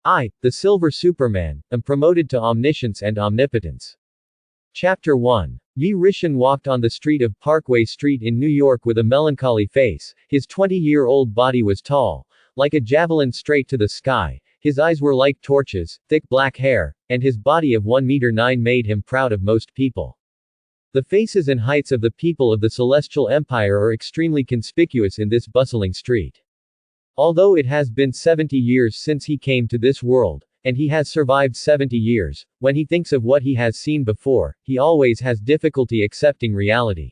I, the Silver Superman, am promoted to omniscience and omnipotence. Chapter 1. Yi Rishan walked on the street of Parkway Street in New York with a melancholy face. His 20-year-old body was tall, like a javelin straight to the sky. His eyes were like torches, thick black hair, and his body of 1 meter 9 made him proud of most people. The faces and heights of the people of the Celestial Empire are extremely conspicuous in this bustling street. Although it has been 70 years since he came to this world, and he has survived 70 years, when he thinks of what he has seen before, he always has difficulty accepting reality.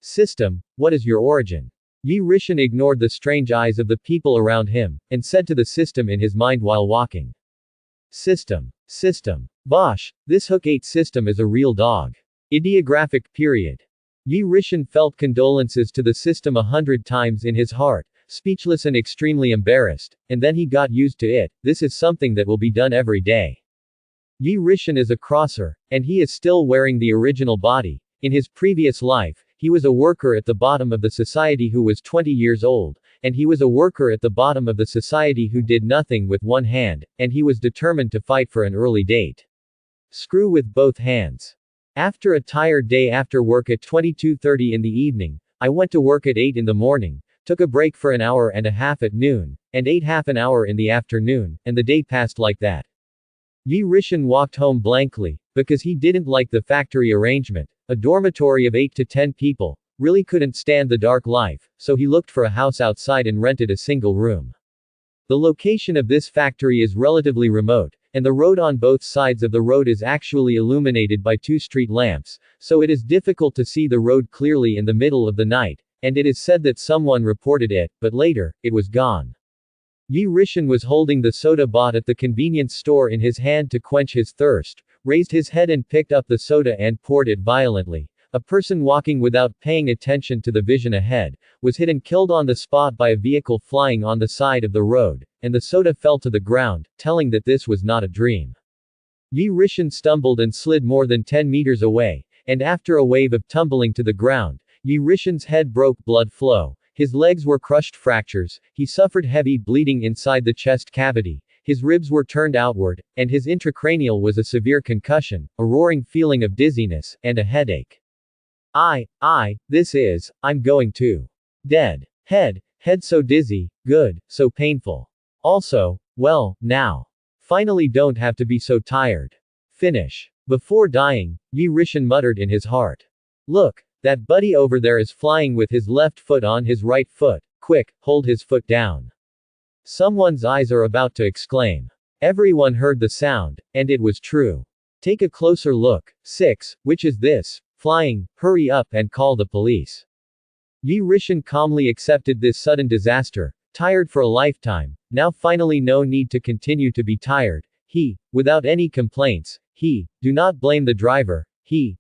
System, what is your origin? Yi Rishan ignored the strange eyes of the people around him, and said to the system in his mind while walking. System. System. Bosh, this Hook 8 system is a real dog. Ideographic period. Yi Rishan felt condolences to the system 100 times in his heart, speechless and extremely embarrassed, and then he got used to it. This is something that will be done every day. Yi Rishan is a crosser, and he is still wearing the original body. In his previous life, he was a worker at the bottom of the society who was 20 years old, and he was a worker at the bottom of the society who did nothing with one hand, and he was determined to fight for an early date. Screw with both hands. After a tired day after work at 22:30 in the evening, I went to work at 8 in the morning, took a break for an hour and a half at noon, and ate half an hour in the afternoon, and the day passed like that. Yi Rishan walked home blankly, because he didn't like the factory arrangement. A dormitory of 8 to 10 people really couldn't stand the dark life, so he looked for a house outside and rented a single room. The location of this factory is relatively remote, and the road on both sides of the road is actually illuminated by 2 street lamps, so it is difficult to see the road clearly in the middle of the night, and it is said that someone reported it, but later, it was gone. Yi Rishan was holding the soda bought at the convenience store in his hand to quench his thirst, raised his head and picked up the soda and poured it violently. A person walking without paying attention to the vision ahead, was hit and killed on the spot by a vehicle flying on the side of the road, and the soda fell to the ground, telling that this was not a dream. Yi Rishan stumbled and slid more than 10 meters away, and after a wave of tumbling to the ground, Yi Rishan's head broke blood flow, his legs were crushed fractures, he suffered heavy bleeding inside the chest cavity, his ribs were turned outward, and his intracranial was a severe concussion, a roaring feeling of dizziness, and a headache. I'm going to. Dead. Head so dizzy, good, so painful. Also, well, now. Finally don't have to be so tired. Finish. Before dying, Yi Rishan muttered in his heart. Look, that buddy over there is flying with his left foot on his right foot, quick, hold his foot down. Someone's eyes are about to exclaim. Everyone heard the sound, and it was true. Take a closer look. 6, which is this? Flying, hurry up and call the police. Yi Rishan calmly accepted this sudden disaster, tired for a lifetime, now finally no need to continue to be tired, without any complaints, do not blame the driver,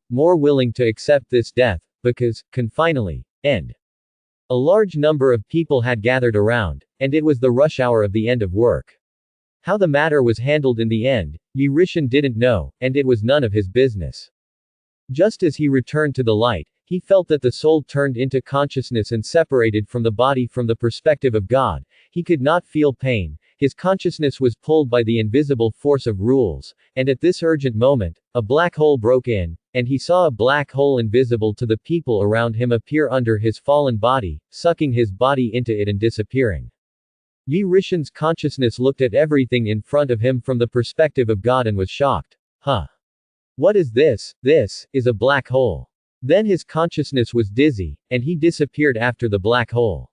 more willing to accept this death, because, can finally end. A large number of people had gathered around, and it was the rush hour of the end of work. How the matter was handled in the end, Yi Rishan didn't know, and it was none of his business. Just as he returned to the light, he felt that the soul turned into consciousness and separated from the body from the perspective of God. He could not feel pain, his consciousness was pulled by the invisible force of rules, and at this urgent moment, a black hole broke in, and he saw a black hole invisible to the people around him appear under his fallen body, sucking his body into it and disappearing. Yi Rishan's consciousness looked at everything in front of him from the perspective of God and was shocked. What is this? This is a black hole. Then his consciousness was dizzy, and he disappeared after the black hole.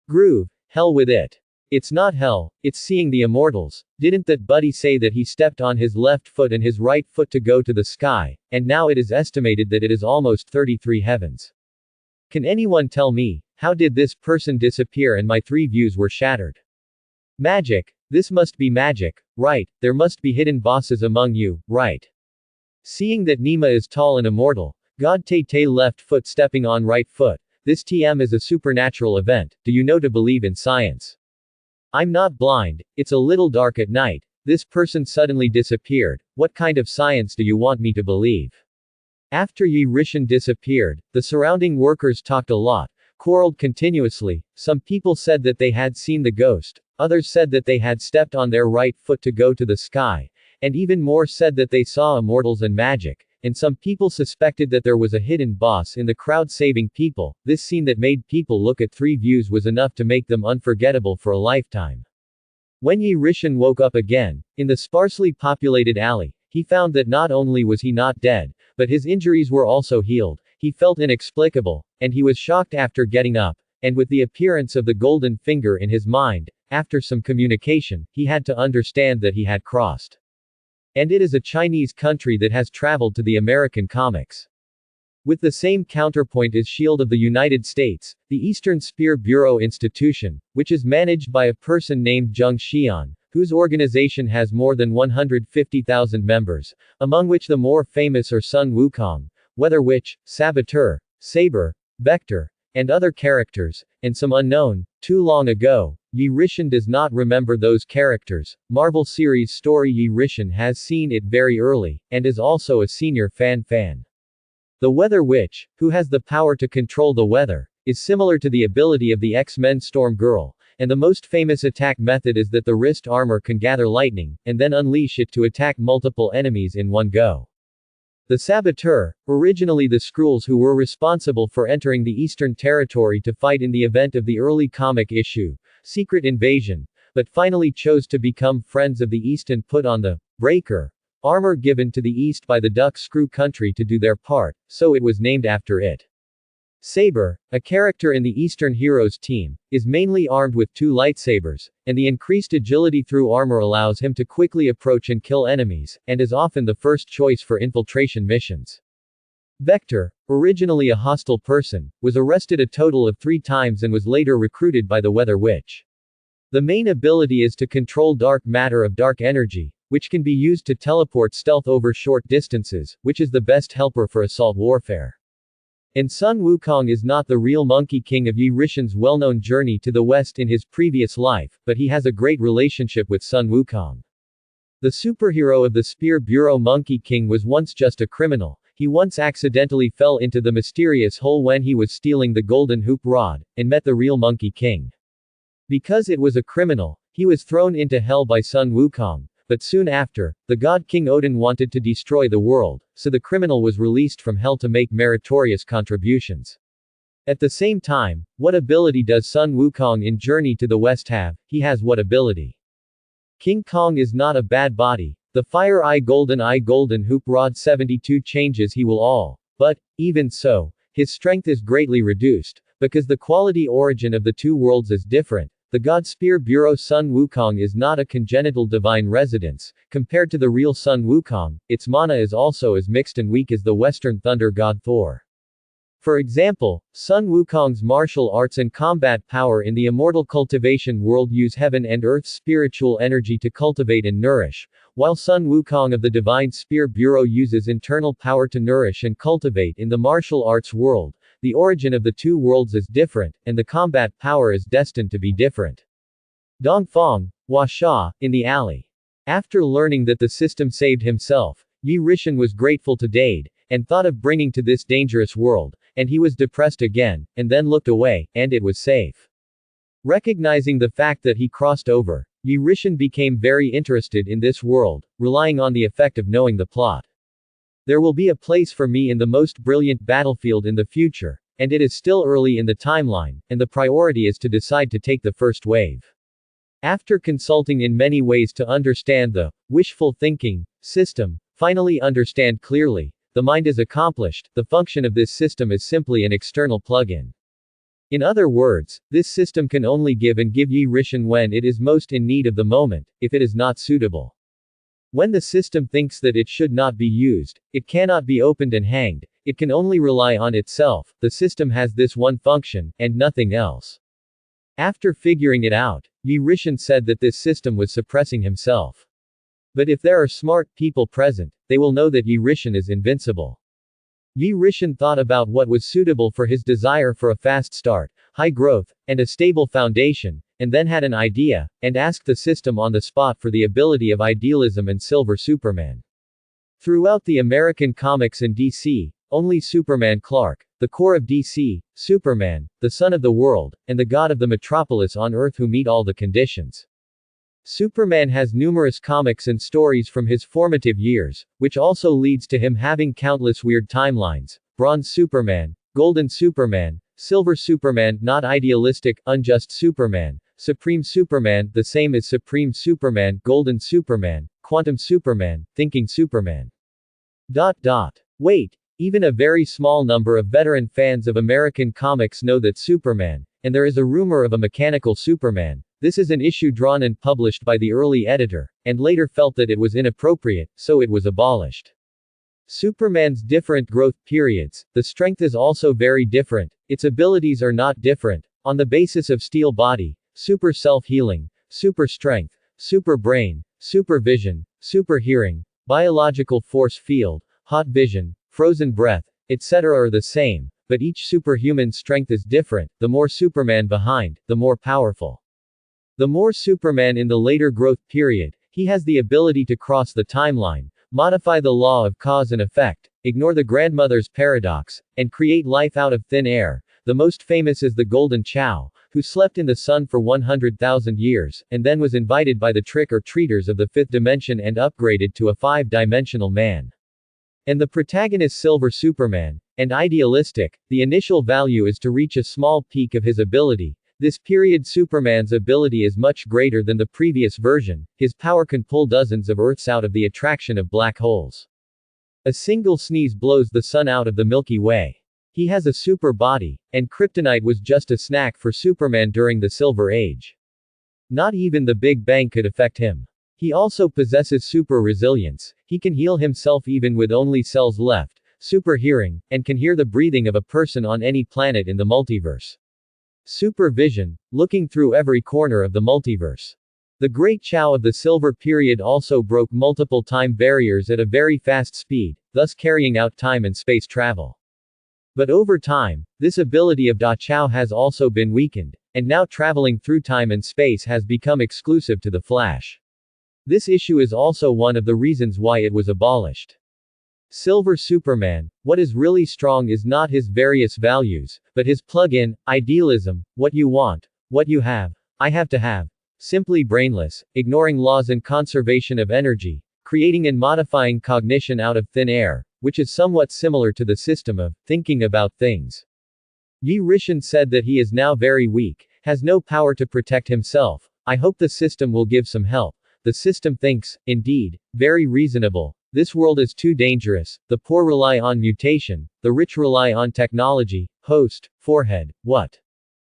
Groove, hell with it. It's not hell, it's seeing the immortals. Didn't that buddy say that he stepped on his left foot and his right foot to go to the sky, and now it is estimated that it is almost 33 heavens. Can anyone tell me, how did this person disappear and my 3 views were shattered? Magic, this must be magic, right, there must be hidden bosses among you, right? Seeing that Nima is tall and immortal, God Tay left foot stepping on right foot, this TM is a supernatural event, do you know to believe in science? I'm not blind, it's a little dark at night, this person suddenly disappeared, what kind of science do you want me to believe? After Yi Rishan disappeared, the surrounding workers talked a lot, quarreled continuously, some people said that they had seen the ghost, others said that they had stepped on their right foot to go to the sky, and even more said that they saw immortals and magic, and some people suspected that there was a hidden boss in the crowd saving people. This scene that made people look at 3 views was enough to make them unforgettable for a lifetime. When Yi Rishan woke up again, in the sparsely populated alley, he found that not only was he not dead, but his injuries were also healed. He felt inexplicable, and he was shocked after getting up, and with the appearance of the golden finger in his mind, after some communication, he had to understand that he had crossed. And it is a Chinese country that has traveled to the American comics. With the same counterpoint as S.H.I.E.L.D. of the United States, the Eastern Spear Bureau Institution, which is managed by a person named Zheng Xian, whose organization has more than 150,000 members, among which the more famous are Sun Wukong, Weather Witch, Saboteur, Saber, Vector, and other characters, and some unknown. Too long ago, Yi Rishan does not remember those characters. Marvel series story Yi Rishan has seen it very early, and is also a senior fan. The Weather Witch, who has the power to control the weather, is similar to the ability of the X-Men Storm Girl, and the most famous attack method is that the wrist armor can gather lightning, and then unleash it to attack multiple enemies in one go. The Saboteur, originally the Skrulls who were responsible for entering the Eastern Territory to fight in the event of the early comic issue, Secret Invasion, but finally chose to become Friends of the East and put on the Breaker armor given to the East by the Duck Screw Country to do their part, so it was named after it. Saber, a character in the Eastern Heroes team, is mainly armed with 2 lightsabers, and the increased agility through armor allows him to quickly approach and kill enemies, and is often the first choice for infiltration missions. Vector, originally a hostile person, was arrested a total of 3 times and was later recruited by the Weather Witch. The main ability is to control dark matter of dark energy, which can be used to teleport stealth over short distances, which is the best helper for assault warfare. And Sun Wukong is not the real Monkey King of Yi Rishan's well-known journey to the West in his previous life, but he has a great relationship with Sun Wukong. The superhero of the Spear Bureau Monkey King was once just a criminal. He once accidentally fell into the mysterious hole when he was stealing the golden hoop rod, and met the real Monkey King. Because it was a criminal, he was thrown into hell by Sun Wukong. But soon after, the god King Odin wanted to destroy the world, so the criminal was released from hell to make meritorious contributions. At the same time, what ability does Sun Wukong in Journey to the West have? He has what ability? King Kong is not a bad body. The Fire Eye Golden Hoop Rod 72 changes he will all. But, even so, his strength is greatly reduced, because the quality origin of the 2 worlds is different. The God Spear Bureau Sun Wukong is not a congenital divine residence. Compared to the real Sun Wukong, its mana is also as mixed and weak as the Western thunder god Thor. For example, Sun Wukong's martial arts and combat power in the immortal cultivation world use heaven and earth's spiritual energy to cultivate and nourish, while Sun Wukong of the Divine Spear Bureau uses internal power to nourish and cultivate in the martial arts world. The origin of the 2 worlds is different, and the combat power is destined to be different. Dongfang, Huasha, in the alley. After learning that the system saved himself, Yi Rishan was grateful to Dade, and thought of bringing to this dangerous world, and he was depressed again, and then looked away, and it was safe. Recognizing the fact that he crossed over, Yi Rishan became very interested in this world, relying on the effect of knowing the plot. There will be a place for me in the most brilliant battlefield in the future, and it is still early in the timeline, and the priority is to decide to take the first wave. After consulting in many ways to understand the wishful thinking system, finally understand clearly, the mind is accomplished. The function of this system is simply an external plug-in. In other words, this system can only give Yi Rishan when it is most in need of the moment, if it is not suitable. When the system thinks that it should not be used, it cannot be opened and hanged, it can only rely on itself. The system has this one function, and nothing else. After figuring it out, Yi Rishan said that this system was suppressing himself. But if there are smart people present, they will know that Yi Rishan is invincible. Yi Rishan thought about what was suitable for his desire for a fast start, high growth, and a stable foundation, and then had an idea, and asked the system on the spot for the ability of idealism and Silver Superman. Throughout the American comics and DC, only Superman Clark, the core of DC, Superman, the son of the world, and the god of the metropolis on Earth who meet all the conditions. Superman has numerous comics and stories from his formative years, which also leads to him having countless weird timelines: Bronze Superman, Golden Superman, Silver Superman, not idealistic, unjust Superman, Supreme Superman, the same as Supreme Superman, Golden Superman, Quantum Superman, Thinking Superman. Wait, even a very small number of veteran fans of American comics know that Superman, and there is a rumor of a mechanical Superman. This is an issue drawn and published by the early editor, and later felt that it was inappropriate, so it was abolished. Superman's different growth periods, the strength is also very different, its abilities are not different, on the basis of steel body, super self-healing, super strength, super brain, super vision, super hearing, biological force field, hot vision, frozen breath, etc. are the same, but each superhuman strength is different. The more Superman behind, the more powerful. The more Superman in the later growth period, he has the ability to cross the timeline, modify the law of cause and effect, ignore the grandmother's paradox, and create life out of thin air. The most famous is the Golden Chow, who slept in the sun for 100,000 years, and then was invited by the trick-or-treaters of the fifth dimension and upgraded to a five-dimensional man. And the protagonist Silver Superman, and idealistic, the initial value is to reach a small peak of his ability. This period Superman's ability is much greater than the previous version, his power can pull dozens of Earths out of the attraction of black holes. A single sneeze blows the sun out of the Milky Way. He has a super body, and kryptonite was just a snack for Superman during the Silver Age. Not even the Big Bang could affect him. He also possesses super resilience, he can heal himself even with only cells left, super hearing, and can hear the breathing of a person on any planet in the multiverse. Super vision, looking through every corner of the multiverse. The Great Chow of the Silver Period also broke multiple time barriers at a very fast speed, thus carrying out time and space travel. But over time, this ability of Da Chow has also been weakened, and now traveling through time and space has become exclusive to the Flash. This issue is also one of the reasons why it was abolished. Silver Superman, what is really strong is not his various values, but his plug-in, idealism, what you want, what you have, I have to have. Simply brainless, ignoring laws and conservation of energy, creating and modifying cognition out of thin air, which is somewhat similar to the system of thinking about things. Yi Rishan said that he is now very weak, has no power to protect himself. I hope the system will give some help. The system thinks, indeed, very reasonable. This world is too dangerous, the poor rely on mutation, the rich rely on technology. Host, forehead, what?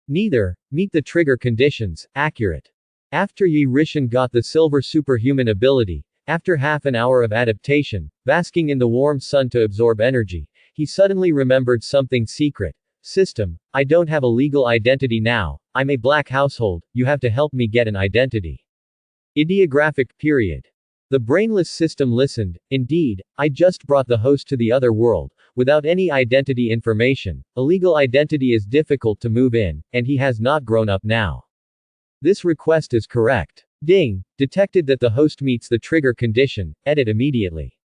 Neither, meet the trigger conditions, accurate. After Yi Rishan got the silver superhuman ability, after half an hour of adaptation, basking in the warm sun to absorb energy, he suddenly remembered something secret. System, I don't have a legal identity now, I'm a black household, you have to help me get an identity. Ideographic period. The brainless system listened. Indeed, I just brought the host to the other world, without any identity information. A legal identity is difficult to move in, and he has not grown up now. This request is correct. Ding. Detected that the host meets the trigger condition. Edit immediately.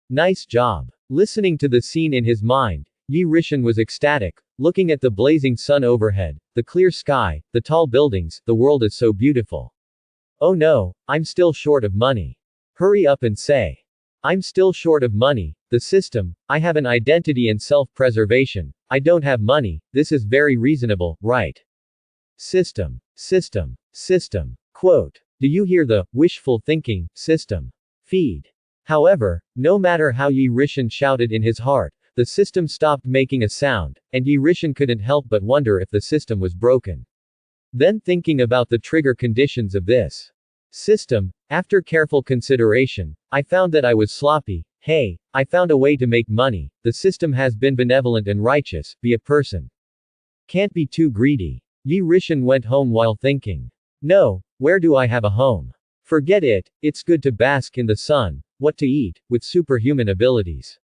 Nice job. Listening to the scene in his mind, Yi Rishan was ecstatic, looking at the blazing sun overhead, the clear sky, the tall buildings. The world is so beautiful. Oh no, I'm still short of money. Hurry up and say. I'm still short of money. The system, I have an identity and self-preservation. I don't have money. This is very reasonable, right? System. Quote. Do you hear the wishful thinking, system? Feed. However, no matter how Yi Rishan shouted in his heart, the system stopped making a sound, and Yi Rishan couldn't help but wonder if the system was broken. Then thinking about the trigger conditions of this system, after careful consideration, I found that I was sloppy. Hey, I found a way to make money. The system has been benevolent and righteous, be a person. Can't be too greedy. Yi Rishan went home while thinking. No, where do I have a home? Forget it, it's good to bask in the sun, what to eat, with superhuman abilities.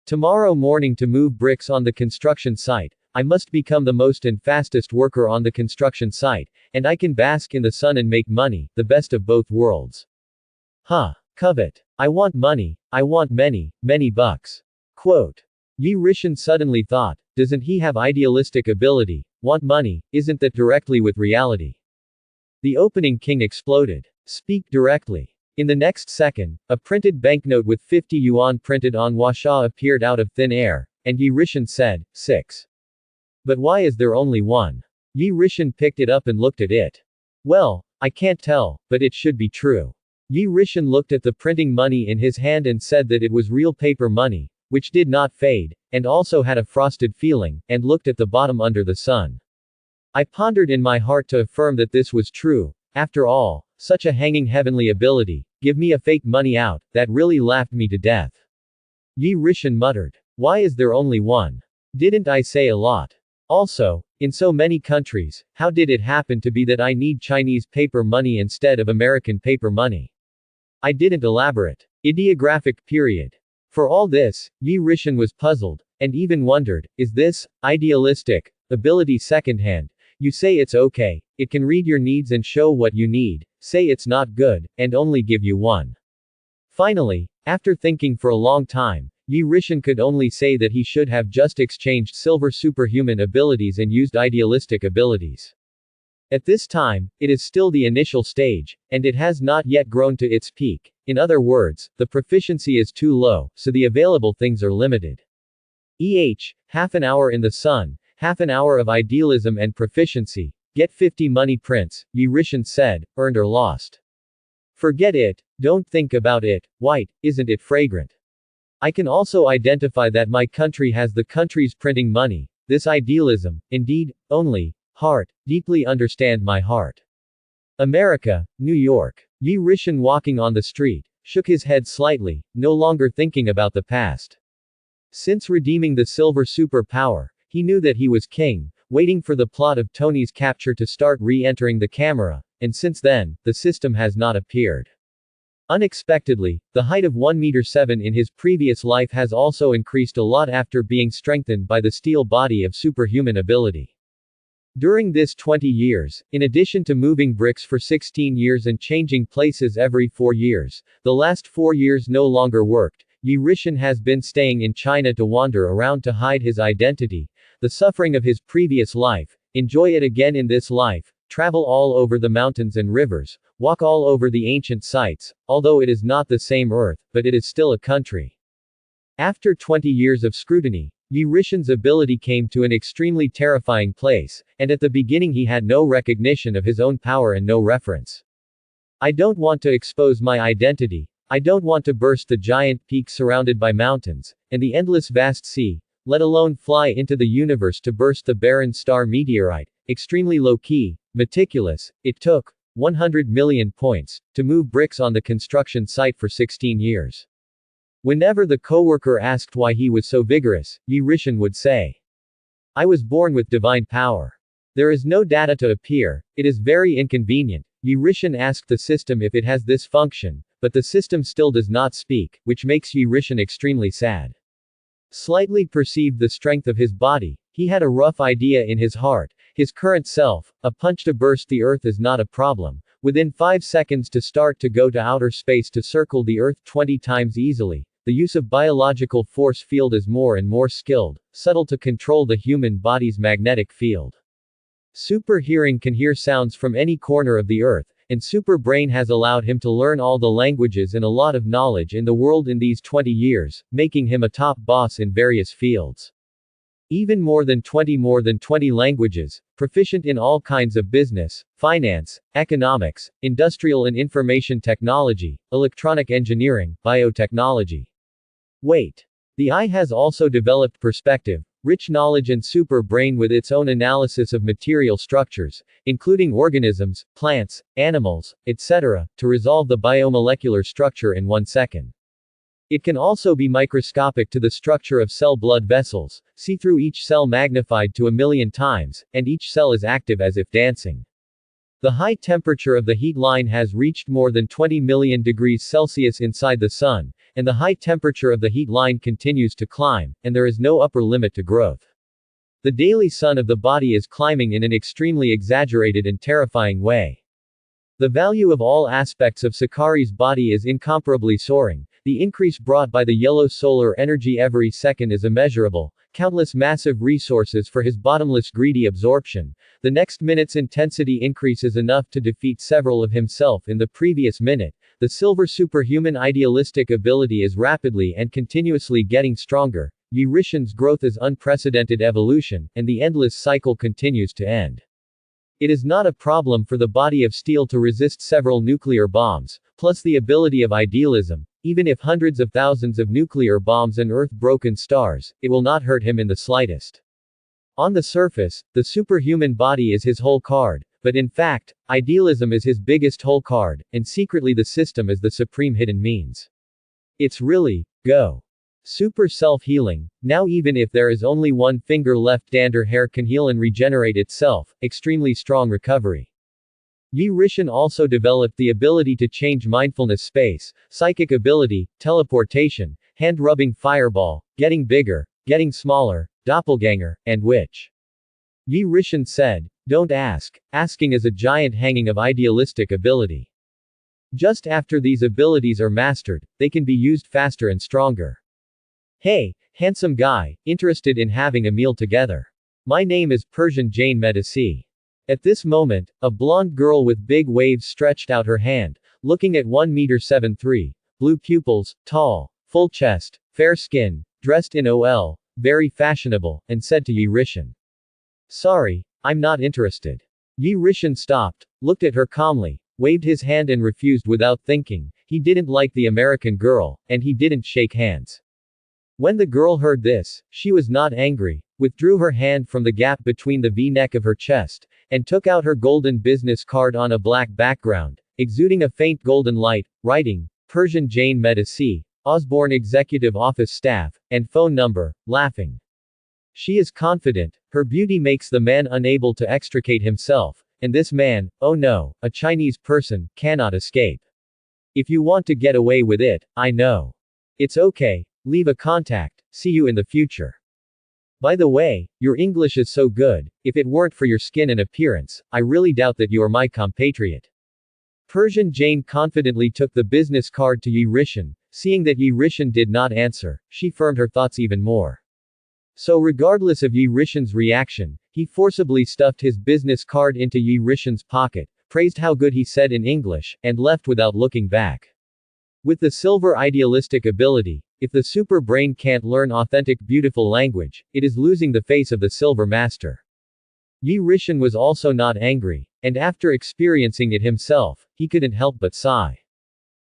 Tomorrow morning to move bricks on the construction site, I must become the most and fastest worker on the construction site, and I can bask in the sun and make money, the best of both worlds. Covet. I want money, I want many, many bucks. Quote. Yi Rishan suddenly thought, doesn't he have idealistic ability? Want money, isn't that directly with reality? The opening king exploded. Speak directly. In the next second, a printed banknote with 50 yuan printed on Huasha appeared out of thin air, and Yi Rishan said, 6. But why is there only one? Yi Rishan picked it up and looked at it. Well, I can't tell, but it should be true. Yi Rishan looked at the printing money in his hand and said that it was real paper money, which did not fade, and also had a frosted feeling, and looked at the bottom under the sun. I pondered in my heart to affirm that this was true. After all, such a hanging heavenly ability, give me a fake money out, that really laughed me to death. Yi Rishan muttered. Why is there only one? Didn't I say a lot? Also, in so many countries, how did it happen to be that I need Chinese paper money instead of American paper money? I didn't elaborate. Ideographic period. For all this, Yi Rishan was puzzled, and even wondered, is this idealistic ability secondhand? You say it's okay, it can read your needs and show what you need, say it's not good, and only give you one. Finally, after thinking for a long time, Yi Rishan could only say that he should have just exchanged silver superhuman abilities and used idealistic abilities. At this time, it is still the initial stage, and it has not yet grown to its peak. In other words, the proficiency is too low, so the available things are limited. Half an hour in the sun, half an hour of idealism and proficiency, get 50 money prints, Yi Rishan said, earned or lost. Forget it, don't think about it, white, isn't it fragrant? I can also identify that my country has the country's printing money, this idealism, indeed, only, heart, deeply understand my heart. America, New York. Yi Rishan walking on the street, shook his head slightly, no longer thinking about the past. Since redeeming the silver superpower, he knew that he was king, waiting for the plot of Tony's capture to start re-entering the camera, and since then, the system has not appeared. Unexpectedly, the height of 1.7 m in his previous life has also increased a lot after being strengthened by the steel body of superhuman ability. During this 20 years, in addition to moving bricks for 16 years and changing places every 4 years, the last 4 years no longer worked, Yi Rishan has been staying in China to wander around to hide his identity, the suffering of his previous life, enjoy it again in this life, travel all over the mountains and rivers, walk all over the ancient sites, although it is not the same earth, but it is still a country. After 20 years of scrutiny, Yi Rishan's ability came to an extremely terrifying place, and at the beginning he had no recognition of his own power and no reference. I don't want to expose my identity, I don't want to burst the giant peak surrounded by mountains, and the endless vast sea, let alone fly into the universe to burst the barren star meteorite, extremely low-key, meticulous, it took 100 million points to move bricks on the construction site for 16 years. Whenever the coworker asked why he was so vigorous, Yi Rishan would say, I was born with divine power. There is no data to appear, it is very inconvenient. Yi Rishan asked the system if it has this function, but the system still does not speak, which makes Yi Rishan extremely sad. Slightly perceived the strength of his body, he had a rough idea in his heart, his current self, a punch to burst the earth is not a problem, within 5 seconds to start to go to outer space to circle the earth 20 times easily. The use of biological force field is more and more skilled, subtle to control the human body's magnetic field. Super hearing can hear sounds from any corner of the earth, and super brain has allowed him to learn all the languages and a lot of knowledge in the world in these 20 years, making him a top boss in various fields. Even more than 20 languages, proficient in all kinds of business, finance, economics, industrial and information technology, electronic engineering, biotechnology. Wait. The eye has also developed perspective, rich knowledge and super brain with its own analysis of material structures, including organisms, plants, animals, etc., to resolve the biomolecular structure in 1 second. It can also be microscopic to the structure of cell blood vessels, see through each cell magnified to 1,000,000 times, and each cell is active as if dancing. The high temperature of the heat line has reached more than 20 million degrees Celsius inside the sun, and the high temperature of the heat line continues to climb, and there is no upper limit to growth. The daily sun of the body is climbing in an extremely exaggerated and terrifying way. The value of all aspects of Sakari's body is incomparably soaring. The increase brought by the yellow solar energy every second is immeasurable, countless massive resources for his bottomless greedy absorption. The next minute's intensity increase is enough to defeat several of himself in the previous minute. The silver superhuman idealistic ability is rapidly and continuously getting stronger. Yi Rishen's growth is unprecedented evolution, and the endless cycle continues to end. It is not a problem for the body of steel to resist several nuclear bombs, plus the ability of idealism. Even if hundreds of thousands of nuclear bombs unearth broken stars, it will not hurt him in the slightest. On the surface, the superhuman body is his whole card, but in fact, idealism is his biggest whole card, and secretly the system is the supreme hidden means. It's really, go. Super self-healing. Now even if there is only one finger left, dander hair can heal and regenerate itself. Extremely strong recovery. Yi Rishen also developed the ability to change mindfulness space, psychic ability, teleportation, hand-rubbing fireball, getting bigger, getting smaller, doppelganger, and witch. Yi Rishen said, "Don't ask. Asking is a giant hanging of idealistic ability. Just after these abilities are mastered, they can be used faster and stronger." Hey, handsome guy, interested in having a meal together? My name is Persian Jane Medici. At this moment, a blonde girl with big waves stretched out her hand, looking at 1 m 7'3", blue pupils, tall, full chest, fair skin, dressed in OL, very fashionable, and said to Yi Rishen. "Sorry, I'm not interested." Yi Rishen stopped, looked at her calmly, waved his hand and refused without thinking. He didn't like the American girl, and he didn't shake hands. When the girl heard this, she was not angry, withdrew her hand from the gap between the V-neck of her chest, and took out her golden business card on a black background, exuding a faint golden light, writing, Persian Jane Medici, Osborne Executive Office Staff, and phone number, laughing. She is confident, her beauty makes the man unable to extricate himself, and this man, oh no, a Chinese person, cannot escape. If you want to get away with it, I know. It's okay. Leave a contact, see you in the future. By the way, your English is so good, if it weren't for your skin and appearance, I really doubt that you are my compatriot. Persian Jane confidently took the business card to Yi Rishen. Seeing that Yi Rishen did not answer, she firmed her thoughts even more. So regardless of Yi Rishen's reaction, he forcibly stuffed his business card into Yi Rishen's pocket, praised how good he said in English, and left without looking back. With the silver idealistic ability, if the super brain can't learn authentic beautiful language, it is losing the face of the silver master. Yi Rishen was also not angry, and after experiencing it himself, he couldn't help but sigh.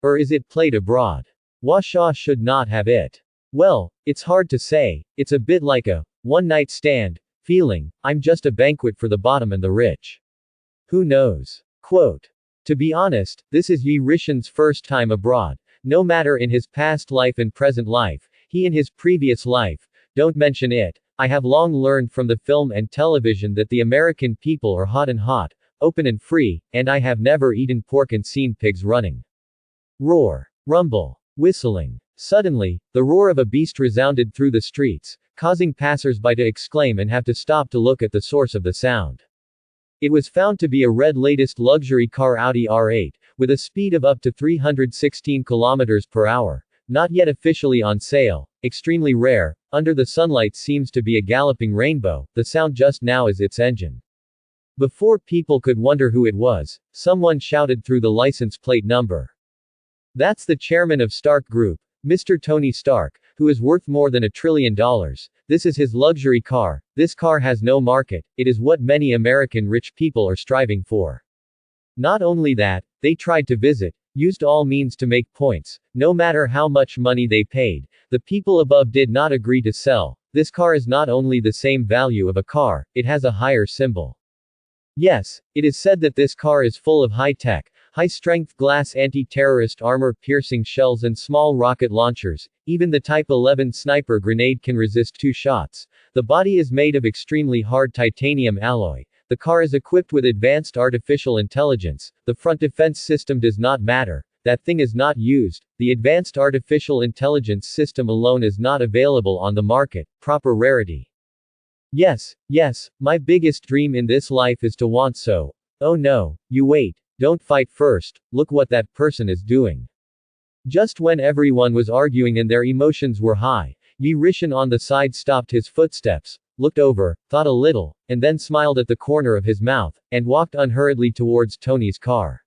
Or is it played abroad? Washa should not have it. Well, it's hard to say, it's a bit like a one-night stand feeling. I'm just a banquet for the bottom and the rich. Who knows? Quote. To be honest, this is Yi Rishen's first time abroad. No matter in his past life and present life, he in his previous life, don't mention it. I have long learned from the film and television that the American people are hot and hot, open and free, and I have never eaten pork and seen pigs running. Roar. Rumble. Whistling. Suddenly, the roar of a beast resounded through the streets, causing passers-by to exclaim and have to stop to look at the source of the sound. It was found to be a red latest luxury car Audi R8, with a speed of up to 316 km per hour, not yet officially on sale, extremely rare, under the sunlight seems to be a galloping rainbow, the sound just now is its engine. Before people could wonder who it was, someone shouted through the license plate number. That's the chairman of Stark Group, Mr. Tony Stark, who is worth more than $1 trillion. This is his luxury car. This car has no market. It is what many American rich people are striving for. Not only that, they tried to visit, used all means to make points. No matter how much money they paid, the people above did not agree to sell. This car is not only the same value of a car, it has a higher symbol. Yes, it is said that this car is full of high-tech, high-strength glass anti-terrorist armor-piercing shells and small rocket launchers. Even the Type 11 sniper grenade can resist 2 shots. The body is made of extremely hard titanium alloy. The car is equipped with advanced artificial intelligence. The front defense system does not matter. That thing is not used. The advanced artificial intelligence system alone is not available on the market. Proper rarity. Yes, my biggest dream in this life is to want so. Oh no, you wait. Don't fight first, look what that person is doing. Just when everyone was arguing and their emotions were high, Yi Rishan on the side stopped his footsteps, looked over, thought a little, and then smiled at the corner of his mouth, and walked unhurriedly towards Tony's car.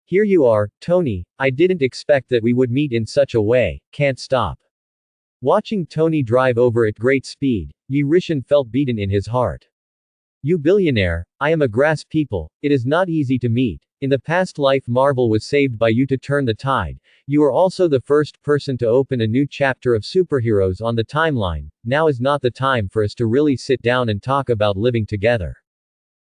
Here you are, Tony, I didn't expect that we would meet in such a way, can't stop. Watching Tony drive over at great speed, Yi Rishan felt beaten in his heart. You billionaire, I am a grass people, it is not easy to meet. In the past life Marvel was saved by you to turn the tide. You are also the first person to open a new chapter of superheroes on the timeline. Now is not the time for us to really sit down and talk about living together.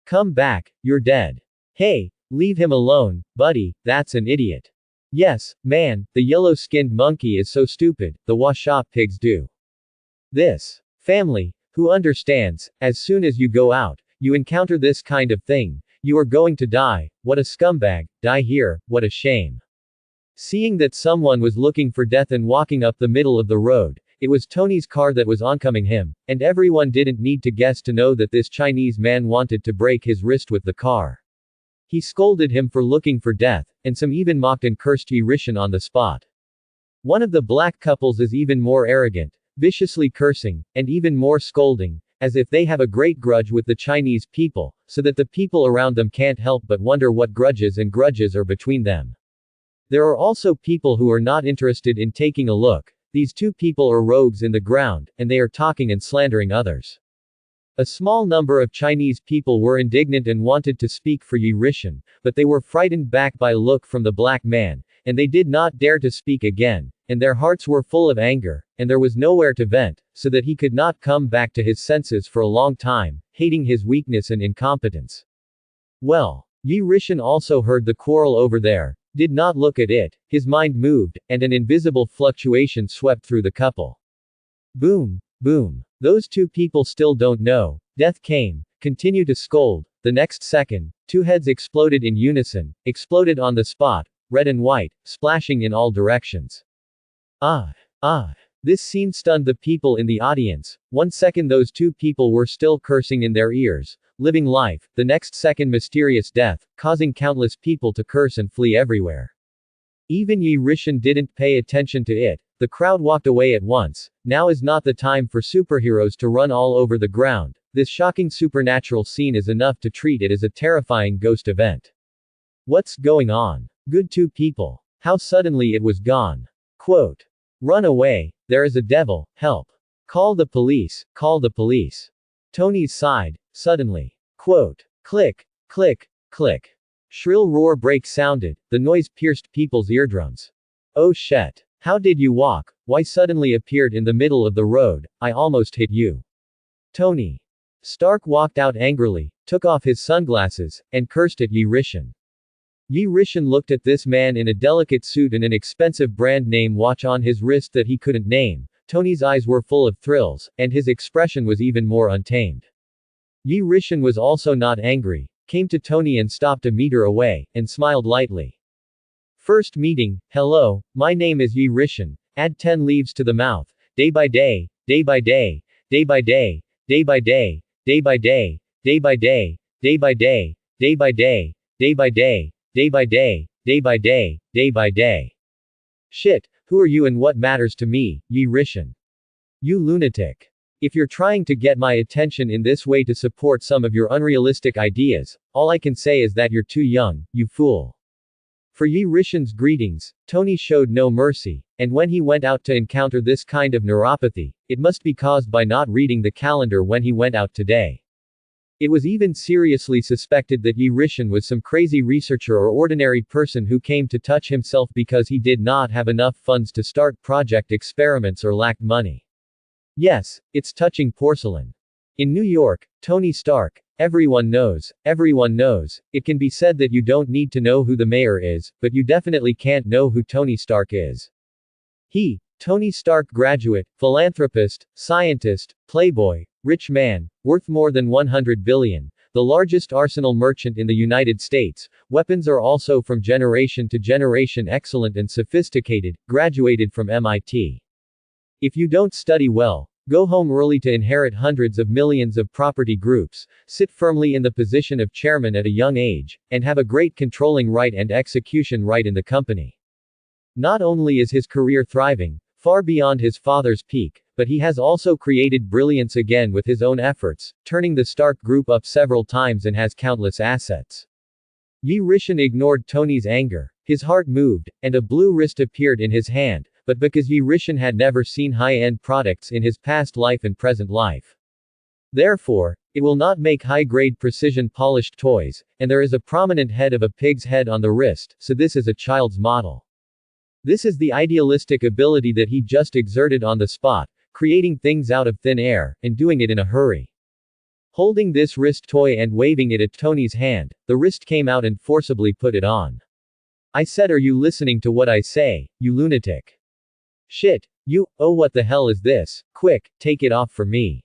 Come back, you're dead. Hey, leave him alone, buddy, that's an idiot. Yes, man, the yellow-skinned monkey is so stupid, the Washoe pigs do. This family, who understands, as soon as you go out, you encounter this kind of thing. You are going to die, what a scumbag, die here, what a shame. Seeing that someone was looking for death and walking up the middle of the road, it was Tony's car that was oncoming him, and everyone didn't need to guess to know that this Chinese man wanted to break his wrist with the car. He scolded him for looking for death, and some even mocked and cursed Yi Rishan on the spot. One of the black couples is even more arrogant, viciously cursing, and even more scolding, as if they have a great grudge with the Chinese people, so that the people around them can't help but wonder what grudges are between them. There are also people who are not interested in taking a look. These two people are rogues in the ground, and they are talking and slandering others. A small number of Chinese people were indignant and wanted to speak for Yi Rishan, but they were frightened back by a look from the black man, and they did not dare to speak again, and their hearts were full of anger, and there was nowhere to vent, so that he could not come back to his senses for a long time, hating his weakness and incompetence. Well, Yi Rishan also heard the quarrel over there, did not look at it, his mind moved, and an invisible fluctuation swept through the couple. Boom, boom. Those two people still don't know. Death came, continue to scold, the next second, two heads exploded in unison, exploded on the spot, red and white, splashing in all directions. This scene stunned the people in the audience. 1 second those two people were still cursing in their ears, living life, the next second mysterious death, causing countless people to curse and flee everywhere. Even Yi Rishan didn't pay attention to it, the crowd walked away at once. Now is not the time for superheroes to run all over the ground. This shocking supernatural scene is enough to treat it as a terrifying ghost event. What's going on? Good two people. How suddenly it was gone. Quote. Run away, there is a devil, help. Call the police, call the police. Tony's side, suddenly. Quote. Click, click, click. Shrill roar break sounded, the noise pierced people's eardrums. Oh shit. How did you walk? Why suddenly appeared in the middle of the road, I almost hit you. Tony Stark walked out angrily, took off his sunglasses, and cursed at Yi Rishan. Yi Rishan looked at this man in a delicate suit and an expensive brand name watch on his wrist that he couldn't name. Tony's eyes were full of thrills, and his expression was even more untamed. Yi Rishan was also not angry, came to Tony and stopped a meter away, and smiled lightly. First meeting, hello, my name is Yi Rishan, add 10 leaves to the mouth, day by day, day by day, day by day, day by day, day by day, day by day, day by day, day by day, day by day, day by day, day by day, day by day. Shit, who are you and what matters to me, Yi Rishan? You lunatic. If you're trying to get my attention in this way to support some of your unrealistic ideas, all I can say is that you're too young, you fool. For Yi Rishan's greetings, Tony showed no mercy, and when he went out to encounter this kind of neuropathy, it must be caused by not reading the calendar when he went out today. It was even seriously suspected that Yi Rishan was some crazy researcher or ordinary person who came to touch himself because he did not have enough funds to start project experiments or lacked money. Yes, it's touching porcelain. In New York, Tony Stark, everyone knows, it can be said that you don't need to know who the mayor is, but you definitely can't know who Tony Stark is. Tony Stark graduate, philanthropist, scientist, playboy, rich man, worth more than 100 billion, the largest arsenal merchant in the United States, weapons are also from generation to generation excellent and sophisticated, graduated from MIT. If you don't study well, go home early to inherit hundreds of millions of property groups, sit firmly in the position of chairman at a young age, and have a great controlling right and execution right in the company. Not only is his career thriving, far beyond his father's peak, but he has also created brilliance again with his own efforts, turning the Stark Group up several times and has countless assets. Yi Rishan ignored Tony's anger. His heart moved, and a blue wrist appeared in his hand, but because Yi Rishan had never seen high-end products in his past life and present life. Therefore, it will not make high-grade precision-polished toys, and there is a prominent head of a pig's head on the wrist, so this is a child's model. This is the idealistic ability that he just exerted on the spot, creating things out of thin air, and doing it in a hurry. Holding this wrist toy and waving it at Tony's hand, the wrist came out and forcibly put it on. I said, are you listening to what I say, you lunatic? Shit, you, oh what the hell is this, quick, take it off for me.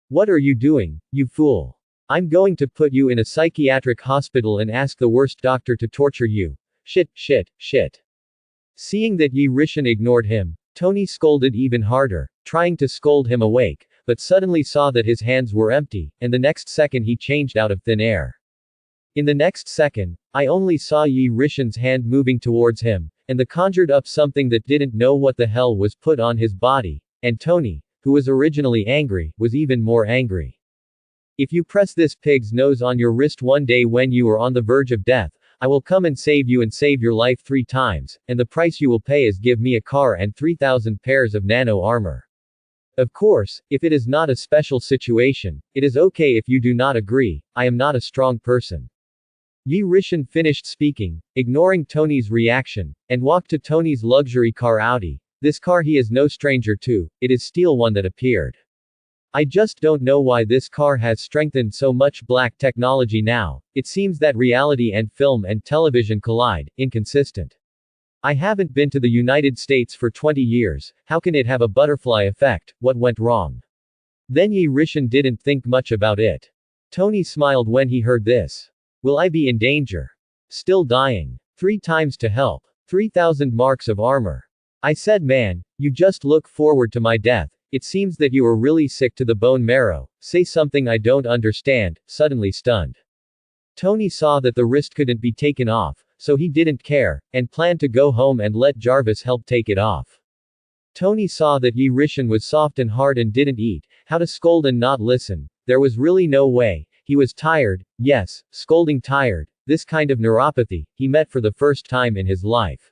What are you doing, you fool? I'm going to put you in a psychiatric hospital and ask the worst doctor to torture you. Shit, shit, shit. Seeing that Yi Rishan ignored him, Tony scolded even harder, trying to scold him awake, but suddenly saw that his hands were empty, and the next second he changed out of thin air. In the next second, I only saw Yi Rishan's hand moving towards him, and the conjured up something that didn't know what the hell was put on his body, and Tony, who was originally angry, was even more angry. If you press this pig's nose on your wrist one day when you are on the verge of death, I will come and save you and save your life 3 times, and the price you will pay is give me a car and 3,000 pairs of nano armor. Of course, if it is not a special situation, it is okay if you do not agree, I am not a strong person. Yi Rishan finished speaking, ignoring Tony's reaction, and walked to Tony's luxury car Audi. This car he is no stranger to, it is steel one that appeared. I just don't know why this car has strengthened so much black technology now, it seems that reality and film and television collide, inconsistent. I haven't been to the United States for 20 years, how can it have a butterfly effect, what went wrong? Then Yi Rishan didn't think much about it. Tony smiled when he heard this. Will I be in danger? Still dying. 3 times to help. 3,000 marks of armor. I said, man, you just look forward to my death, it seems that you are really sick to the bone marrow, say something I don't understand, suddenly stunned. Tony saw that the wrist couldn't be taken off, so he didn't care, and planned to go home and let Jarvis help take it off. Tony saw that Yi Rishan was soft and hard and didn't eat, how to scold and not listen, there was really no way, he was tired, yes, scolding tired, this kind of neuropathy, he met for the first time in his life.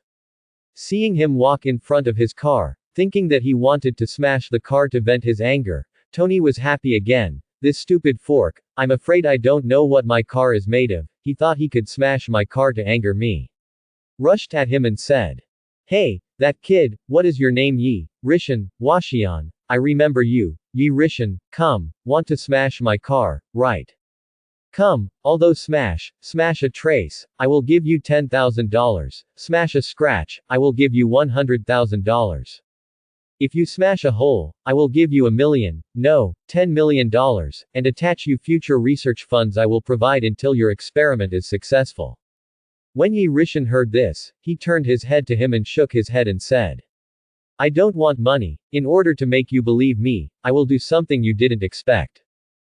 Seeing him walk in front of his car, thinking that he wanted to smash the car to vent his anger, Tony was happy again. This stupid fork, I'm afraid I don't know what my car is made of, he thought he could smash my car to anger me. Rushed at him and said, hey, that kid, what is your name? Yi Rishan, Washian, I remember you, Yi Rishan, come, want to smash my car, right? Come, although smash a trace, I will give you $10,000, smash a scratch, I will give you $100,000. If you smash a hole, I will give you $1 million, no, $10 million, and attach you future research funds I will provide until your experiment is successful. When Yi Rishan heard this, he turned his head to him and shook his head and said, I don't want money, in order to make you believe me, I will do something you didn't expect.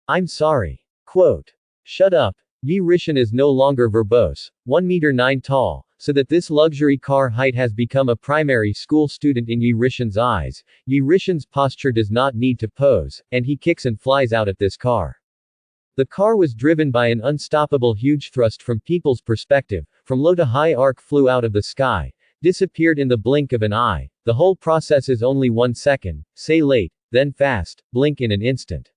I'm sorry. Quote. Shut up. Yi Rishan is no longer verbose, 1 meter 9 tall, so that this luxury car height has become a primary school student in Yi Rishan's eyes. Yi Rishan's posture does not need to pose, and he kicks and flies out at this car. The car was driven by an unstoppable huge thrust from people's perspective, from low to high arc flew out of the sky, disappeared in the blink of an eye, the whole process is only 1 second, say late, then fast, blink in an instant.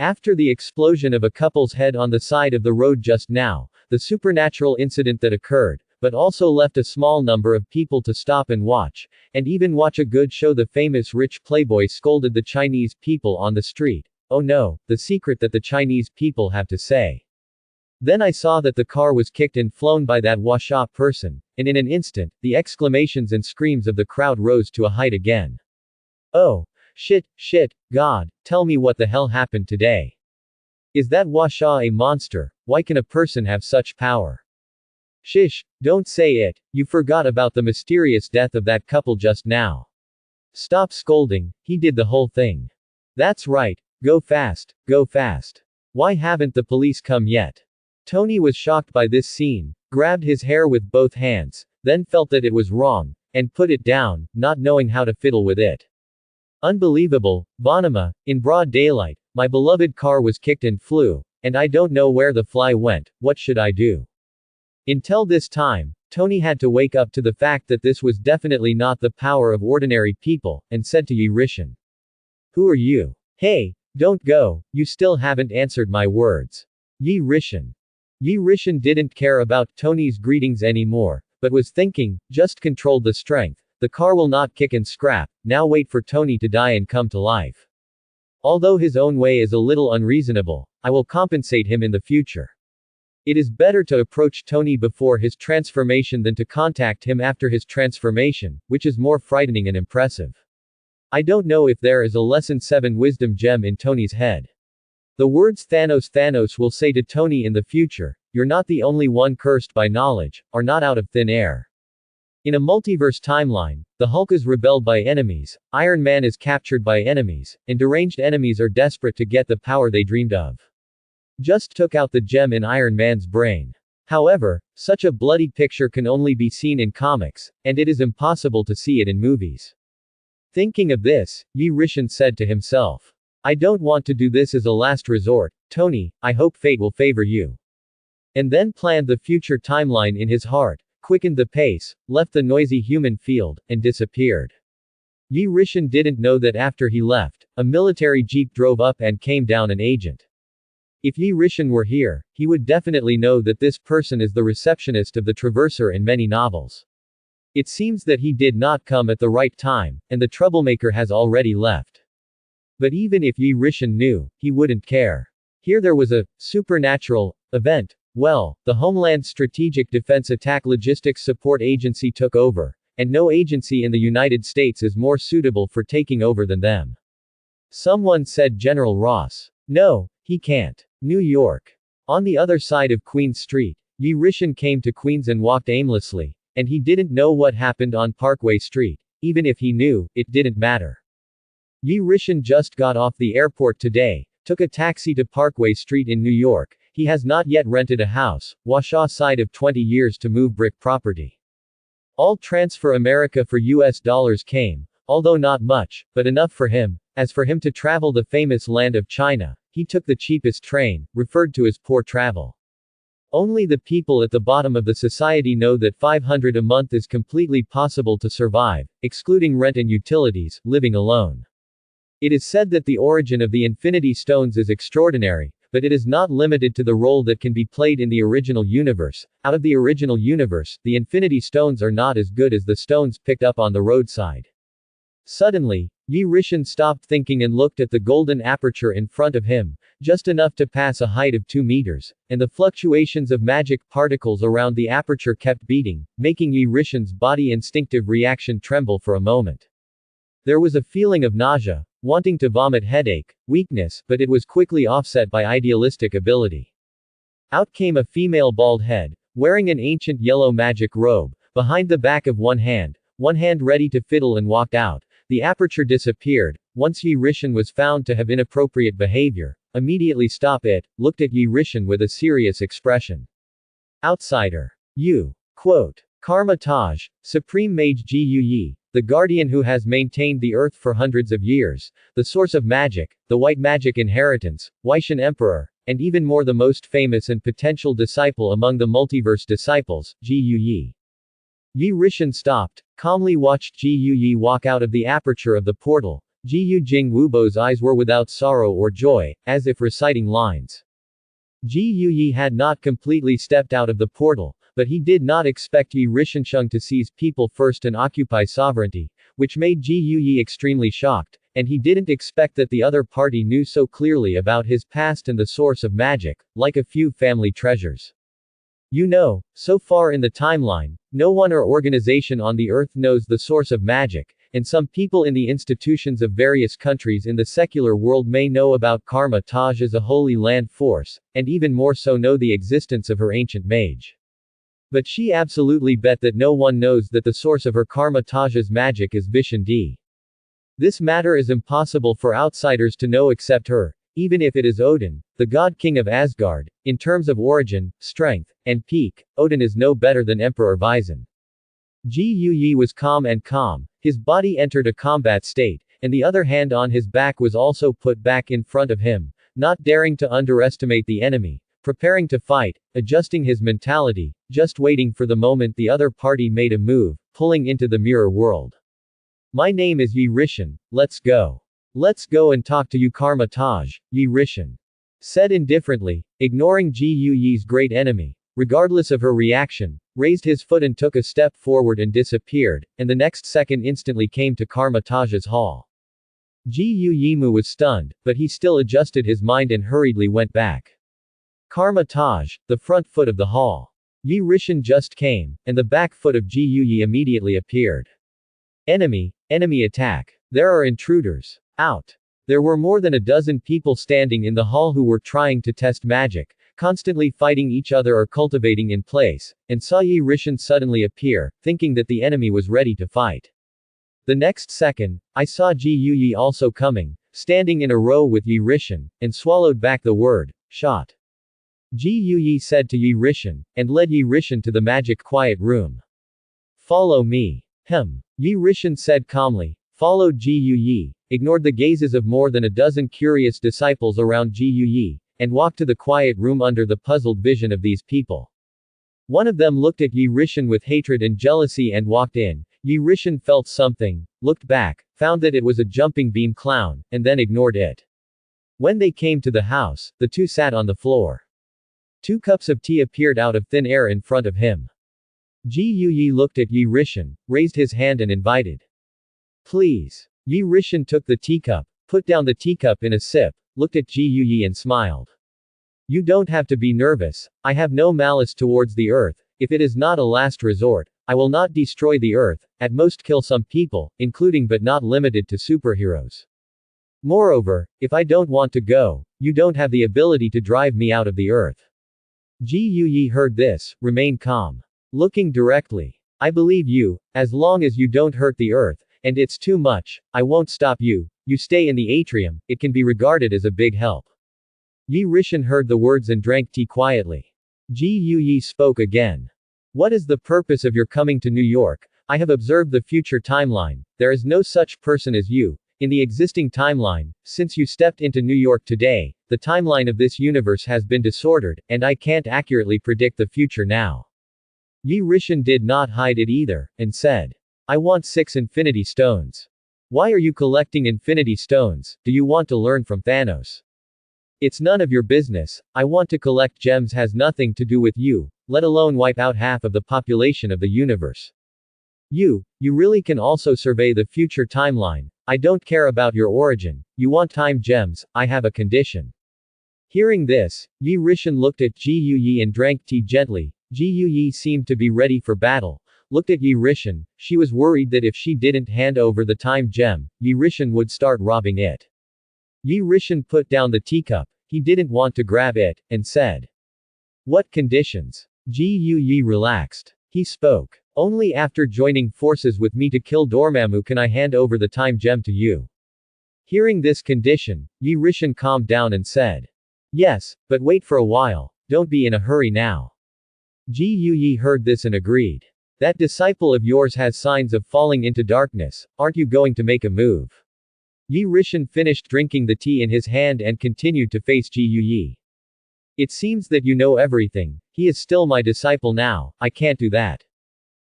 After the explosion of a couple's head on the side of the road just now, the supernatural incident that occurred, but also left a small number of people to stop and watch, and even watch a good show. The famous rich playboy scolded the Chinese people on the street. Oh no, the secret that the Chinese people have to say. Then I saw that the car was kicked and flown by that Washa person, and in an instant, the exclamations and screams of the crowd rose to a height again. Oh. Shit, God, tell me what the hell happened today. Is that Washa a monster? Why can a person have such power? Shish, don't say it, you forgot about the mysterious death of that couple just now. Stop scolding, he did the whole thing. That's right, go fast, go fast. Why haven't the police come yet? Tony was shocked by this scene, grabbed his hair with both hands, then felt that it was wrong, and put it down, not knowing how to fiddle with it. Unbelievable, Vanama, in broad daylight, my beloved car was kicked and flew, and I don't know where the fly went, what should I do? Until this time, Tony had to wake up to the fact that this was definitely not the power of ordinary people, and said to Yi Rishan. Who are you? Hey, don't go, you still haven't answered my words. Yi Rishan. Yi Rishan didn't care about Tony's greetings anymore, but was thinking, just control the strength, the car will not kick and scrap, now wait for Tony to die and come to life. Although his own way is a little unreasonable, I will compensate him in the future. It is better to approach Tony before his transformation than to contact him after his transformation, which is more frightening and impressive. I don't know if there is a Lesson 7 wisdom gem in Tony's head. The words Thanos will say to Tony in the future, you're not the only one cursed by knowledge, are not out of thin air. In a multiverse timeline, the Hulk is rebelled by enemies, Iron Man is captured by enemies, and deranged enemies are desperate to get the power they dreamed of. Just took out the gem in Iron Man's brain. However, such a bloody picture can only be seen in comics, and it is impossible to see it in movies. Thinking of this, Yi Rishan said to himself. I don't want to do this as a last resort, Tony, I hope fate will favor you. And then planned the future timeline in his heart, quickened the pace, left the noisy human field, and disappeared. Yi Rishan didn't know that after he left, a military jeep drove up and came down an agent. If Yi Rishan were here, he would definitely know that this person is the receptionist of the Traverser in many novels. It seems that he did not come at the right time, and the troublemaker has already left. But even if Yi Rishan knew, he wouldn't care. Here there was a supernatural event. Well, the Homeland Strategic Defense Attack Logistics Support Agency took over, and no agency in the United States is more suitable for taking over than them. Someone said General Ross. No, he can't. New York. On the other side of Queen Street, Yi Rishan came to Queens and walked aimlessly, and he didn't know what happened on Parkway Street. Even if he knew, it didn't matter. Yi Rishan just got off the airport today, took a taxi to Parkway Street in New York. He has not yet rented a house, Washaw side of 20 years to move brick property. All transfer America for US dollars came, although not much, but enough for him. As for him to travel the famous land of China, he took the cheapest train, referred to as poor travel. Only the people at the bottom of the society know that $500 a month is completely possible to survive, excluding rent and utilities, living alone. It is said that the origin of the Infinity Stones is extraordinary, but it is not limited to the role that can be played in the original universe. Out of the original universe, the Infinity Stones are not as good as the stones picked up on the roadside. Suddenly, Yi Rishan stopped thinking and looked at the golden aperture in front of him, just enough to pass a height of 2 meters, and the fluctuations of magic particles around the aperture kept beating, making Yi Rishan's body instinctive reaction tremble for a moment. There was a feeling of nausea, wanting to vomit, headache, weakness, but it was quickly offset by idealistic ability. Out came a female bald head, wearing an ancient yellow magic robe, behind the back of one hand ready to fiddle, and walked out. The aperture disappeared. Once Yi Rishan was found to have inappropriate behavior, immediately stop it, looked at Yi Rishan with a serious expression. Outsider. You. Quote. Kamar-Taj, Supreme Mage Ji Yi, the guardian who has maintained the earth for hundreds of years, the source of magic, the white magic inheritance, Waishan Emperor, and even more the most famous and potential disciple among the multiverse disciples, Ji Yi. Yi Rishan stopped, calmly watched Ji Yi walk out of the aperture of the portal. Ji Jing Wubo's eyes were without sorrow or joy, as if reciting lines. Ji Yi had not completely stepped out of the portal, but he did not expect Yi Rishansheng to seize people first and occupy sovereignty, which made Ji Yi extremely shocked, and he didn't expect that the other party knew so clearly about his past and the source of magic, like a few family treasures. You know, so far in the timeline, no one or organization on the earth knows the source of magic, and some people in the institutions of various countries in the secular world may know about Kamar-Taj as a holy land force, and even more so know the existence of her ancient mage. But she absolutely bet that no one knows that the source of her Kamar-Taj's magic is S.H.I.E.L.D. This matter is impossible for outsiders to know except her, even if it is Odin, the god king of Asgard. In terms of origin, strength, and peak, Odin is no better than Emperor Vizon. Ji Yi was calm, his body entered a combat state, and the other hand on his back was also put back in front of him, not daring to underestimate the enemy, preparing to fight, adjusting his mentality, just waiting for the moment the other party made a move, pulling into the mirror world. My name is Yi Rishan, let's go. Let's go and talk to you Kamar-Taj, Yi Rishan said indifferently, ignoring Ji Yi's great enemy. Regardless of her reaction, raised his foot and took a step forward and disappeared, and the next second instantly came to Kamar-Taj's hall. Ji Yimu was stunned, but he still adjusted his mind and hurriedly went back. Kamar-Taj, the front foot of the hall. Yi Rishan just came, and the back foot of Ji Yi immediately appeared. Enemy attack. There are intruders. Out. There were more than a dozen people standing in the hall who were trying to test magic, constantly fighting each other or cultivating in place, and saw Yi Rishan suddenly appear, thinking that the enemy was ready to fight. The next second, I saw Ji Yi also coming, standing in a row with Yi Rishan, and swallowed back the word, shot. Ji Yi said to Yi Rishan, and led Yi Rishan to the magic quiet room. Follow me. Yi Rishan said calmly, followed Ji Yi, ignored the gazes of more than a dozen curious disciples around Ji Yi, and walked to the quiet room under the puzzled vision of these people. One of them looked at Yi Rishan with hatred and jealousy and walked in. Yi Rishan felt something, looked back, found that it was a jumping beam clown, and then ignored it. When they came to the house, the two sat on the floor. 2 cups of tea appeared out of thin air in front of him. Ji Yi looked at Yi Rishan, raised his hand and invited. Please. Yi Rishan took the teacup, put down the teacup in a sip, looked at Ji Yi and smiled. You don't have to be nervous, I have no malice towards the earth, if it is not a last resort, I will not destroy the earth, at most kill some people, including but not limited to superheroes. Moreover, if I don't want to go, you don't have the ability to drive me out of the earth. Ji Yi heard this, remained calm. Looking directly. I believe you, as long as you don't hurt the earth, and it's too much, I won't stop you, you stay in the atrium, it can be regarded as a big help. Yi Rishan heard the words and drank tea quietly. Ji Yi spoke again. What is the purpose of your coming to New York? I have observed the future timeline, there is no such person as you. In the existing timeline, since you stepped into New York today, the timeline of this universe has been disordered, and I can't accurately predict the future now. Yi Rishan did not hide it either, and said. I want 6 infinity stones. Why are you collecting infinity stones? Do you want to learn from Thanos? It's none of your business. I want to collect gems has nothing to do with you, let alone wipe out half of the population of the universe. You really can also survey the future timeline. I don't care about your origin. You want time gems, I have a condition. Hearing this, Yi Rishan looked at Ji Yi and drank tea gently. Ji Yi seemed to be ready for battle. Looked at Yi Rishan, she was worried that if she didn't hand over the time gem, Yi Rishan would start robbing it. Yi Rishan put down the teacup, he didn't want to grab it, and said. What conditions? Ji Yi relaxed. He spoke. Only after joining forces with me to kill Dormammu can I hand over the time gem to you. Hearing this condition, Yi Rishan calmed down and said. Yes, but wait for a while, don't be in a hurry now. Ji Yi heard this and agreed. That disciple of yours has signs of falling into darkness, aren't you going to make a move? Yi Rishan finished drinking the tea in his hand and continued to face Ji Yi. It seems that you know everything, he is still my disciple now, I can't do that.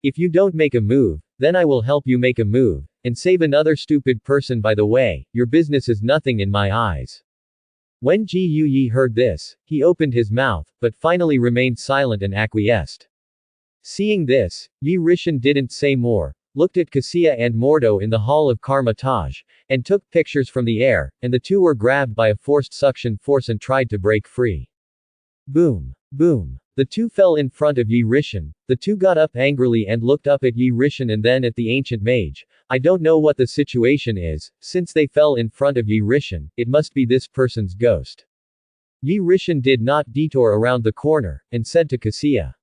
If you don't make a move, then I will help you make a move, and save another stupid person by the way, your business is nothing in my eyes. When Ji Yi heard this, he opened his mouth, but finally remained silent and acquiesced. Seeing this, Yi Rishan didn't say more, looked at Cassia and Mordo in the hall of Kamar-Taj, and took pictures from the air, and the two were grabbed by a forced suction force and tried to break free. Boom. Boom. The two fell in front of Yi Rishan, the two got up angrily and looked up at Yi Rishan and then at the ancient mage. I don't know what the situation is, since they fell in front of Yi Rishan, it must be this person's ghost. Yi Rishan did not detour around the corner, and said to Cassia.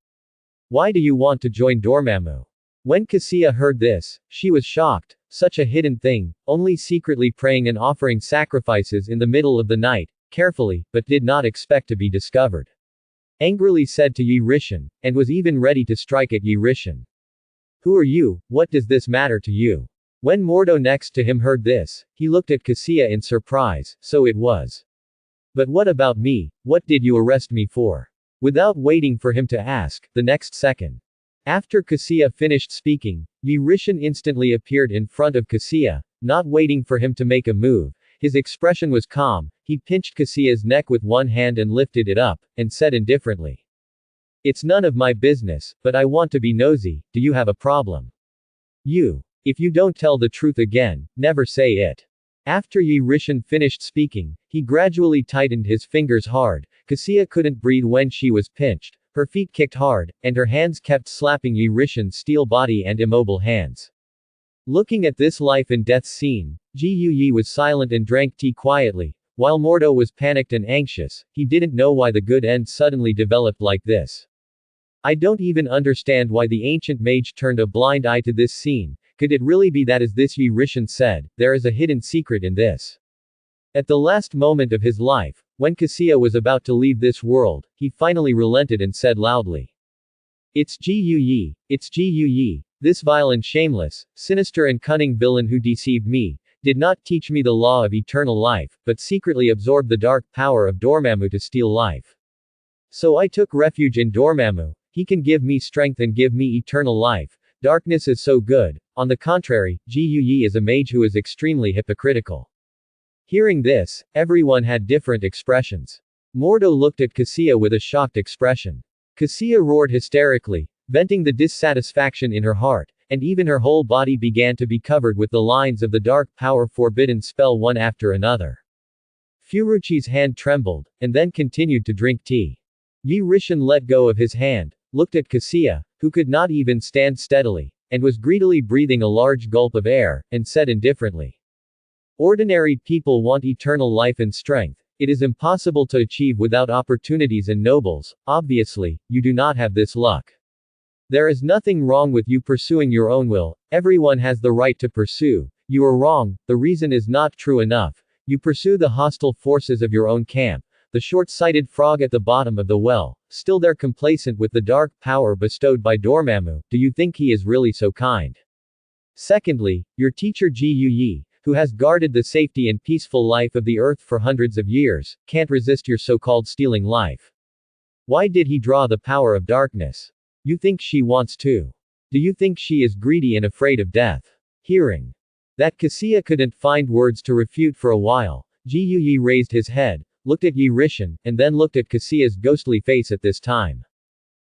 Why do you want to join Dormammu? When Cassia heard this, she was shocked, such a hidden thing, only secretly praying and offering sacrifices in the middle of the night, carefully, but did not expect to be discovered. Angrily said to Yi Rishan, and was even ready to strike at Yi Rishan. Who are you? What does this matter to you? When Mordo next to him heard this, he looked at Cassia in surprise. So it was. But what about me? What did you arrest me for? Without waiting for him to ask, the next second. After Cassia finished speaking, Yi Rishan instantly appeared in front of Cassia, not waiting for him to make a move. His expression was calm. He pinched Cassia's neck with one hand and lifted it up, and said indifferently. It's none of my business, but I want to be nosy. Do you have a problem? If you don't tell the truth again, never say it. After Yi Rishan finished speaking, he gradually tightened his fingers hard. Cassia couldn't breathe when she was pinched. Her feet kicked hard, and her hands kept slapping Yi Rishan's steel body and immobile hands. Looking at this life and death scene, Ji Yi was silent and drank tea quietly. While Mordo was panicked and anxious, he didn't know why the good end suddenly developed like this. I don't even understand why the ancient mage turned a blind eye to this scene. Could it really be that, as this Yi Rishan said, there is a hidden secret in this? At the last moment of his life, when Cassia was about to leave this world, he finally relented and said loudly. It's Ji Yi. It's Ji Yi. This vile and shameless, sinister and cunning villain who deceived me, did not teach me the law of eternal life, but secretly absorbed the dark power of Dormammu to steal life. So I took refuge in Dormammu. He can give me strength and give me eternal life. Darkness is so good. On the contrary, Ji Yi is a mage who is extremely hypocritical. Hearing this, everyone had different expressions. Mordo looked at Cassia with a shocked expression. Cassia roared hysterically, venting the dissatisfaction in her heart, and even her whole body began to be covered with the lines of the dark power forbidden spell one after another. Furuchi's hand trembled, and then continued to drink tea. Yi Rishan let go of his hand, looked at Cassia, who could not even stand steadily, and was greedily breathing a large gulp of air, and said indifferently. Ordinary people want eternal life and strength. It is impossible to achieve without opportunities and nobles. Obviously, you do not have this luck. There is nothing wrong with you pursuing your own will. Everyone has the right to pursue. You are wrong. The reason is not true enough. You pursue the hostile forces of your own camp. The short-sighted frog at the bottom of the well, still there complacent with the dark power bestowed by Dormammu. Do you think he is really so kind? Secondly, your teacher Ji Yi, who has guarded the safety and peaceful life of the earth for hundreds of years, can't resist your so-called stealing life. Why did he draw the power of darkness? You think she wants to? Do you think she is greedy and afraid of death? Hearing that, Cassia couldn't find words to refute for a while. Ji Yi raised his head, looked at Yi Rishan, and then looked at Cassia's ghostly face at this time.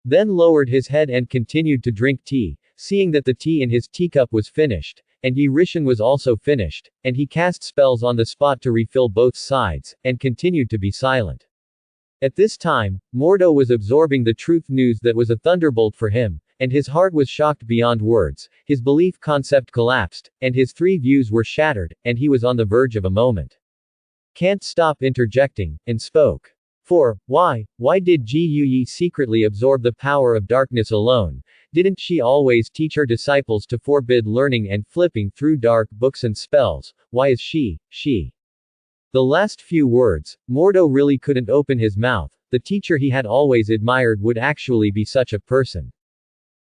Then lowered his head and continued to drink tea, seeing that the tea in his teacup was finished, and Yi Rishan was also finished, and he cast spells on the spot to refill both sides, and continued to be silent. At this time, Mordo was absorbing the truth news that was a thunderbolt for him, and his heart was shocked beyond words. His belief concept collapsed, and his three views were shattered, and he was on the verge of a moment. Can't stop interjecting, and spoke. Why did Ji Yi secretly absorb the power of darkness alone? Didn't she always teach her disciples to forbid learning and flipping through dark books and spells? Why is she? The last few words, Mordo really couldn't open his mouth. The teacher he had always admired would actually be such a person.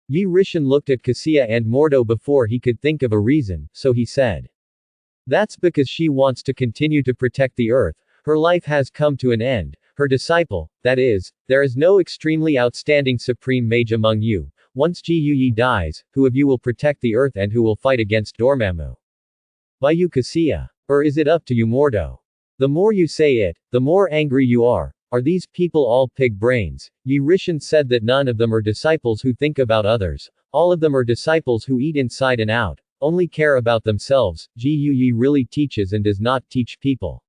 Yi Rishan looked at Cassia and Mordo before he could think of a reason, so he said. That's because she wants to continue to protect the earth. Her life has come to an end. Her disciple, that is, there is no extremely outstanding supreme mage among you. Once Ji Yi dies, who of you will protect the earth and who will fight against Dormammu? By you, Cassia. Or is it up to you, Mordo? The more you say it, the more angry you are. Are these people all pig brains? Yi Rishan said that none of them are disciples who think about others. All of them are disciples who eat inside and out, only care about themselves. Ji Yi really teaches and does not teach people.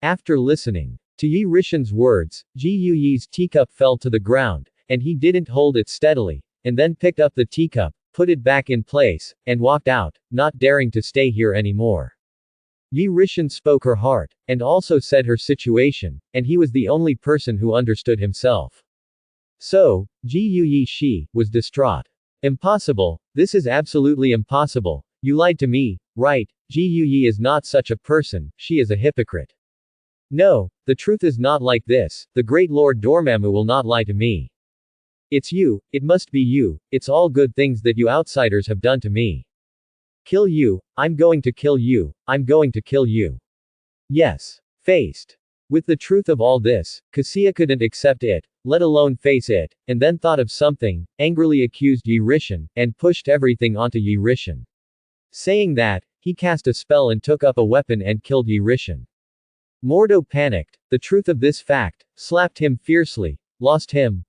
After listening to Yi Rishan's words, Ji Yi's teacup fell to the ground, and he didn't hold it steadily, and then picked up the teacup, put it back in place, and walked out, not daring to stay here anymore. Yi Rishan spoke her heart, and also said her situation, and he was the only person who understood himself. So, Ji Yi was distraught. Impossible. This is absolutely impossible. You lied to me, right? Ji Yi is not such a person, she is a hypocrite. No, the truth is not like this. The great Lord Dormammu will not lie to me. It's you, it must be you, it's all good things that you outsiders have done to me. Kill you, I'm going to kill you, I'm going to kill you. Yes. Faced with the truth of all this, Cassia couldn't accept it, let alone face it, and then thought of something, angrily accused Yi Rishan, and pushed everything onto Yi Rishan. Saying that, he cast a spell and took up a weapon and killed Yi Rishan. Mordo panicked, the truth of this fact, slapped him fiercely. Lost him.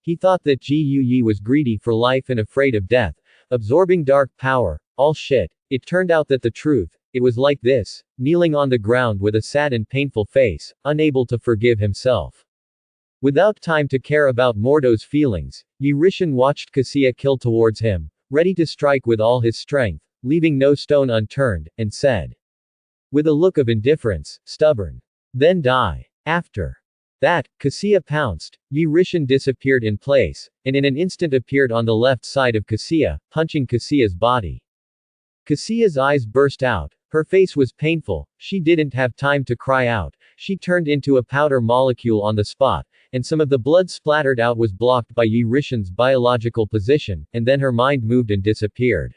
He thought that Ji Yi was greedy for life and afraid of death, absorbing dark power, all shit. It turned out that the truth, it was like this, kneeling on the ground with a sad and painful face, unable to forgive himself. Without time to care about Mordo's feelings, Yi Rishan watched Cassia kill towards him, ready to strike with all his strength, leaving no stone unturned, and said, with a look of indifference, stubborn. Then die. After that, Cassia pounced. Yi Rishan disappeared in place, and in an instant appeared on the left side of Cassia, punching Cassia's body. Cassia's eyes burst out. Her face was painful, she didn't have time to cry out, she turned into a powder molecule on the spot, and some of the blood splattered out was blocked by Yi Rishan's biological position, and then her mind moved and disappeared.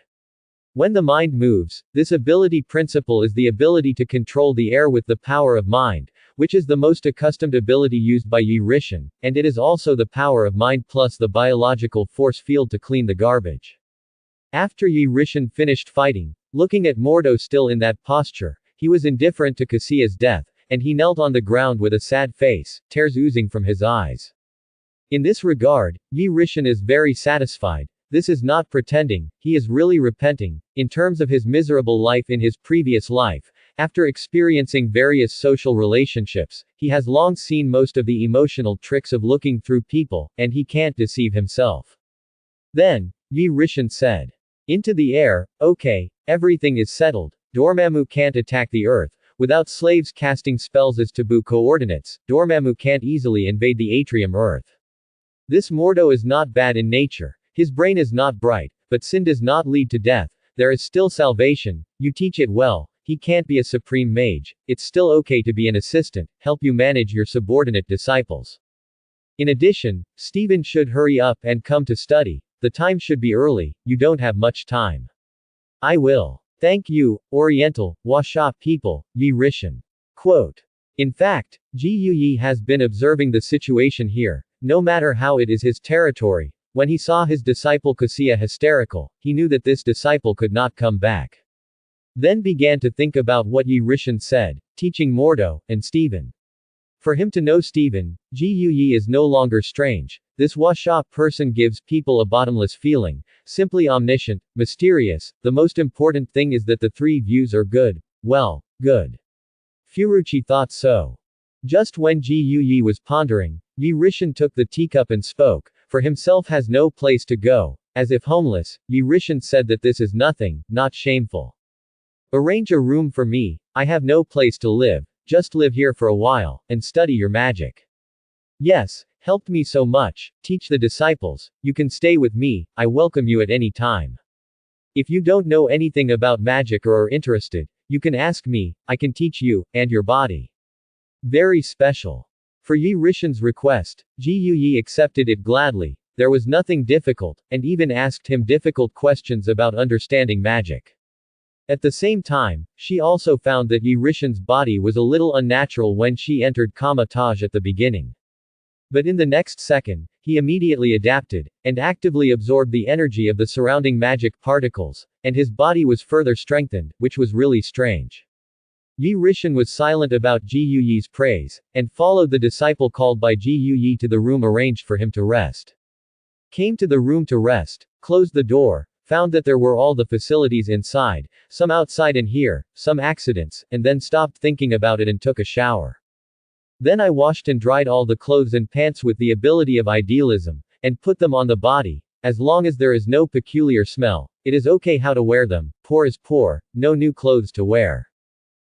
When the mind moves, this ability principle is the ability to control the air with the power of mind, which is the most accustomed ability used by Yi Rishan, and it is also the power of mind plus the biological force field to clean the garbage. After Yi Rishan finished fighting, looking at Mordo still in that posture, he was indifferent to Cassia's death, and he knelt on the ground with a sad face, tears oozing from his eyes. In this regard, Yi Rishan is very satisfied. This is not pretending, he is really repenting. In terms of his miserable life in his previous life, after experiencing various social relationships, he has long seen most of the emotional tricks of looking through people, and he can't deceive himself. Then, Yi Rishan said. Into the air, okay, everything is settled, Dormammu can't attack the earth, without slaves casting spells as taboo coordinates, Dormammu can't easily invade the atrium earth. This Mordo is not bad in nature, his brain is not bright, but sin does not lead to death, there is still salvation, you teach it well, he can't be a supreme mage, it's still okay to be an assistant, help you manage your subordinate disciples. In addition, Steven should hurry up and come to study. The time should be early, you don't have much time. I will. Thank you, Oriental, Washa people, Yi Rishan. Quote. In fact, Ji Yi has been observing the situation here, no matter how it is his territory. When he saw his disciple Cassia hysterical, he knew that this disciple could not come back. Then began to think about what Yi Rishan said, teaching Mordo, and Steven. For him to know Steven, Ji Yi is no longer strange. This Washa person gives people a bottomless feeling, simply omniscient, mysterious. The most important thing is that the three views are good. Well, good. Furuichi thought so. Just when Ji Yi was pondering, Yi Rishan took the teacup and spoke. For himself has no place to go. As if homeless, Yi Rishan said that this is nothing, not shameful. Arrange a room for me, I have no place to live. Just live here for a while, and study your magic. Yes, helped me so much, teach the disciples, you can stay with me, I welcome you at any time. If you don't know anything about magic or are interested, you can ask me, I can teach you, and your body. Very special. For Yi Rishan's request, Ji Yi accepted it gladly, there was nothing difficult, and even asked him difficult questions about understanding magic. At the same time, she also found that Yi Rishan's body was a little unnatural when she entered Kamar-Taj at the beginning. But in the next second, he immediately adapted, and actively absorbed the energy of the surrounding magic particles, and his body was further strengthened, which was really strange. Yi Rishan was silent about Ji Yi's praise, and followed the disciple called by Ji Yi to the room arranged for him to rest. Came to the room to rest, closed the door, found that there were all the facilities inside, some outside and here, some accidents, and then stopped thinking about it and took a shower. Then I washed and dried all the clothes and pants with the ability of idealism, and put them on the body. As long as there is no peculiar smell, it is okay how to wear them, poor is poor, no new clothes to wear.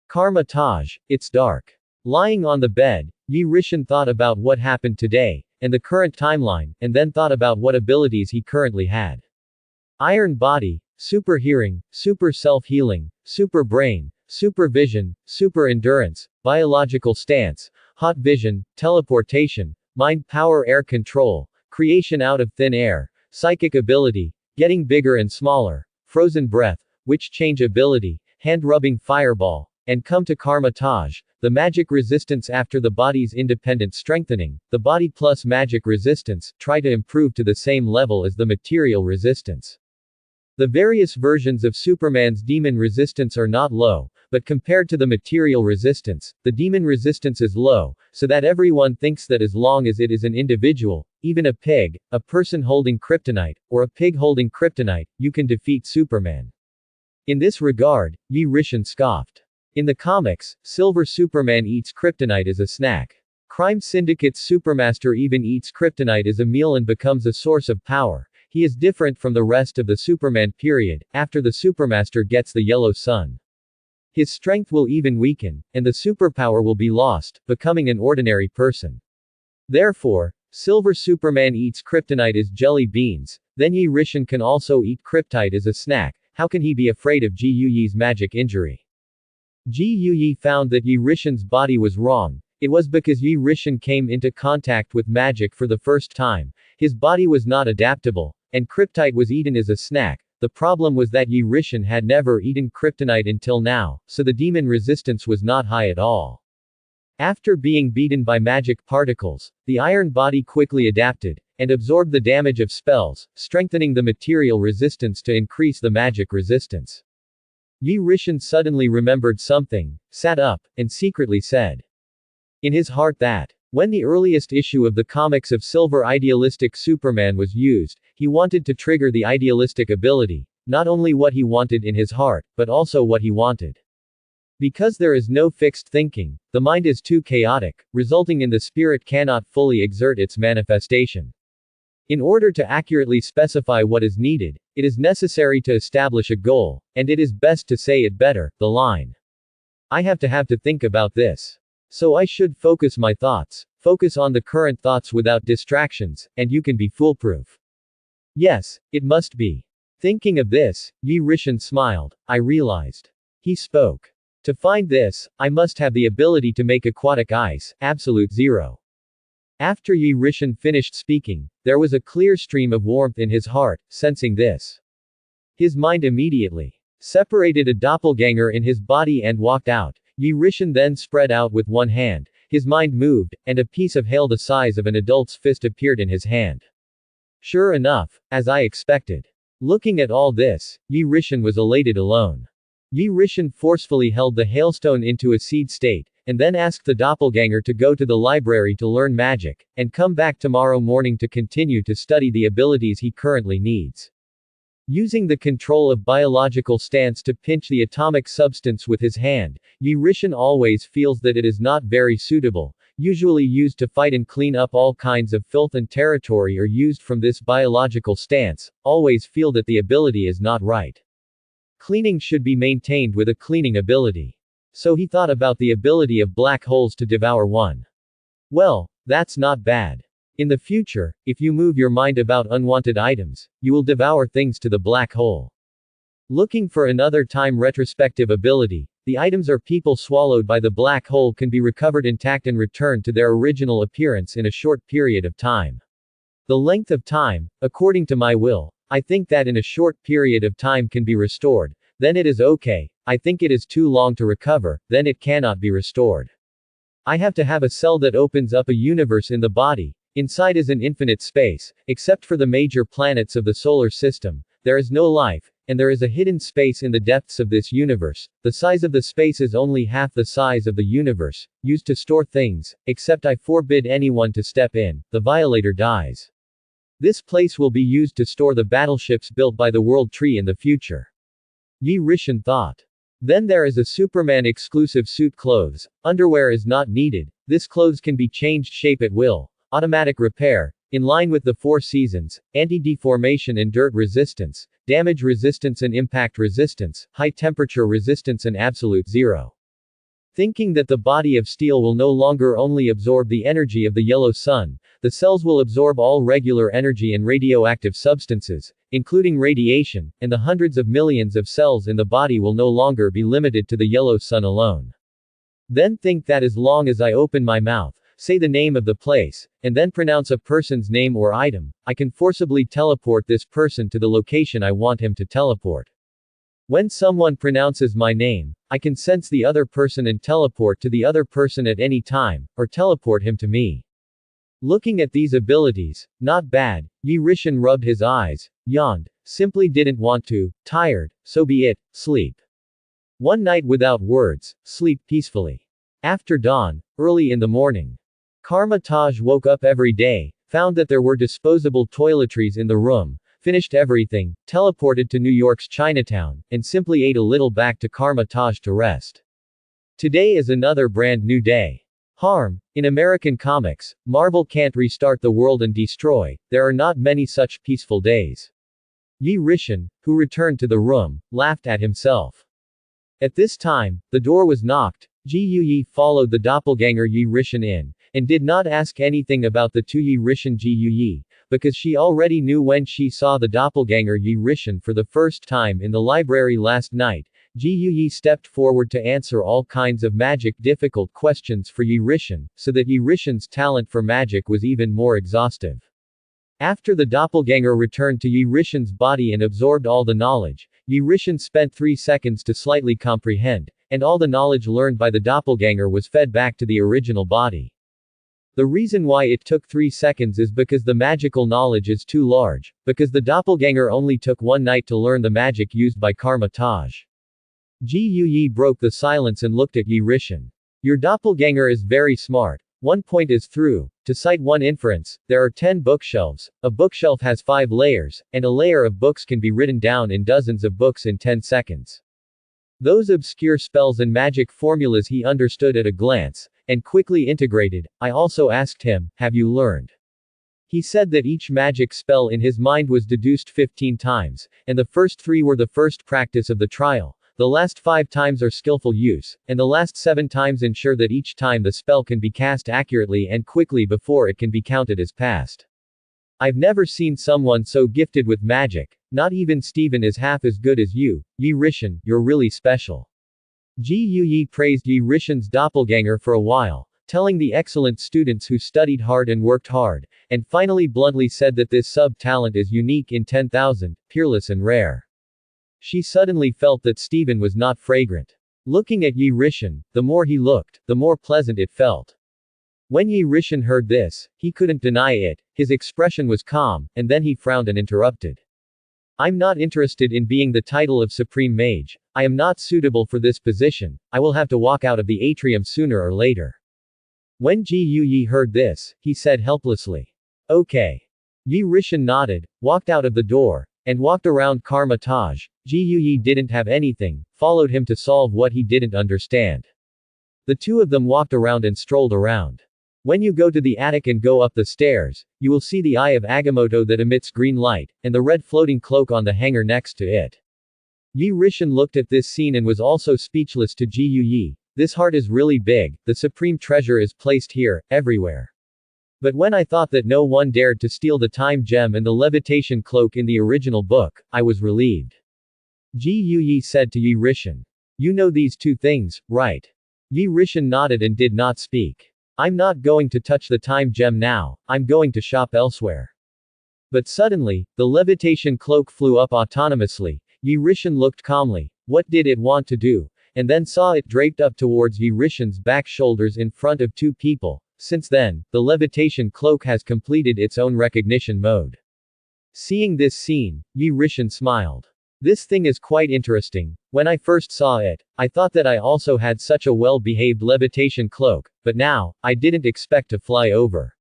Kamar-Taj, it's dark. Lying on the bed, Yi Rishan thought about what happened today, and the current timeline, and then thought about what abilities he currently had. Iron body, super hearing, super self-healing, super brain, super vision, super endurance, biological stance, hot vision, teleportation, mind power air control, creation out of thin air, psychic ability, getting bigger and smaller, frozen breath, witch change ability, hand-rubbing fireball, and come to Kamar-Taj, the magic resistance after the body's independent strengthening, the body plus magic resistance, try to improve to the same level as the material resistance. The various versions of Superman's demon resistance are not low, but compared to the material resistance, the demon resistance is low, so that everyone thinks that as long as it is an individual, even a pig, a person holding kryptonite, or a pig holding kryptonite, you can defeat Superman. In this regard, S.H.I.E.L.D scoffed. In the comics, Silver Superman eats kryptonite as a snack. Crime Syndicate's Supermaster even eats kryptonite as a meal and becomes a source of power. He is different from the rest of the Superman period, after the Supermaster gets the yellow sun. His strength will even weaken, and the superpower will be lost, becoming an ordinary person. Therefore, Silver Superman eats kryptonite as jelly beans, then S.H.I.E.L.D can also eat kryptonite as a snack. How can he be afraid of G.U.Yi's magic injury? G.U.Yi found that S.H.I.E.L.D's body was wrong. It was because S.H.I.E.L.D came into contact with magic for the first time. His body was not adaptable, and kryptonite was eaten as a snack. The problem was that S.H.I.E.L.D had never eaten kryptonite until now, so the demon resistance was not high at all. After being beaten by magic particles, the iron body quickly adapted, and absorbed the damage of spells, strengthening the material resistance to increase the magic resistance. S.H.I.E.L.D suddenly remembered something, sat up, and secretly said in his heart that, when the earliest issue of the comics of Silver Idealistic Superman was used, he wanted to trigger the idealistic ability, not only what he wanted in his heart, but also what he wanted. Because there is no fixed thinking, the mind is too chaotic, resulting in the spirit cannot fully exert its manifestation. In order to accurately specify what is needed, it is necessary to establish a goal, and it is best to say it better, the line. I have to think about this. So I should focus my thoughts, focus on the current thoughts without distractions, and you can be foolproof. Yes, it must be. Thinking of this, S.H.I.E.L.D smiled. I realized. He spoke. To find this, I must have the ability to make aquatic ice, absolute zero. After S.H.I.E.L.D finished speaking, there was a clear stream of warmth in his heart, sensing this. His mind immediately separated a doppelganger in his body and walked out. S.H.I.E.L.D then spread out with one hand, his mind moved, and a piece of hail the size of an adult's fist appeared in his hand. Sure enough, as I expected. Looking at all this, S.H.I.E.L.D was elated alone. S.H.I.E.L.D forcefully held the hailstone into a seed state, and then asked the doppelganger to go to the library to learn magic, and come back tomorrow morning to continue to study the abilities he currently needs. Using the control of biological stance to pinch the atomic substance with his hand, S.H.I.E.L.D always feels that it is not very suitable, usually used to fight and clean up all kinds of filth and territory or used from this biological stance, always feel that the ability is not right. Cleaning should be maintained with a cleaning ability. So he thought about the ability of black holes to devour one. Well, that's not bad. In the future, if you move your mind about unwanted items, you will devour things to the black hole. Looking for another time retrospective ability, the items or people swallowed by the black hole can be recovered intact and returned to their original appearance in a short period of time. The length of time, according to my will, I think that in a short period of time can be restored, then it is okay. I think it is too long to recover, then it cannot be restored. I have to have a cell that opens up a universe in the body. Inside is an infinite space, except for the major planets of the solar system. There is no life, and there is a hidden space in the depths of this universe. The size of the space is only half the size of the universe, used to store things, except I forbid anyone to step in, the violator dies. This place will be used to store the battleships built by the World Tree in the future. S.H.I.E.L.D thought. Then there is a Superman exclusive suit clothes. Underwear is not needed. This clothes can be changed shape at will. Automatic repair, in line with the 4 seasons, anti-deformation and dirt resistance, damage resistance and impact resistance, high temperature resistance and absolute zero. Thinking that the body of steel will no longer only absorb the energy of the yellow sun, the cells will absorb all regular energy and radioactive substances, including radiation, and the hundreds of millions of cells in the body will no longer be limited to the yellow sun alone. Then think that as long as I open my mouth, say the name of the place, and then pronounce a person's name or item, I can forcibly teleport this person to the location I want him to teleport. When someone pronounces my name, I can sense the other person and teleport to the other person at any time, or teleport him to me. Looking at these abilities, not bad. Yi Rishan rubbed his eyes, yawned, simply didn't want to, tired, so be it, sleep. One night without words, sleep peacefully. After dawn, early in the morning, Kamar-Taj woke up every day, found that there were disposable toiletries in the room, finished everything, teleported to New York's Chinatown, and simply ate a little back to Kamar-Taj to rest. Today is another brand new day. Harm. In American comics, Marvel can't restart the world and destroy, there are not many such peaceful days. Yi Rishan, who returned to the room, laughed at himself. At this time, the door was knocked. Ji Yuyi followed the doppelganger Yi Rishan in, and did not ask anything about the two Yi Rishan Ji Yuyi, because she already knew when she saw the doppelganger Yi Rishan for the first time in the library last night. Ji Yuyi stepped forward to answer all kinds of magic difficult questions for Yi Rishan, so that Yi Rishan's talent for magic was even more exhaustive. After the doppelganger returned to Yi Rishan's body and absorbed all the knowledge, Yi Rishan spent 3 seconds to slightly comprehend, and all the knowledge learned by the doppelganger was fed back to the original body. The reason why it took 3 seconds is because the magical knowledge is too large, because the doppelganger only took 1 night to learn the magic used by Kamar-Taj. Ji Yuyi broke the silence and looked at Yi Rishan. Your doppelganger is very smart. One point is through. To cite one inference, there are 10 bookshelves, a bookshelf has 5 layers, and a layer of books can be written down in dozens of books in 10 seconds. Those obscure spells and magic formulas he understood at a glance, and quickly integrated. I also asked him, have you learned? He said that each magic spell in his mind was deduced 15 times, and the first 3 were the first practice of the trial. The last 5 times are skillful use, and the last 7 times ensure that each time the spell can be cast accurately and quickly before it can be counted as passed. I've never seen someone so gifted with magic, not even Steven is half as good as you, Yi Rishan, you're really special. Ji Yuyi praised Yi Rishan's doppelganger for a while, telling the excellent students who studied hard and worked hard, and finally bluntly said that this sub-talent is unique in 10,000, peerless and rare. She suddenly felt that Steven was not fragrant. Looking at Yi Rishan, the more he looked, the more pleasant it felt. When Yi Rishan heard this, he couldn't deny it, his expression was calm, and then he frowned and interrupted. I'm not interested in being the title of Supreme Mage, I am not suitable for this position, I will have to walk out of the atrium sooner or later. When Ji Yuyi heard this, he said helplessly. Okay. Yi Rishan nodded, walked out of the door, and walked around Kamar-Taj. Ji Yuyi didn't have anything, followed him to solve what he didn't understand. The two of them walked around and strolled around. When you go to the attic and go up the stairs, you will see the eye of Agamotto that emits green light, and the red floating cloak on the hanger next to it. Yi Rishan looked at this scene and was also speechless to Ji Yuyi. This heart is really big, the supreme treasure is placed here, everywhere. But when I thought that no one dared to steal the time gem and the levitation cloak in the original book, I was relieved. Ji Yuyi said to Yi Rishan. You know these 2 things, right? Yi Rishan nodded and did not speak. I'm not going to touch the time gem now, I'm going to shop elsewhere. But suddenly, the levitation cloak flew up autonomously. Yi Rishan looked calmly. What did it want to do? And then saw it draped up towards Yi Rishan's back shoulders in front of 2 people. Since then, the levitation cloak has completed its own recognition mode. Seeing this scene, Yi Rishan smiled. This thing is quite interesting. When I first saw it, I thought that I also had such a well-behaved levitation cloak, but now, I didn't expect to fly over.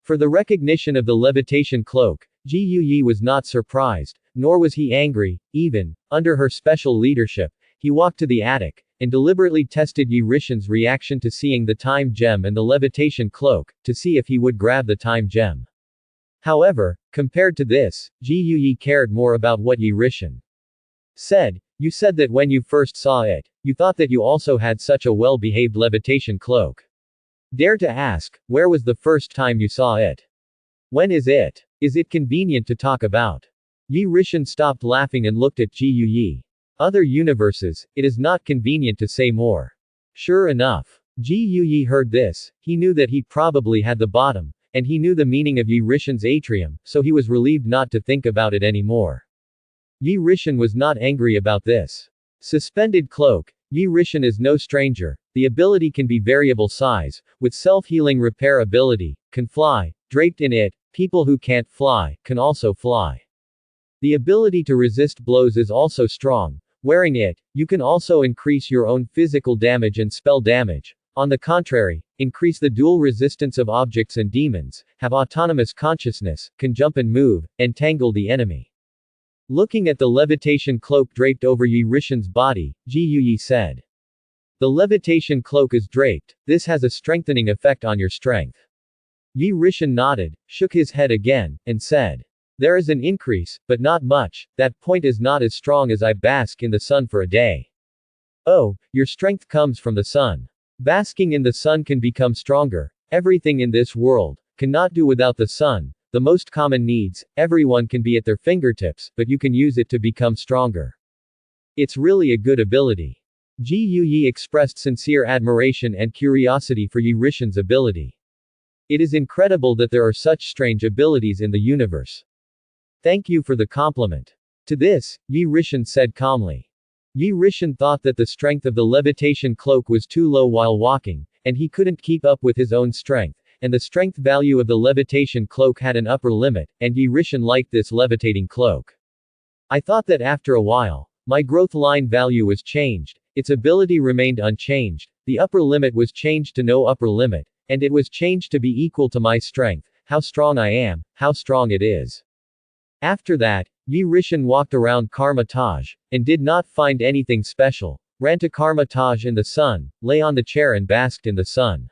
For the recognition of the levitation cloak, Ji Yuyi was not surprised, nor was he angry, even, under her special leadership, he walked to the attic, and deliberately tested Yi Rishan's reaction to seeing the time gem and the levitation cloak, to see if he would grab the time gem. However, compared to this, Ji Yuyi cared more about what Yi Rishan said. You said that when you first saw it, you thought that you also had such a well-behaved levitation cloak. Dare to ask, where was the first time you saw it? When is it? Is it convenient to talk about? Yi Rishan stopped laughing and looked at Ji Yuyi. Other universes, it is not convenient to say more. Sure enough. Ji Yuyi heard this, he knew that he probably had the bottom, and he knew the meaning of Yi Rishan's atrium, so he was relieved not to think about it anymore. Yi Rishan was not angry about this. Suspended cloak. Yi Rishan is no stranger. The ability can be variable size, with self-healing repair ability, can fly, draped in it, people who can't fly, can also fly. The ability to resist blows is also strong. Wearing it, you can also increase your own physical damage and spell damage. On the contrary, increase the dual resistance of objects and demons, have autonomous consciousness, can jump and move, entangle the enemy. Looking at the levitation cloak draped over Yi Rishan's body, Ji Yuyi said. The levitation cloak is draped, this has a strengthening effect on your strength. Yi Rishan nodded, shook his head again, and said. There is an increase, but not much, that point is not as strong as I bask in the sun for a day. Oh, your strength comes from the sun. Basking in the sun can become stronger. Everything in this world cannot do without the sun. The most common needs, everyone can be at their fingertips, but you can use it to become stronger. It's really a good ability. Ji Yuyi expressed sincere admiration and curiosity for Yi Rishan's ability. It is incredible that there are such strange abilities in the universe. Thank you for the compliment. To this, Yi Rishan said calmly. Yi Rishan thought that the strength of the levitation cloak was too low while walking, and he couldn't keep up with his own strength, and the strength value of the levitation cloak had an upper limit, and Yi Rishan liked this levitating cloak. I thought that after a while, my growth line value was changed, its ability remained unchanged, the upper limit was changed to no upper limit, and it was changed to be equal to my strength, how strong I am, how strong it is. After that, Yi Rishan walked around Kamar-Taj, and did not find anything special, ran to Kamar-Taj in the sun, lay on the chair and basked in the sun.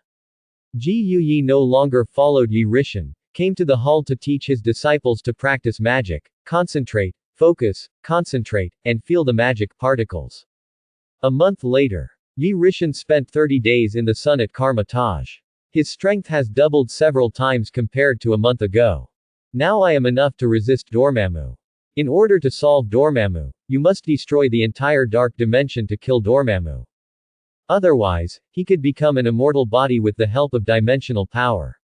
Ji Yuyi no longer followed Yi Rishan, came to the hall to teach his disciples to practice magic, concentrate, focus, concentrate, and feel the magic particles. A month later, Yi Rishan spent 30 days in the sun at Kamar-Taj. His strength has doubled several times compared to a month ago. Now I am enough to resist Dormammu. In order to solve Dormammu, you must destroy the entire dark dimension to kill Dormammu. Otherwise, he could become an immortal body with the help of dimensional power.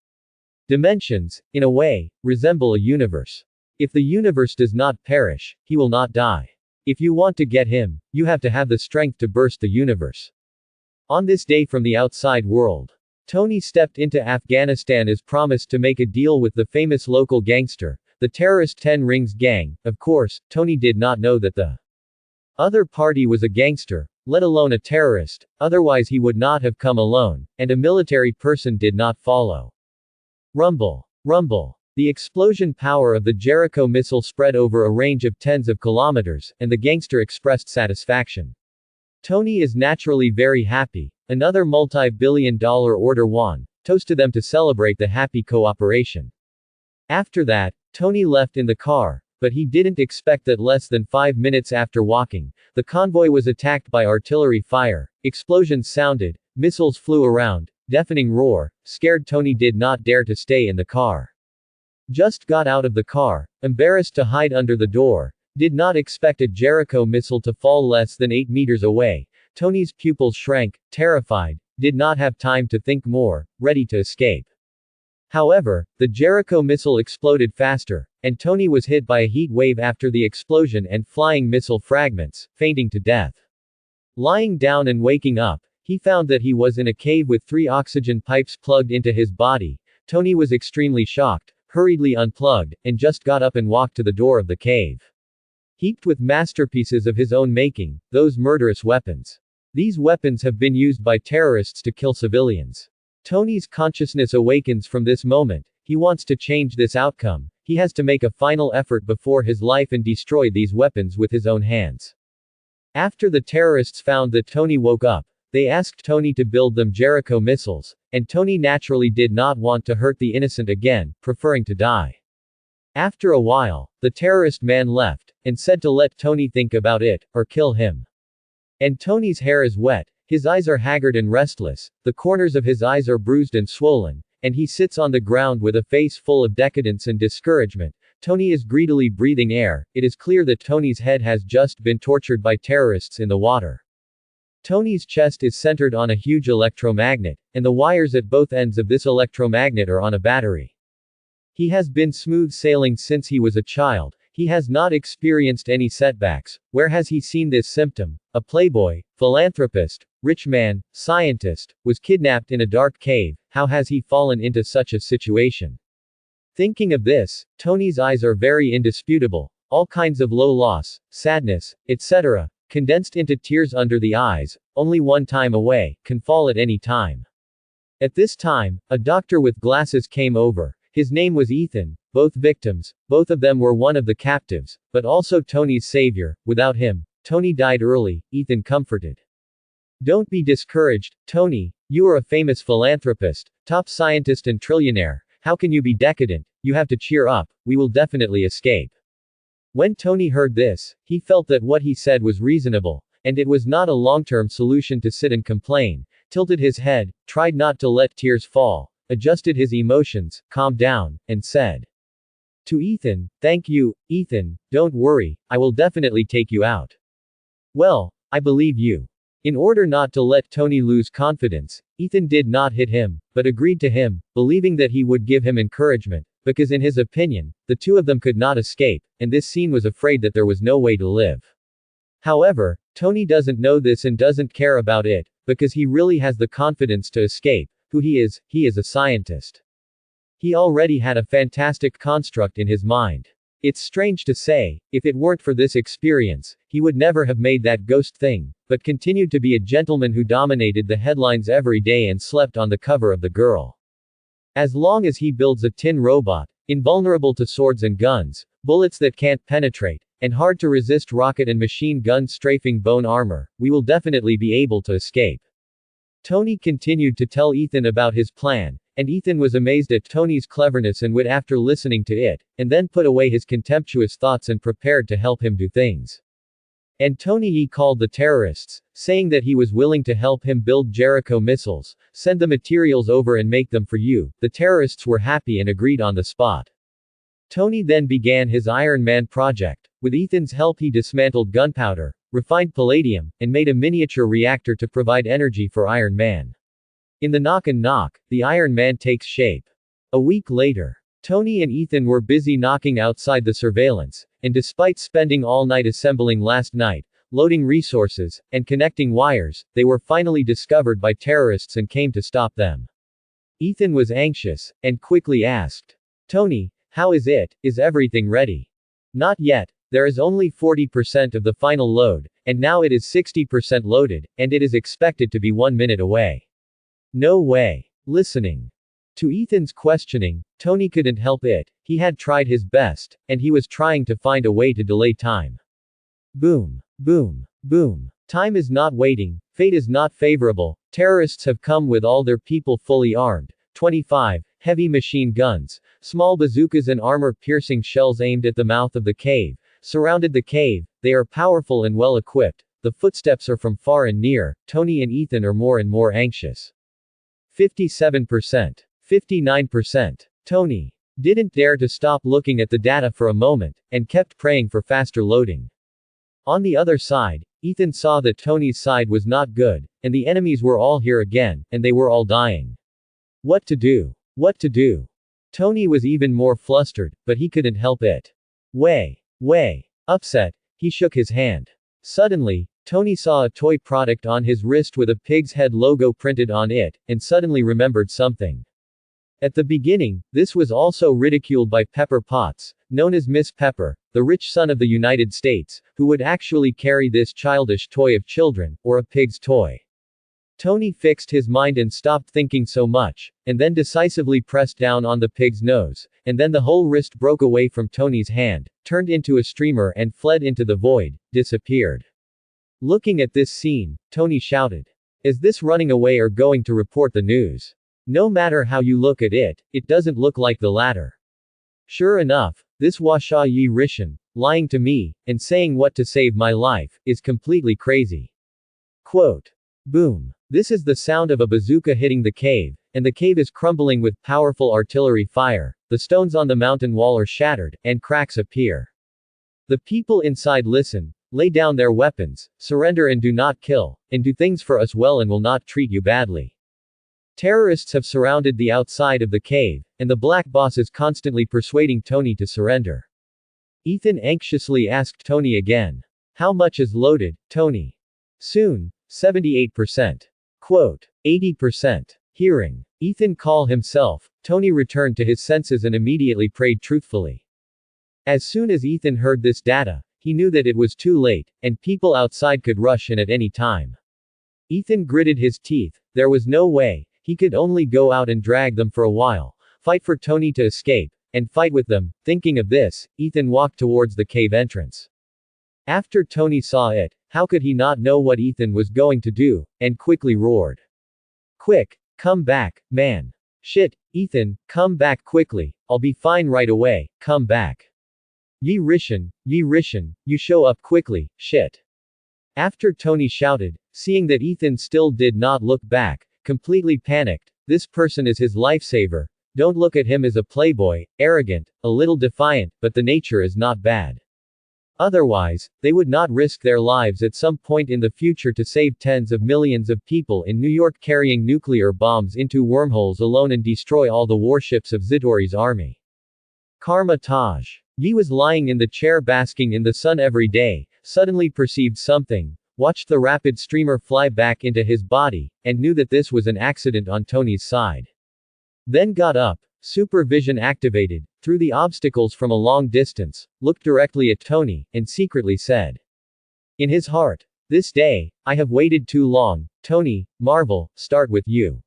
Dimensions, in a way, resemble a universe. If the universe does not perish, he will not die. If you want to get him, you have to have the strength to burst the universe. On this day from the outside world, Tony stepped into Afghanistan as promised to make a deal with the famous local gangster, the terrorist 10 Rings gang. Of course, Tony did not know that the other party was a gangster, let alone a terrorist, otherwise he would not have come alone, and a military person did not follow. Rumble. Rumble. The explosion power of the Jericho missile spread over a range of tens of kilometers, and the gangster expressed satisfaction. Tony is naturally very happy. Another multi-billion-dollar order won, toasted them to celebrate the happy cooperation. After that, Tony left in the car, but he didn't expect that less than 5 minutes after walking, the convoy was attacked by artillery fire, explosions sounded, missiles flew around, deafening roar, scared Tony did not dare to stay in the car. Just got out of the car, embarrassed to hide under the door, did not expect a Jericho missile to fall less than 8 meters away. Tony's pupils shrank, terrified, did not have time to think more, ready to escape. However, the Jericho missile exploded faster, and Tony was hit by a heat wave after the explosion and flying missile fragments, fainting to death. Lying down and waking up, he found that he was in a cave with 3 oxygen pipes plugged into his body. Tony was extremely shocked, hurriedly unplugged, and just got up and walked to the door of the cave. Heaped with masterpieces of his own making, those murderous weapons. These weapons have been used by terrorists to kill civilians. Tony's consciousness awakens from this moment. He wants to change this outcome. He has to make a final effort before his life and destroy these weapons with his own hands. After the terrorists found that Tony woke up, they asked Tony to build them Jericho missiles, and Tony naturally did not want to hurt the innocent again, preferring to die. After a while, the terrorist man left, and said to let Tony think about it, or kill him. And Tony's hair is wet, his eyes are haggard and restless, the corners of his eyes are bruised and swollen, and he sits on the ground with a face full of decadence and discouragement. Tony is greedily breathing air. It is clear that Tony's head has just been tortured by terrorists in the water. Tony's chest is centered on a huge electromagnet, and the wires at both ends of this electromagnet are on a battery. He has been smooth sailing since he was a child. He has not experienced any setbacks. Where has he seen this symptom? A playboy, philanthropist, rich man, scientist, was kidnapped in a dark cave. How has he fallen into such a situation? Thinking of this, Tony's eyes are very indisputable. All kinds of low loss, sadness, etc., condensed into tears under the eyes, only one time away, can fall at any time. At this time, a doctor with glasses came over. His name was Ethan. Both victims, both of them were one of the captives, but also Tony's savior. Without him, Tony died early, Ethan comforted. Don't be discouraged, Tony. You are a famous philanthropist, top scientist and trillionaire. How can you be decadent? You have to cheer up. We will definitely escape. When Tony heard this, he felt that what he said was reasonable, and it was not a long-term solution to sit and complain. Tilted his head, tried not to let tears fall, adjusted his emotions, calmed down, and said to Ethan, "Thank you, Ethan, don't worry, I will definitely take you out." "Well, I believe you." In order not to let Tony lose confidence, Ethan did not hit him, but agreed to him, believing that he would give him encouragement, because in his opinion, the two of them could not escape, and this scene was afraid that there was no way to live. However, Tony doesn't know this and doesn't care about it, because he really has the confidence to escape. Who he is a scientist. He already had a fantastic construct in his mind. It's strange to say, if it weren't for this experience, he would never have made that ghost thing, but continued to be a gentleman who dominated the headlines every day and slept on the cover of the Girl. As long as he builds a tin robot, invulnerable to swords and guns, bullets that can't penetrate, and hard to resist rocket and machine gun strafing bone armor, we will definitely be able to escape. Tony continued to tell Ethan about his plan, and Ethan was amazed at Tony's cleverness and wit after listening to it, and then put away his contemptuous thoughts and prepared to help him do things. And Tony called the terrorists, saying that he was willing to help him build Jericho missiles, send the materials over and make them for you. The terrorists were happy and agreed on the spot. Tony then began his Iron Man project. With Ethan's help he dismantled gunpowder, refined palladium, and made a miniature reactor to provide energy for Iron Man. In the knock and knock, the Iron Man takes shape. A week later, Tony and Ethan were busy knocking outside the surveillance, and despite spending all night assembling last night, loading resources, and connecting wires, they were finally discovered by terrorists and came to stop them. Ethan was anxious, and quickly asked, "Tony, how is it? Is everything ready?" "Not yet. There is only 40% of the final load, and now it is 60% loaded, and it is expected to be 1 minute away." "No way." Listening to Ethan's questioning, Tony couldn't help it. He had tried his best, and he was trying to find a way to delay time. Boom. Boom. Boom. Time is not waiting. Fate is not favorable. Terrorists have come with all their people fully armed. 25 heavy machine guns, small bazookas and armor-piercing shells aimed at the mouth of the cave. Surrounded the cave. They are powerful and well equipped. The footsteps are from far and near. Tony and Ethan are more and more anxious. 57%. 59%. Tony didn't dare to stop looking at the data for a moment, and kept praying for faster loading. On the other side, Ethan saw that Tony's side was not good, and the enemies were all here again, and they were all dying. What to do? What to do? Tony was even more flustered, but he couldn't help it. Upset, he shook his hand. Suddenly, Tony saw a toy product on his wrist with a pig's head logo printed on it, and suddenly remembered something. At the beginning, this was also ridiculed by Pepper Potts, known as Miss Pepper, the rich son of the United States, who would actually carry this childish toy of children, or a pig's toy. Tony fixed his mind and stopped thinking so much, and then decisively pressed down on the pig's nose, and then the whole wrist broke away from Tony's hand, turned into a streamer and fled into the void, disappeared. Looking at this scene, Tony shouted, "Is this running away or going to report the news? No matter how you look at it, it doesn't look like the latter." Sure enough, this S.H.I.E.L.D Rishan, lying to me, and saying what to save my life, is completely crazy. Quote. Boom. This is the sound of a bazooka hitting the cave, and the cave is crumbling with powerful artillery fire. The stones on the mountain wall are shattered, and cracks appear. The people inside listen, lay down their weapons, surrender and do not kill. and do things for us well and will not treat you badly. Terrorists have surrounded the outside of the cave, and the black boss is constantly persuading Tony to surrender. Ethan anxiously asked Tony again. How much is loaded, Tony? Soon. 78%. Quote. 80%. Hearing Ethan call himself, Tony returned to his senses and immediately prayed truthfully. As soon as Ethan heard this data, he knew that it was too late, and people outside could rush in at any time. Ethan gritted his teeth. There was no way. He could only go out and drag them for a while, fight for Tony to escape, and fight with them. Thinking of this, Ethan walked towards the cave entrance. After Tony saw it, how could he not know what Ethan was going to do, and quickly roared. Quick! Come back, man! Shit, Ethan, come back quickly, I'll be fine right away, come back. Ye Rishan, you show up quickly, shit. After Tony shouted, seeing that Ethan still did not look back, completely panicked, this person is his lifesaver, don't look at him as a playboy, arrogant, a little defiant, but the nature is not bad. Otherwise, they would not risk their lives at some point in the future to save tens of millions of people in New York carrying nuclear bombs into wormholes alone and destroy all the warships of Zidori's army. Kamar-Taj. Yi was lying in the chair basking in the sun every day, suddenly perceived something, watched the rapid streamer fly back into his body, and knew that this was an accident on Tony's side. Then got up, supervision activated, through the obstacles from a long distance, looked directly at Tony, and secretly said. In his heart, this day, I have waited too long, Tony, Marvel, start with you.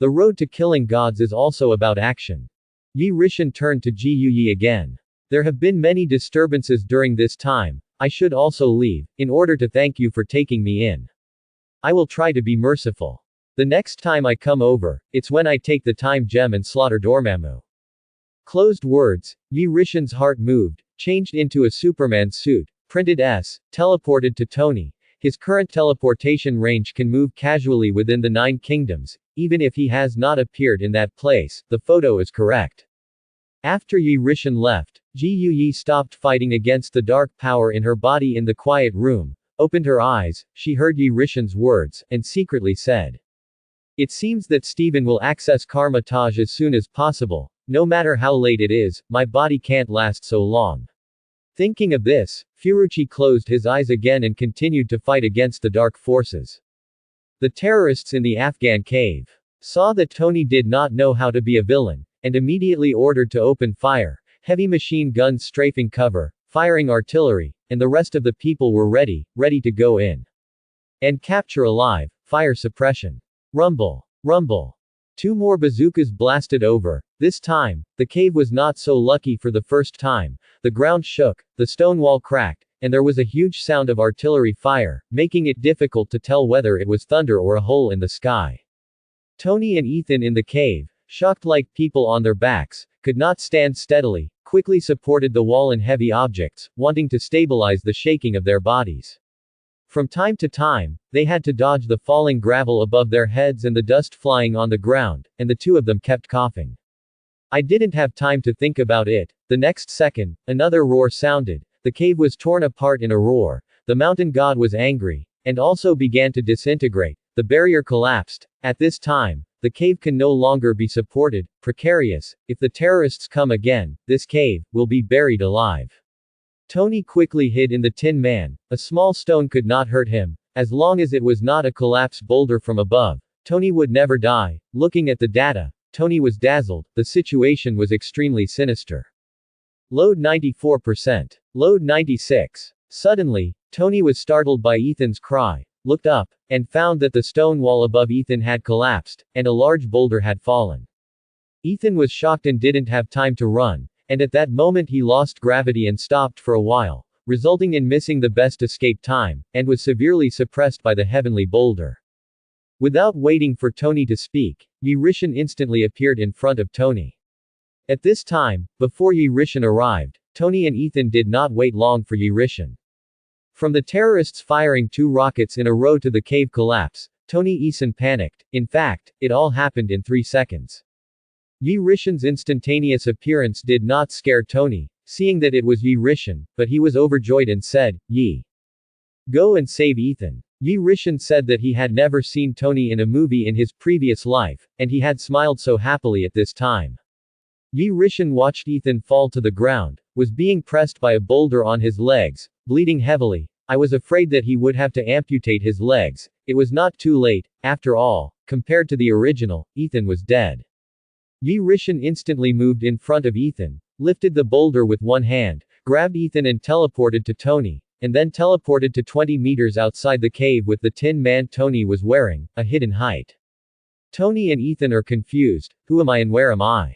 The road to killing gods is also about action. Yi Rishan turned to Ji Yi again. There have been many disturbances during this time, I should also leave, in order to thank you for taking me in. I will try to be merciful. The next time I come over, it's when I take the time gem and slaughter Dormammu. Closed words, Yi Rishan's heart moved, changed into a Superman suit, printed S, teleported to Tony. His current teleportation range can move casually within the 9 kingdoms, even if he has not appeared in that place, the photo is correct. After Yi Rishan left, Ji Yi stopped fighting against the dark power in her body in the quiet room, opened her eyes, she heard Yi Rishan's words, and secretly said. It seems that Steven will access Kamar-Taj as soon as possible. No matter how late it is, my body can't last so long. Thinking of this, Furuchi closed his eyes again and continued to fight against the dark forces. The terrorists in the Afghan cave saw that Tony did not know how to be a villain, and immediately ordered to open fire, heavy machine guns strafing cover, firing artillery, and the rest of the people were ready to go in. And capture alive, fire suppression. Rumble. Rumble. 2 more bazookas blasted over. This time, the cave was not so lucky for the first time. The ground shook, the stone wall cracked, and there was a huge sound of artillery fire, making it difficult to tell whether it was thunder or a hole in the sky. Tony and Ethan in the cave, shocked like people on their backs, could not stand steadily, quickly supported the wall and heavy objects, wanting to stabilize the shaking of their bodies. From time to time, they had to dodge the falling gravel above their heads and the dust flying on the ground, and the 2 of them kept coughing. I didn't have time to think about it. The next second, another roar sounded. The cave was torn apart in a roar. The mountain god was angry, and also began to disintegrate. The barrier collapsed. At this time, the cave can no longer be supported. Precarious. If the terrorists come again, this cave will be buried alive. Tony quickly hid in the Tin Man. A small stone could not hurt him. As long as it was not a collapsed boulder from above, Tony would never die. Looking at the data, Tony was dazzled. The situation was extremely sinister. Load 94%. Load 96. Suddenly, Tony was startled by Ethan's cry, looked up, and found that the stone wall above Ethan had collapsed, and a large boulder had fallen. Ethan was shocked and didn't have time to run. And at that moment he lost gravity and stopped for a while, resulting in missing the best escape time, and was severely suppressed by the heavenly boulder. Without waiting for Tony to speak, Yi Rishan instantly appeared in front of Tony. At this time, before Yi Rishan arrived, Tony and Ethan did not wait long for Yi Rishan. From the terrorists firing 2 rockets in a row to the cave collapse, Tony Ethan panicked. In fact, it all happened in 3 seconds. Yi Rishan's instantaneous appearance did not scare Tony, seeing that it was Yi Rishan, but he was overjoyed and said, Yi. Go and save Ethan. Yi Rishan said that he had never seen Tony in a movie in his previous life, and he had smiled so happily at this time. Yi Rishan watched Ethan fall to the ground, was being pressed by a boulder on his legs, bleeding heavily. I was afraid that he would have to amputate his legs. It was not too late, after all. Compared to the original, Ethan was dead. Yi Rishan instantly moved in front of Ethan, lifted the boulder with one hand, grabbed Ethan and teleported to Tony, and then teleported to 20 meters outside the cave with the Tin Man Tony was wearing, a hidden height. Tony and Ethan are confused. Who am I and where am I?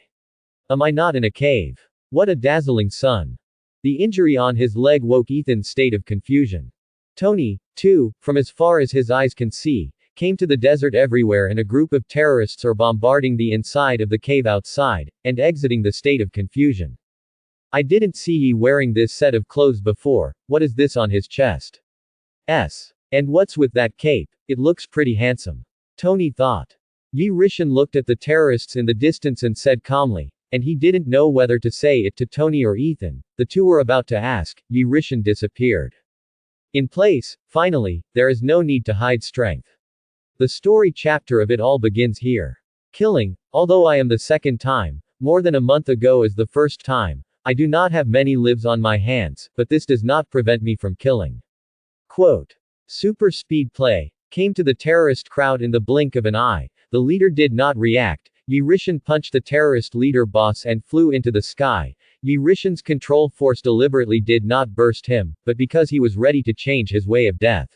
Am I not in a cave? What a dazzling sun. The injury on his leg woke Ethan's state of confusion. Tony, too, from as far as his eyes can see, came to the desert everywhere and a group of terrorists are bombarding the inside of the cave outside, and exiting the state of confusion. I didn't see Yi wearing this set of clothes before. What is this on his chest? And what's with that cape? It looks pretty handsome. Tony thought. Yi Rishan looked at the terrorists in the distance and said calmly, and he didn't know whether to say it to Tony or Ethan. The two were about to ask. Yi Rishan disappeared. In place, finally, there is no need to hide strength. The story chapter of it all begins here. Killing, although I am the second time, more than a month ago is the first time, I do not have many lives on my hands, but this does not prevent me from killing. Quote. Super speed play. Came to the terrorist crowd in the blink of an eye. The leader did not react. Yi Rishan punched the terrorist leader boss and flew into the sky. Yi Rishan's control force deliberately did not burst him, but because he was ready to change his way of death.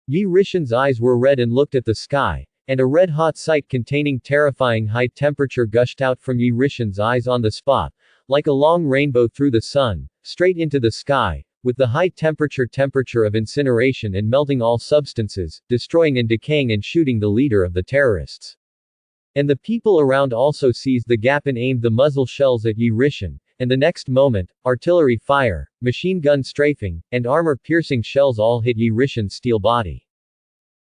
Yi Rishan's eyes were red and looked at the sky, and a red-hot sight containing terrifying high temperature gushed out from Yi Rishan's eyes on the spot, like a long rainbow through the sun, straight into the sky, with the high temperature of incineration and melting all substances, destroying and decaying and shooting the leader of the terrorists. And the people around also seized the gap and aimed the muzzle shells at Yi Rishan, and the next moment, artillery fire, machine gun strafing, and armor-piercing shells all hit Yi Rishan's steel body.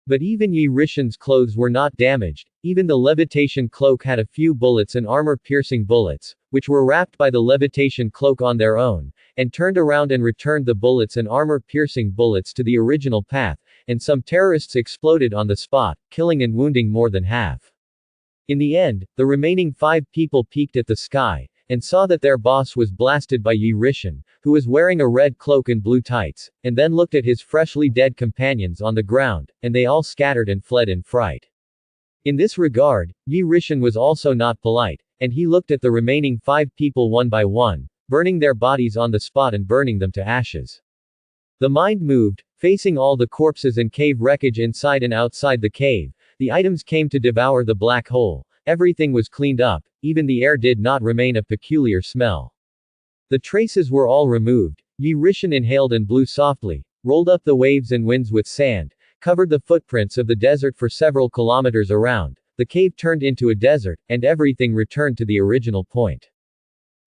But even Yi Rishan's clothes were not damaged. Even the levitation cloak had a few bullets and armor-piercing bullets, which were wrapped by the levitation cloak on their own, and turned around and returned the bullets and armor-piercing bullets to the original path, and some terrorists exploded on the spot, killing and wounding more than half. In the end, the remaining 5 people peeked at the sky, and saw that their boss was blasted by Yi Rishan, who was wearing a red cloak and blue tights, and then looked at his freshly dead companions on the ground, and they all scattered and fled in fright. In this regard, Yi Rishan was also not polite, and he looked at the remaining 5 people one by one, burning their bodies on the spot and burning them to ashes. The mind moved, facing all the corpses and cave wreckage inside and outside the cave. The items came to devour the black hole. Everything was cleaned up, even the air did not remain a peculiar smell. The traces were all removed. Yi Rishan inhaled and blew softly, rolled up the waves and winds with sand, covered the footprints of the desert for several kilometers around. The cave turned into a desert, and everything returned to the original point.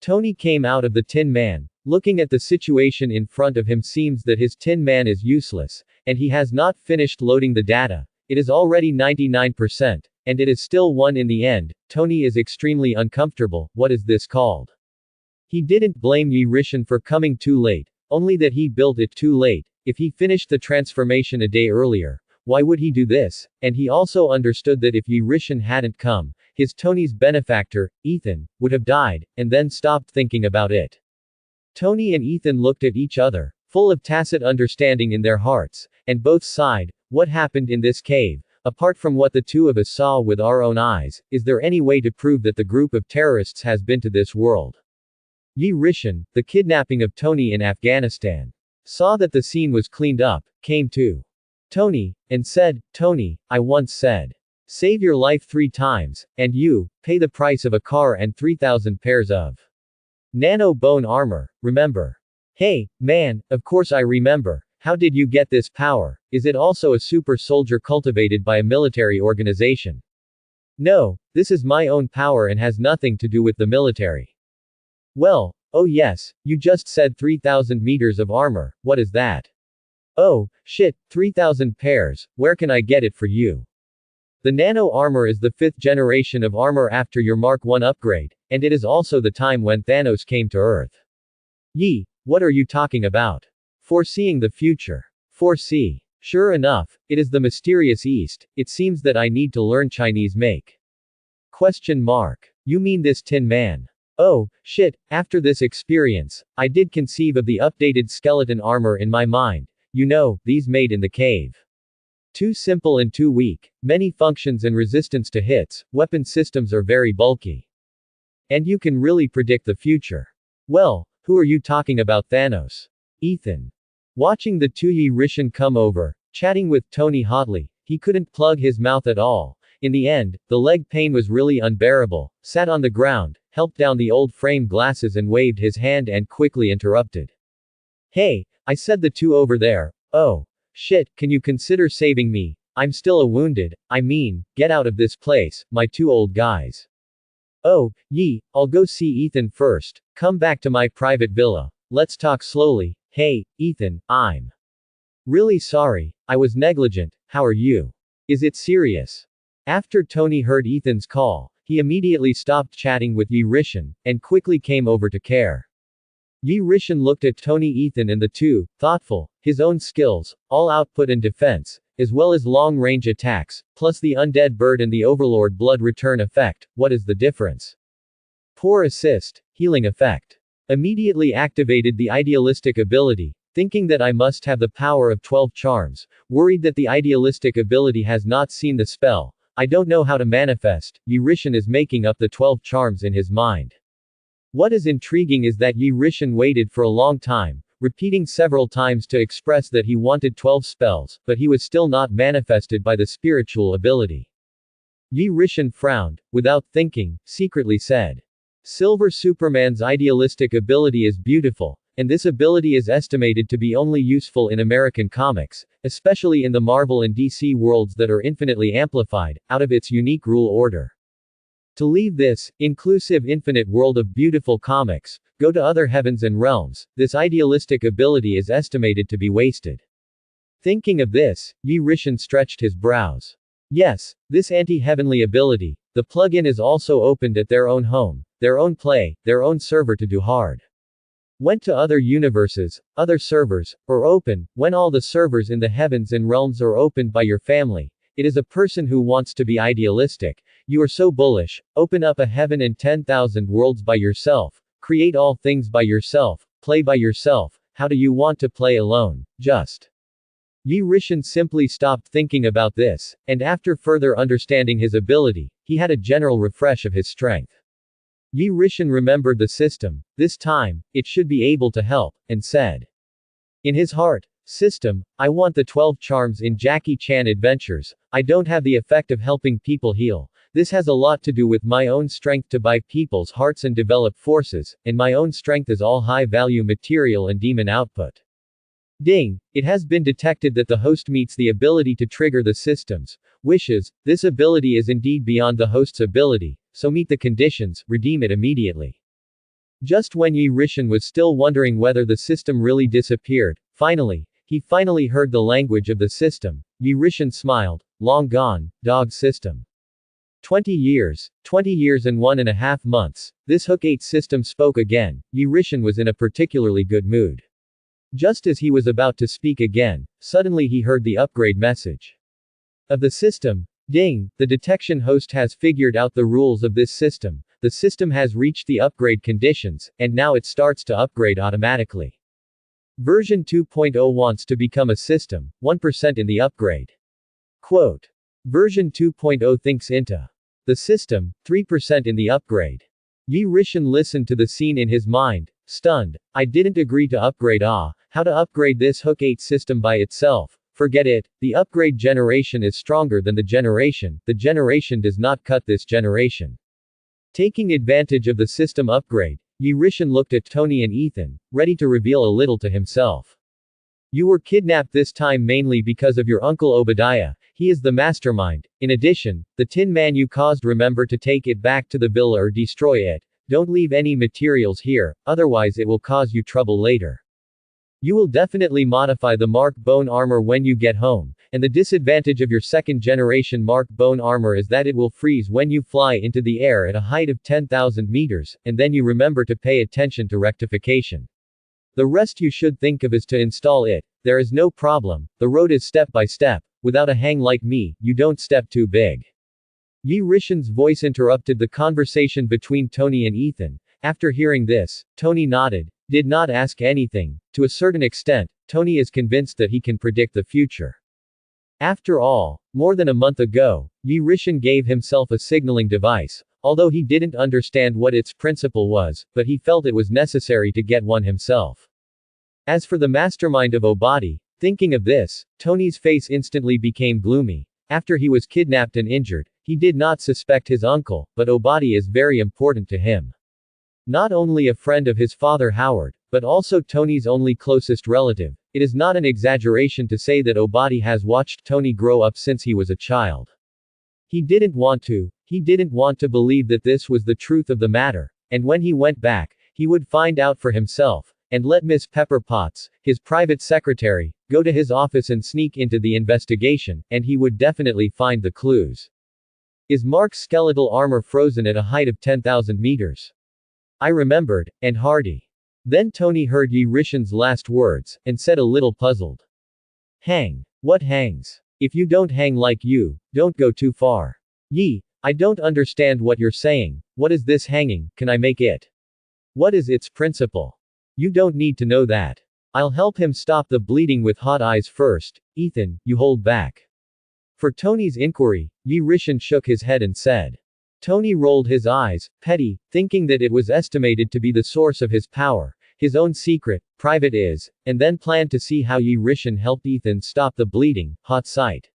Tony came out of the Tin Man. Looking at the situation in front of him seems that his Tin Man is useless, and he has not finished loading the data. It is already 99%, and it is still 1 in the end. Tony is extremely uncomfortable. What is this called? He didn't blame Yi Rishan for coming too late, only that he built it too late. If he finished the transformation a day earlier, why would he do this? And he also understood that if Yi Rishan hadn't come, his Tony's benefactor, Ethan, would have died, and then stopped thinking about it. Tony and Ethan looked at each other, full of tacit understanding in their hearts, and both sighed. What happened in this cave? Apart from what the two of us saw with our own eyes, is there any way to prove that the group of terrorists has been to this world? Yi Rishan, the kidnapping of Tony in Afghanistan, saw that the scene was cleaned up, came to Tony, and said, Tony, I once said, save your life 3 times, and you, pay the price of a car and 3,000 pairs of nano bone armor, remember? Hey, man, of course I remember. How did you get this power? Is it also a super soldier cultivated by a military organization? No, this is my own power and has nothing to do with the military. Well, oh yes, you just said 3,000 meters of armor. What is that? Oh, shit, 3,000 pairs. Where can I get it for you? The nano armor is the 5th generation of armor after your Mark 1 upgrade, and it is also the time when Thanos came to Earth. Yi, what are you talking about? Foreseeing the future. Foresee. Sure enough, it is the mysterious East. It seems that I need to learn Chinese make. Question mark. You mean this Tin Man? Oh, shit, after this experience, I did conceive of the updated skeleton armor in my mind. You know, these made in the cave. Too simple and too weak. Many functions and resistance to hits, weapon systems are very bulky. And you can really predict the future. Well, who are you talking about, Thanos? Ethan. Watching the two Yi Rishin come over, chatting with Tony hotly, he couldn't plug his mouth at all. In the end, the leg pain was really unbearable, sat on the ground, helped down the old frame glasses and waved his hand and quickly interrupted. Hey, I said the two over there. Oh. Shit, can you consider saving me? I'm still a wounded, I mean, get out of this place, my two old guys. Oh, Yi, I'll go see Ethan first, come back to my private villa. Let's talk slowly. Hey, Ethan, I'm really sorry, I was negligent, how are you? Is it serious? After Tony heard Ethan's call, he immediately stopped chatting with Yi Rishin, and quickly came over to care. Yi Rishin looked at Tony, Ethan and the two, thoughtful, his own skills, all output and defense, as well as long-range attacks, plus the undead bird and the overlord blood return effect, what is the difference? Poor assist, healing effect. Immediately activated the idealistic ability, thinking that I must have the power of 12 charms, worried that the idealistic ability has not seen the spell, I don't know how to manifest, Yi Rishin is making up the 12 charms in his mind. What is intriguing is that Yi Rishin waited for a long time, repeating several times to express that he wanted 12 spells, but he was still not manifested by the spiritual ability. Yi Rishin frowned, without thinking, secretly said. Silver Superman's idealistic ability is beautiful, and this ability is estimated to be only useful in American comics, especially in the Marvel and DC worlds that are infinitely amplified, out of its unique rule order. To leave this, inclusive infinite world of beautiful comics, go to other heavens and realms, this idealistic ability is estimated to be wasted. Thinking of this, Yi Rishin stretched his brows. Yes, this anti-heavenly ability, the plugin is also opened at their own home, their own play, their own server to do hard. Went to other universes, other servers, or open, when all the servers in the heavens and realms are opened by your family. It is a person who wants to be idealistic. You are so bullish, open up a heaven and 10,000 worlds by yourself, create all things by yourself, play by yourself, how do you want to play alone, just. Yi Rishin simply stopped thinking about this, and after further understanding his ability, he had a general refresh of his strength. Yi Rishin remembered the system, this time, it should be able to help, and said. In his heart, system, I want the 12 charms in Jackie Chan Adventures, I don't have the effect of helping people heal. This has a lot to do with my own strength to buy people's hearts and develop forces, and my own strength is all high-value material and demon output. Ding! It has been detected that the host meets the ability to trigger the system's wishes. This ability is indeed beyond the host's ability, so meet the conditions, redeem it immediately. Just when Yi Rishin was still wondering whether the system really disappeared, he finally heard the language of the system. Yi Rishin smiled. Long gone, dog system. 20 years and 1.5 months, this Hook 8 system spoke again. Yi Rishin was in a particularly good mood. Just as he was about to speak again, suddenly he heard the upgrade message. Of the system. Ding, the detection host has figured out the rules of this system. The system has reached the upgrade conditions, and now it starts to upgrade automatically. Version 2.0 wants to become a system, 1% in the upgrade. Quote. Version 2.0 thinks into the system, 3% in the upgrade. Yi Rishin listened to the scene in his mind, stunned. I didn't agree to upgrade. How to upgrade this Hook 8 system by itself? Forget it, the upgrade generation is stronger than the generation does not cut this generation. Taking advantage of the system upgrade, Yi Rishin looked at Tony and Ethan, ready to reveal a little to himself. You were kidnapped this time mainly because of your uncle Obadiah, he is the mastermind. In addition, the Tin Man you caused, remember to take it back to the villa or destroy it. Don't leave any materials here, otherwise it will cause you trouble later. You will definitely modify the Mark Bone armor when you get home, and the disadvantage of your second generation Mark Bone armor is that it will freeze when you fly into the air at a height of 10,000 meters, and then you remember to pay attention to rectification. The rest you should think of is to install it. There is no problem, the road is step by step. Without a hang like me, you don't step too big. Yi Rishin's voice interrupted the conversation between Tony and Ethan. After hearing this, Tony nodded, did not ask anything. To a certain extent, Tony is convinced that he can predict the future. After all, more than a month ago, Yi Rishin gave himself a signaling device, although he didn't understand what its principle was, but he felt it was necessary to get one himself. As for the mastermind of Obadi, thinking of this, Tony's face instantly became gloomy. After he was kidnapped and injured, he did not suspect his uncle, but Obadi is very important to him. Not only a friend of his father Howard, but also Tony's only closest relative. It is not an exaggeration to say that Obadi has watched Tony grow up since he was a child. He didn't want to believe that this was the truth of the matter, and when he went back, he would find out for himself, and let Miss Pepper Potts, his private secretary, go to his office and sneak into the investigation, and he would definitely find the clues. Is Mark's skeletal armor frozen at a height of 10,000 meters? I remembered, and Hardy. Then Tony heard Yi Rishin's last words, and said a little puzzled. Hang. What hangs? If you don't hang like you, don't go too far. Yi, I don't understand what you're saying. What is this hanging? Can I make it? What is its principle? You don't need to know that. I'll help him stop the bleeding with hot eyes first. Ethan, you hold back. For Tony's inquiry, Yi Rishin shook his head and said. Tony rolled his eyes, petty, thinking that it was estimated to be the source of his power, his own secret, private is, and then planned to see how Yi Rishin helped Ethan stop the bleeding, hot sight.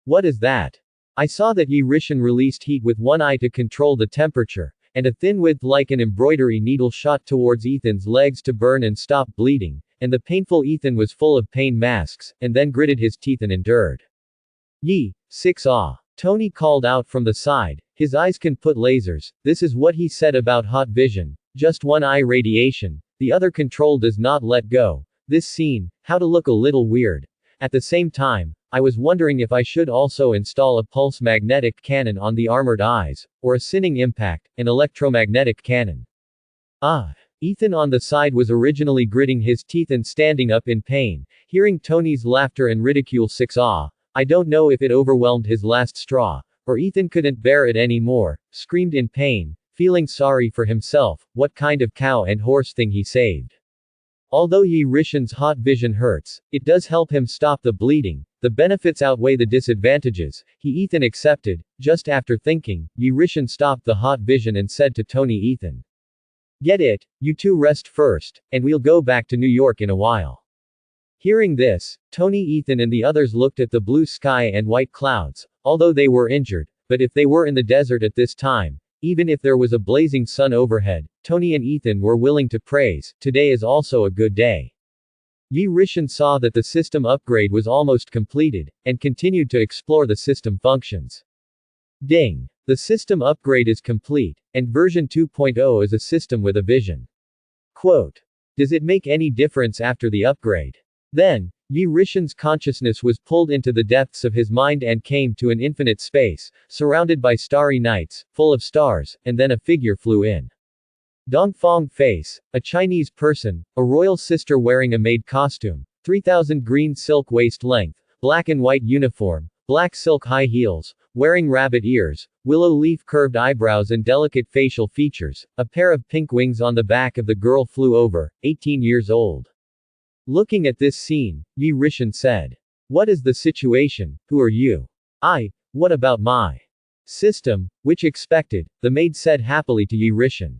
What is that? I saw that Yi Rishin released heat with one eye to control the temperature, and a thin width like an embroidery needle shot towards Ethan's legs to burn and stop bleeding, and the painful Ethan was full of pain masks, and then gritted his teeth and endured. Yi, 6 Tony called out from the side, his eyes can put lasers, this is what he said about hot vision, just one eye radiation, the other control does not let go. This scene, how to look a little weird. At the same time, I was wondering if I should also install a pulse magnetic cannon on the armored eyes, or a sinning impact, an electromagnetic cannon. Ethan on the side was originally gritting his teeth and standing up in pain, hearing Tony's laughter and ridicule. I don't know if it overwhelmed his last straw, or Ethan couldn't bear it anymore, screamed in pain, feeling sorry for himself, what kind of cow and horse thing he saved. Although Yi Rishin's hot vision hurts, it does help him stop the bleeding, the benefits outweigh the disadvantages, Ethan accepted. Just after thinking, Yi Rishin stopped the hot vision and said to Tony, Ethan. Get it, you two rest first, and we'll go back to New York in a while. Hearing this, Tony, Ethan and the others looked at the blue sky and white clouds, although they were injured, but if they were in the desert at this time, even if there was a blazing sun overhead, Tony and Ethan were willing to praise, today is also a good day. Yi Rishin saw that the system upgrade was almost completed, and continued to explore the system functions. Ding! The system upgrade is complete, and version 2.0 is a system with a vision. Quote. Does it make any difference after the upgrade? Then, Yi Rishin's consciousness was pulled into the depths of his mind and came to an infinite space, surrounded by starry nights, full of stars, and then a figure flew in. Dongfang face, a Chinese person, a royal sister wearing a maid costume, 3000 green silk waist length, black and white uniform, black silk high heels, wearing rabbit ears, willow leaf curved eyebrows and delicate facial features, a pair of pink wings on the back of the girl flew over, 18 years old. Looking at this scene, Yi Rishin said. What is the situation, who are you? What about my system, which expected, the maid said happily to Yi Rishin.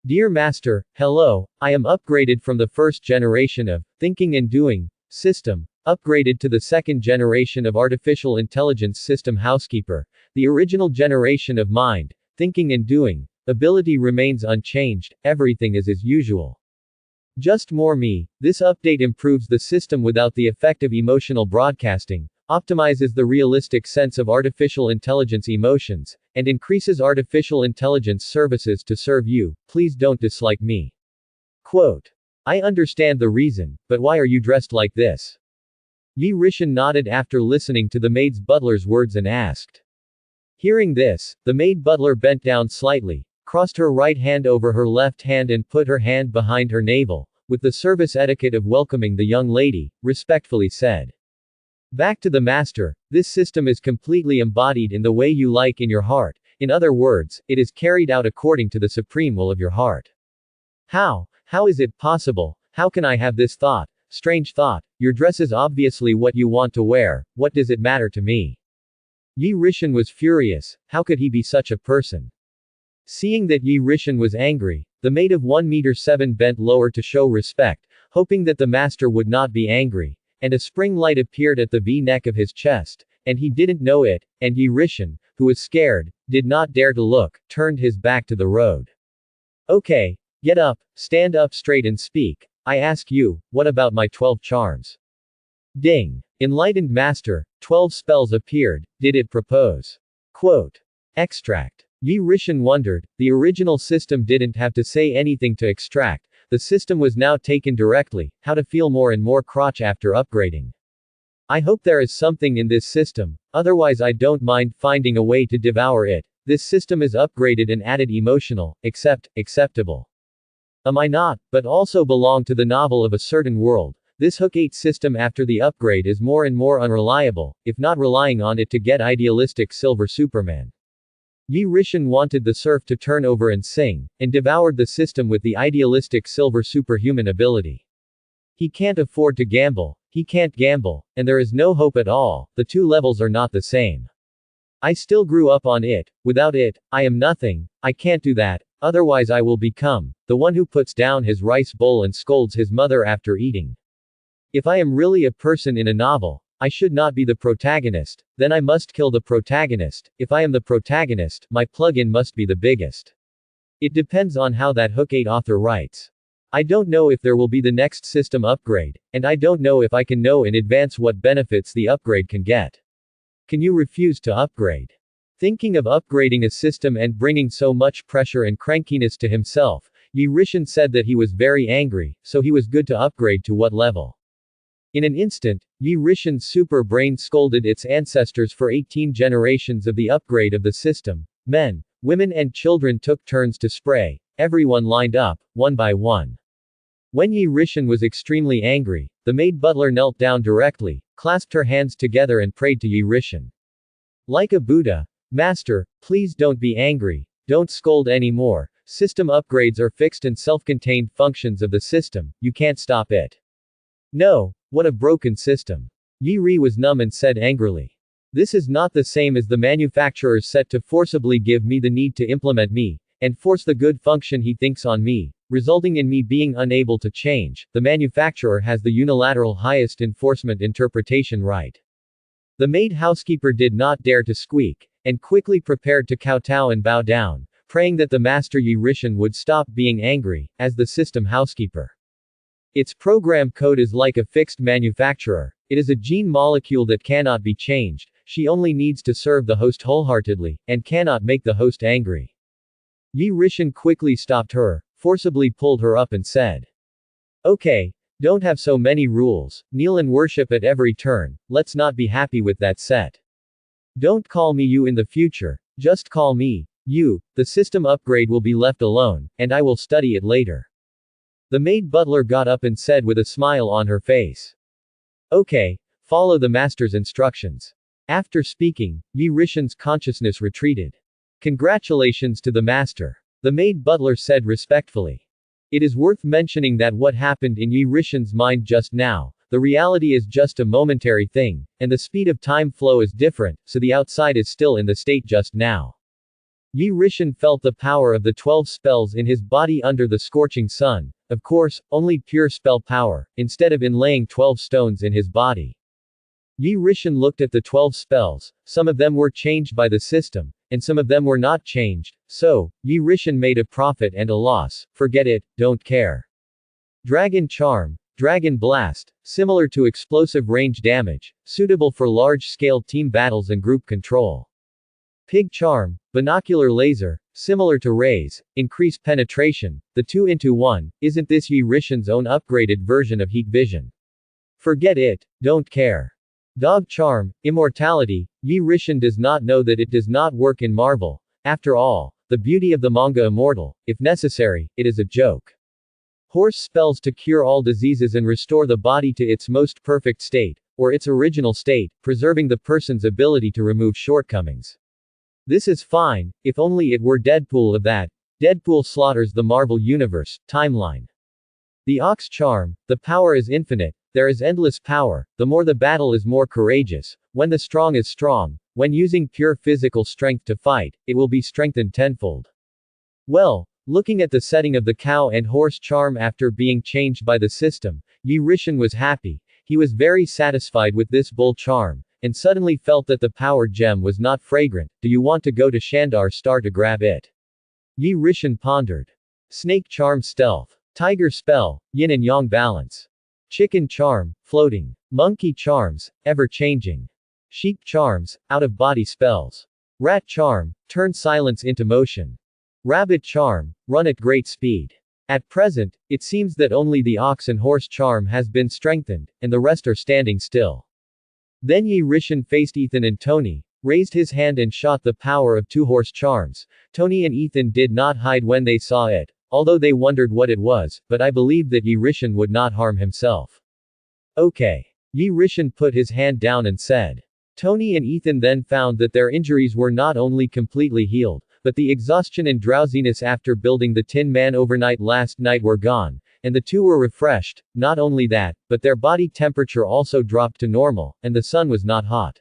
Dear Master, hello, I am upgraded from the first generation of thinking and doing system, upgraded to the second generation of artificial intelligence system housekeeper, the original generation of mind, thinking and doing, ability remains unchanged, everything is as usual. Just more me, this update improves the system without the effective emotional broadcasting, optimizes the realistic sense of artificial intelligence emotions, and increases artificial intelligence services to serve you, please don't dislike me. Quote. I understand the reason, but why are you dressed like this? Yi Rishin nodded after listening to the maid's butler's words and asked. Hearing this, the maid butler bent down slightly, crossed her right hand over her left hand and put her hand behind her navel, with the service etiquette of welcoming the young lady, respectfully said. Back to the master, this system is completely embodied in the way you like in your heart. In other words, it is carried out according to the supreme will of your heart. How? How is it possible? How can I have this thought? Strange thought. Your dress is obviously what you want to wear. What does it matter to me? Yi Rishan was furious. How could he be such a person? Seeing that Yi Rishan was angry, the maid of 1 meter 7 bent lower to show respect, hoping that the master would not be angry, and a spring light appeared at the V-neck of his chest, and he didn't know it, and Yi Rishan, who was scared, did not dare to look, turned his back to the road. Okay. Get up, stand up straight and speak. I ask you, what about my 12 charms? Ding. Enlightened master, 12 spells appeared, did it propose? Quote. Extract. Yi Rishan wondered, the original system didn't have to say anything to extract, the system was now taken directly, how to feel more and more crotch after upgrading. I hope there is something in this system, otherwise I don't mind finding a way to devour it. This system is upgraded and added emotional, acceptable. Am I not, but also belong to the novel of a certain world. This Hook 8 system after the upgrade is more and more unreliable, if not relying on it to get idealistic silver Superman. Yi Rishan wanted the surf to turn over and sing, and devoured the system with the idealistic silver superhuman ability. He can't afford to gamble, he can't gamble, and there is no hope at all, the two levels are not the same. I still grew up on it, without it, I am nothing, I can't do that, otherwise I will become the one who puts down his rice bowl and scolds his mother after eating. If I am really a person in a novel, I should not be the protagonist, then I must kill the protagonist. If I am the protagonist, my plug-in must be the biggest. It depends on how that Hook 8 author writes. I don't know if there will be the next system upgrade, and I don't know if I can know in advance what benefits the upgrade can get. Can you refuse to upgrade? Thinking of upgrading a system and bringing so much pressure and crankiness to himself, Yi Rishan said that he was very angry, so he was good to upgrade to what level? In an instant, Yi Rishan's super brain scolded its ancestors for 18 generations of the upgrade of the system. Men, women and children took turns to spray, everyone lined up, one by one. When Yi Rishan was extremely angry, the maid butler knelt down directly, clasped her hands together and prayed to Yi Rishan. Like a Buddha, Master, please don't be angry, don't scold anymore, system upgrades are fixed and self-contained functions of the system, you can't stop it. No, what a broken system. Yi Ri was numb and said angrily. This is not the same as the manufacturer's set to forcibly give me the need to implement me, and force the good function he thinks on me, resulting in me being unable to change. The manufacturer has the unilateral highest enforcement interpretation right. The maid housekeeper did not dare to squeak, and quickly prepared to kowtow and bow down, praying that the master Yi Rishan would stop being angry, as the system housekeeper. Its program code is like a fixed manufacturer, it is a gene molecule that cannot be changed, she only needs to serve the host wholeheartedly, and cannot make the host angry. Yi Rishan quickly stopped her, forcibly pulled her up and said. Okay, don't have so many rules, kneel and worship at every turn, let's not be happy with that set. Don't call me you in the future, just call me you, the system upgrade will be left alone, and I will study it later. The maid butler got up and said with a smile on her face. Okay, follow the master's instructions. After speaking, Yi Rishan's consciousness retreated. Congratulations to the master. The maid butler said respectfully. It is worth mentioning that what happened in Yi Rishan's mind just now, the reality is just a momentary thing, and the speed of time flow is different, so the outside is still in the state just now. Yi Rishan felt the power of the 12 spells in his body under the scorching sun, of course, only pure spell power, instead of inlaying 12 stones in his body. Yi Rishan looked at the 12 spells, some of them were changed by the system, and some of them were not changed, so, Yi Rishan made a profit and a loss, forget it, don't care. Dragon Charm, Dragon Blast, similar to explosive range damage, suitable for large-scale team battles and group control. Pig Charm, Binocular Laser, similar to Rays, increase penetration, the 2-into-1, isn't this Yi Rishan's own upgraded version of Heat Vision? Forget it, don't care. Dog Charm, Immortality, Yi Rishan does not know that it does not work in Marvel, after all, the beauty of the manga immortal, if necessary, it is a joke. Horse spells to cure all diseases and restore the body to its most perfect state, or its original state, preserving the person's ability to remove shortcomings. This is fine, if only it were Deadpool of that. Deadpool slaughters the Marvel Universe, timeline. The Ox charm, the power is infinite, there is endless power, the more the battle is more courageous, when the strong is strong, when using pure physical strength to fight, it will be strengthened tenfold. Well, looking at the setting of the cow and horse charm after being changed by the system, Yi Rishan was happy, he was very satisfied with this bull charm, and suddenly felt that the power gem was not fragrant. Do you want to go to Shandar Star to grab it? Yi Rishan pondered. Snake charm stealth. Tiger spell, yin and yang balance. Chicken charm, floating. Monkey charms, ever-changing. Sheep charms, out-of-body spells. Rat charm, turn silence into motion. Rabbit charm, run at great speed. At present, it seems that only the ox and horse charm has been strengthened, and the rest are standing still. Then Yi Rishan faced Ethan and Tony, raised his hand and shot the power of two horse charms. Tony and Ethan did not hide when they saw it, although they wondered what it was, but I believed that Yi Rishan would not harm himself. Okay. Yi Rishan put his hand down and said. Tony and Ethan then found that their injuries were not only completely healed, but the exhaustion and drowsiness after building the Tin Man overnight last night were gone, and the two were refreshed. Not only that, but their body temperature also dropped to normal, and the sun was not hot.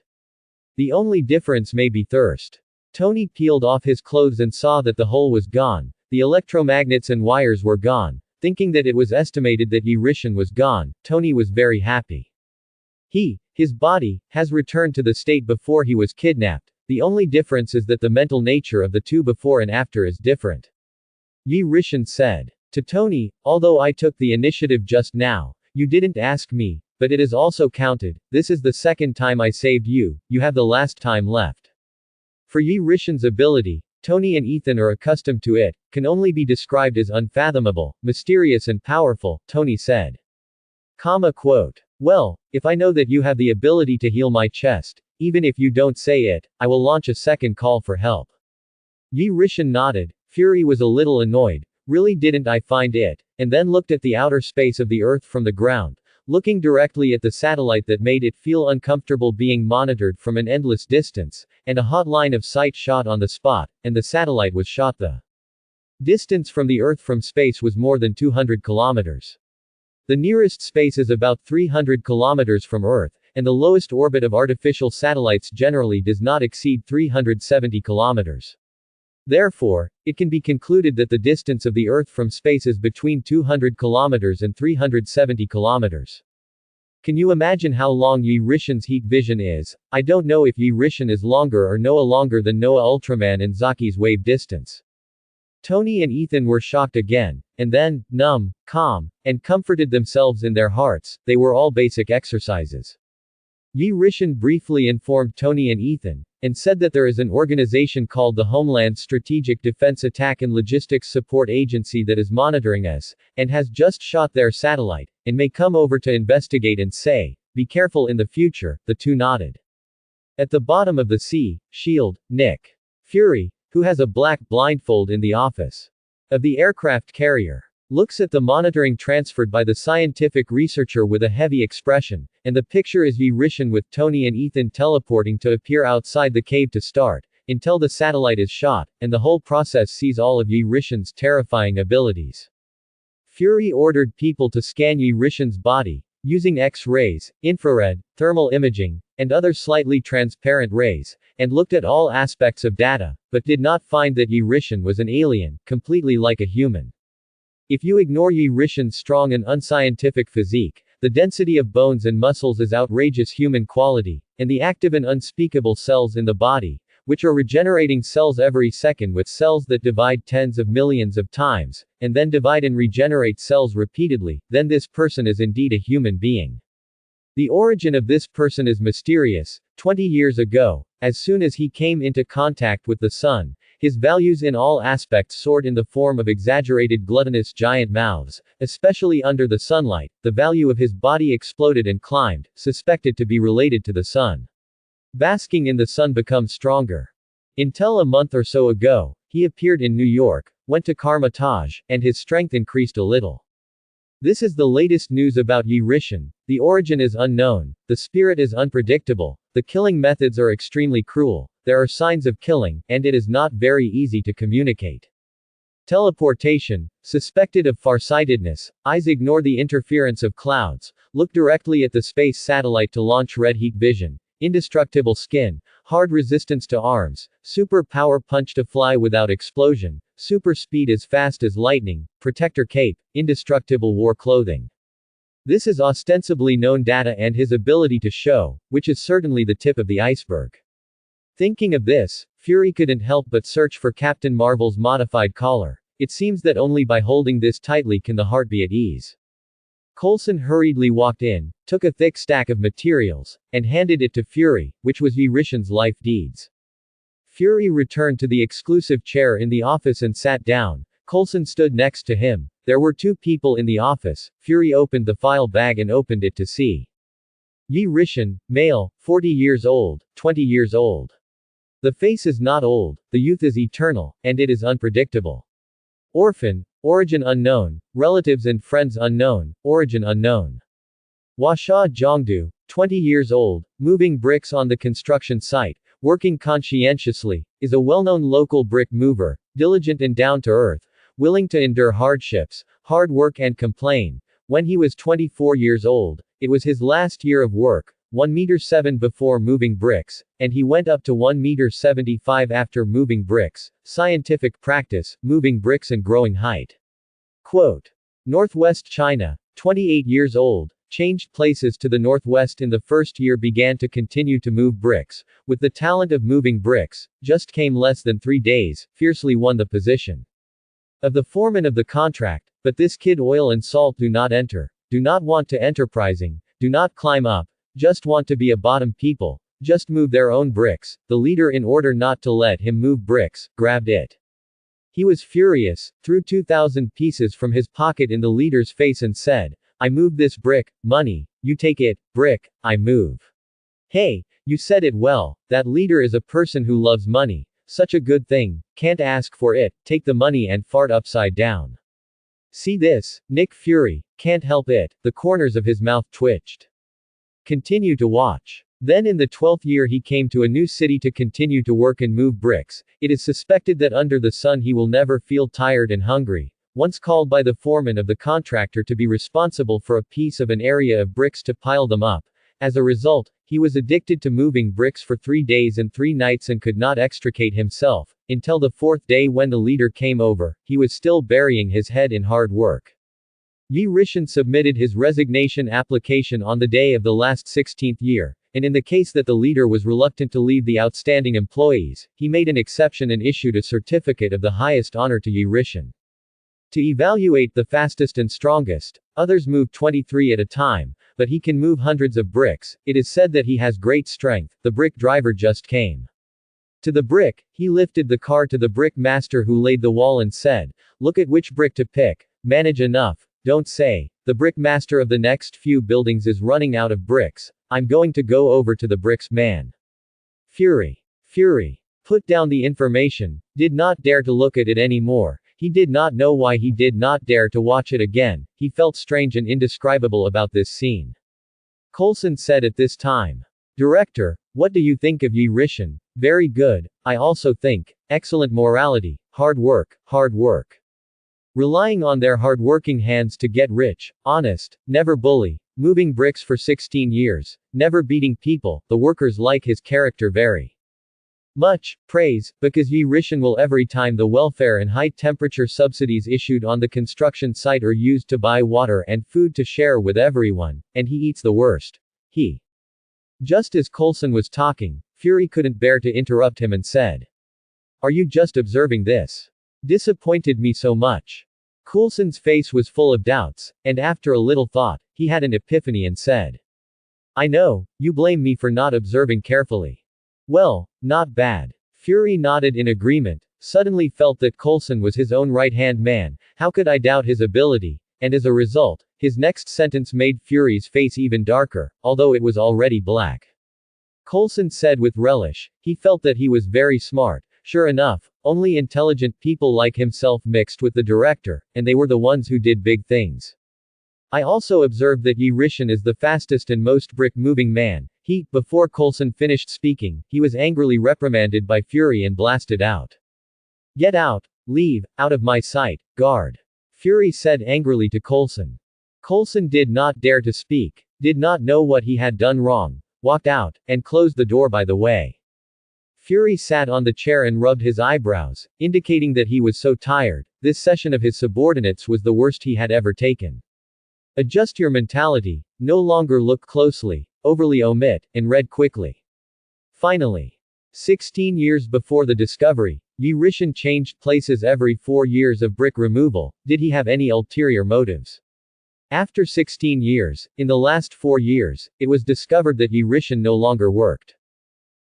The only difference may be thirst. Tony peeled off his clothes and saw that the hole was gone, the electromagnets and wires were gone. Thinking that it was estimated that Yi Rishan was gone, Tony was very happy. His body, has returned to the state before he was kidnapped. The only difference is that the mental nature of the two before and after is different. Yi Rishan said. To Tony, although I took the initiative just now, you didn't ask me, but it is also counted. This is the second time I saved you, you have the last time left. For Yi Rishan's ability, Tony and Ethan are accustomed to it, can only be described as unfathomable, mysterious and powerful, Tony said. Quote. Well, if I know that you have the ability to heal my chest, even if you don't say it, I will launch a second call for help. Yi Rishan nodded. Fury was a little annoyed. Really didn't I find it? And then looked at the outer space of the Earth from the ground, looking directly at the satellite that made it feel uncomfortable being monitored from an endless distance, and a hot line of sight shot on the spot, and the satellite was shot. The distance from the Earth from space was more than 200 kilometers. The nearest space is about 300 kilometers from Earth, and the lowest orbit of artificial satellites generally does not exceed 370 kilometers. Therefore, it can be concluded that the distance of the Earth from space is between 200 kilometers and 370 kilometers. Can you imagine how long Yi Rishan's heat vision is? I don't know if Yi Rishan is longer or Noah longer than Noah Ultraman and Zaki's wave distance. Tony and Ethan were shocked again, and then, numb, calm, and comforted themselves in their hearts. They were all basic exercises. Yi Rishan briefly informed Tony and Ethan, and said that there is an organization called the Homeland Strategic Defense Attack and Logistics Support Agency that is monitoring us, and has just shot their satellite, and may come over to investigate and say, be careful in the future. The two nodded. At the bottom of the sea, S.H.I.E.L.D, Nick Fury, who has a black blindfold in the office of the aircraft carrier, looks at the monitoring transferred by the scientific researcher with a heavy expression, and the picture is Yi Rishan with Tony and Ethan teleporting to appear outside the cave to start, until the satellite is shot, and the whole process sees all of Yi Rishan's terrifying abilities. Fury ordered people to scan Yi Rishan's body, using X-rays, infrared, thermal imaging, and other slightly transparent rays, and looked at all aspects of data, but did not find that Yi Rishan was an alien, completely like a human. If you ignore Yi Rishan's strong and unscientific physique, the density of bones and muscles is outrageous human quality, and the active and unspeakable cells in the body, which are regenerating cells every second with cells that divide tens of millions of times, and then divide and regenerate cells repeatedly, then this person is indeed a human being. The origin of this person is mysterious. 20 years ago, as soon as he came into contact with the sun, his values in all aspects soared in the form of exaggerated gluttonous giant mouths, especially under the sunlight. The value of his body exploded and climbed, suspected to be related to the sun. Basking in the sun becomes stronger. Until a month or so ago, he appeared in New York, went to Kamar-Taj, and his strength increased a little. This is the latest news about Yi Rishan. The origin is unknown, the spirit is unpredictable, the killing methods are extremely cruel, there are signs of killing, and it is not very easy to communicate. Teleportation, suspected of farsightedness, eyes ignore the interference of clouds, look directly at the space satellite to launch red heat vision, indestructible skin, hard resistance to arms, super power punch to fly without explosion, super speed as fast as lightning, protector cape, indestructible war clothing. This is ostensibly known data and his ability to show, which is certainly the tip of the iceberg. Thinking of this, Fury couldn't help but search for Captain Marvel's modified collar. It seems that only by holding this tightly can the heart be at ease. Coulson hurriedly walked in, took a thick stack of materials, and handed it to Fury, which was Yi Rishan's life deeds. Fury returned to the exclusive chair in the office and sat down. Coulson stood next to him. There were two people in the office. Fury opened the file bag and opened it to see. Yi Rishan, male, 40 years old, 20 years old. The face is not old, the youth is eternal, and it is unpredictable. Orphan, origin unknown, relatives and friends unknown, origin unknown. Washa Zhongdu, 20 years old, moving bricks on the construction site, working conscientiously, is a well-known local brick mover, diligent and down-to-earth, willing to endure hardships, hard work and complain. When he was 24 years old, it was his last year of work, 1.7 m before moving bricks, and he went up to 1.75 m after moving bricks, scientific practice, moving bricks and growing height. Quote. Northwest China, 28 years old, changed places to the northwest in the first year, began to continue to move bricks, with the talent of moving bricks, just came less than 3 days, fiercely won the position of the foreman of the contract, but this kid oil and salt do not enter, do not want to enterprising, do not climb up, just want to be a bottom people, just move their own bricks. The leader, in order not to let him move bricks, grabbed it. He was furious, threw 2,000 pieces from his pocket in the leader's face and said, I move this brick, money, you take it, brick, I move. Hey, you said it well, that leader is a person who loves money, such a good thing, can't ask for it, take the money and fart upside down. See this, Nick Fury, can't help it, the corners of his mouth twitched. Continue to watch. Then in the 12th year he came to a new city to continue to work and move bricks. It is suspected that under the sun he will never feel tired and hungry. Once called by the foreman of the contractor to be responsible for a piece of an area of bricks to pile them up. As a result, he was addicted to moving bricks for 3 days and 3 nights and could not extricate himself, until the 4th day when the leader came over. He was still burying his head in hard work. Yi Rishan submitted his resignation application on the day of the last 16th year, and in the case that the leader was reluctant to leave the outstanding employees, he made an exception and issued a certificate of the highest honor to Yi Rishan. To evaluate the fastest and strongest, others move 23 at a time, but he can move hundreds of bricks. It is said that he has great strength. The brick driver just came to the brick. He lifted the car to the brick master who laid the wall and said, look at which brick to pick, manage enough. Don't say, the brick master of the next few buildings is running out of bricks, I'm going to go over to the bricks man. Fury put down the information, did not dare to look at it anymore. He did not know why he did not dare to watch it again. He felt strange and indescribable about this scene. Coulson said at this time, Director, what do you think of Yi Rishan? Very good, I also think, excellent morality, hard work. Relying on their hard-working hands to get rich, honest, never bully, moving bricks for 16 years, never beating people, the workers like his character very much. Praise, because Yi Rishan will every time the welfare and high-temperature subsidies issued on the construction site are used to buy water and food to share with everyone, and he eats the worst. Just as Coulson was talking, Fury couldn't bear to interrupt him and said, are you just observing this? Disappointed me so much. Coulson's face was full of doubts, and after a little thought, he had an epiphany and said, I know, you blame me for not observing carefully. Well, not bad. Fury nodded in agreement, suddenly felt that Coulson was his own right-hand man, how could I doubt his ability, and as a result, his next sentence made Fury's face even darker, although it was already black. Coulson said with relish, he felt that he was very smart. Sure enough, only intelligent people like himself mixed with the director, and they were the ones who did big things. I also observed that Yi Rishan is the fastest and most brick-moving man. Before Coulson finished speaking, he was angrily reprimanded by Fury and blasted out. Get out! Leave, out of my sight, guard! Fury said angrily to Coulson. Coulson did not dare to speak, did not know what he had done wrong, walked out, and closed the door by the way. Fury sat on the chair and rubbed his eyebrows, indicating that he was so tired. This session of his subordinates was the worst he had ever taken. Adjust your mentality, no longer look closely, overly omit, and read quickly. Finally. 16 years before the discovery, Yi Rishan changed places every 4 years of brick removal. Did he have any ulterior motives? After 16 years, in the last 4 years, it was discovered that Yi Rishan no longer worked.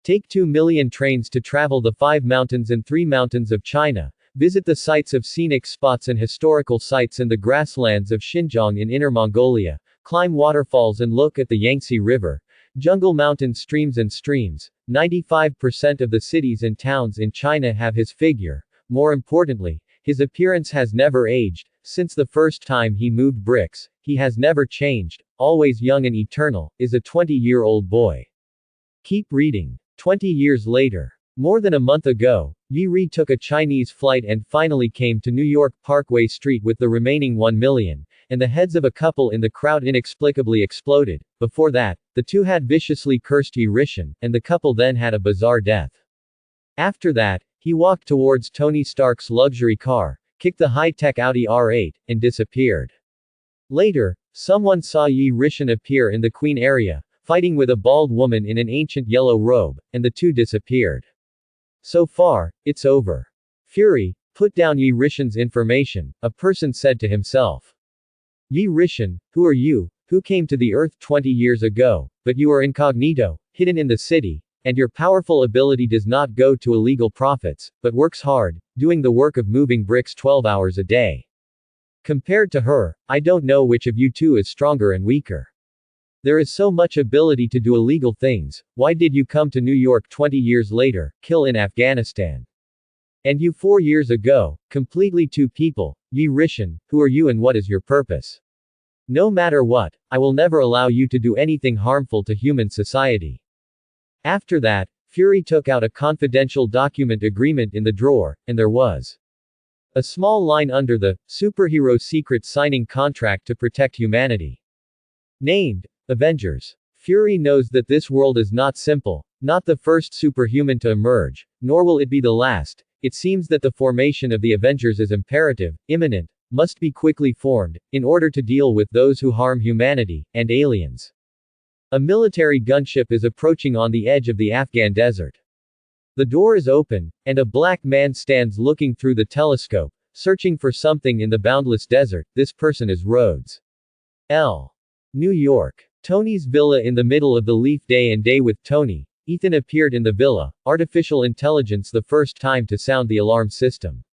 Take 2 million trains to travel the 5 mountains and 3 mountains of China, visit the sites of scenic spots and historical sites in the grasslands of Xinjiang in Inner Mongolia, climb waterfalls and look at the Yangtze River, jungle mountain streams and streams. 95% of the cities and towns in China have his figure. More importantly, his appearance has never aged. Since the first time he moved bricks, he has never changed, always young and eternal, is a 20-year-old boy. Keep reading. 20 years later. More than a month ago, Yi Ri took a Chinese flight and finally came to New York Parkway Street with the remaining 1 million, and the heads of a couple in the crowd inexplicably exploded. Before that, the two had viciously cursed Yi Rishan, and the couple then had a bizarre death. After that, he walked towards Tony Stark's luxury car, kicked the high-tech Audi R8, and disappeared. Later, someone saw Yi Rishan appear in the Queen area, fighting with a bald woman in an ancient yellow robe, and the two disappeared. So far, it's over. Fury, put down Yi Rishan's information, a person said to himself. Yi Rishan, who are you, who came to the Earth 20 years ago, but you are incognito, hidden in the city, and your powerful ability does not go to illegal profits, but works hard, doing the work of moving bricks 12 hours a day. Compared to her, I don't know which of you two is stronger and weaker. There is so much ability to do illegal things. Why did you come to New York 20 years later, kill in Afghanistan? And you 4 years ago, completely two people. Yi Rishan, who are you and what is your purpose? No matter what, I will never allow you to do anything harmful to human society. After that, Fury took out a confidential document agreement in the drawer, and there was a small line under the superhero secret signing contract to protect humanity. Named Avengers. Fury knows that this world is not simple, not the first superhuman to emerge, nor will it be the last. It seems that the formation of the Avengers is imperative, imminent, must be quickly formed, in order to deal with those who harm humanity, and aliens. A military gunship is approaching on the edge of the Afghan desert. The door is open, and a black man stands looking through the telescope, searching for something in the boundless desert. This person is Rhodes. L. New York. Tony's villa in the middle of the leaf day and day with Tony. Ethan appeared in the villa, artificial intelligence the first time to sound the alarm system.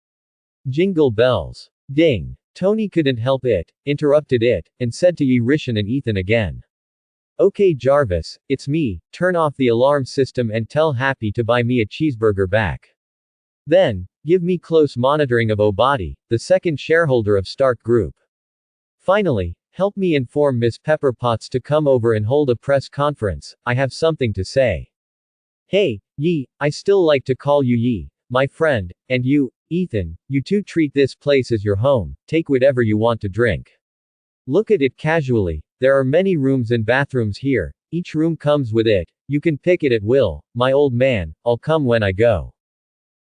Jingle bells. Ding. Tony couldn't help it, interrupted it, and said to Yi Rishan and Ethan again. Okay Jarvis, it's me, turn off the alarm system and tell Happy to buy me a cheeseburger back. Then, give me close monitoring of Obadi, the second shareholder of Stark Group. Finally, help me inform Miss Pepper Potts to come over and hold a press conference. I have something to say. Hey, Yi, I still like to call you Yi, my friend, and you, Ethan, you two treat this place as your home, take whatever you want to drink. Look at it casually, there are many rooms and bathrooms here, each room comes with it, you can pick it at will. My old man, I'll come when I go.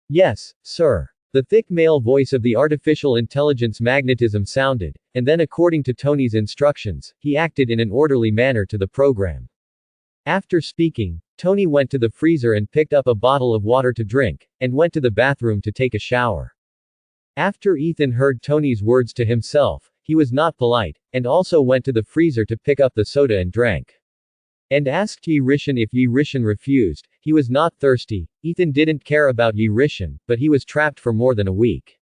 Yes, sir. The thick male voice of the artificial intelligence magnetism sounded, and then according to Tony's instructions, he acted in an orderly manner to the program. After speaking, Tony went to the freezer and picked up a bottle of water to drink, and went to the bathroom to take a shower. After Ethan heard Tony's words to himself, he was not polite, and also went to the freezer to pick up the soda and drank. And asked Yi Rishan if Yi Rishan refused. He was not thirsty. Ethan didn't care about Yi Rishan, but he was trapped for more than a week.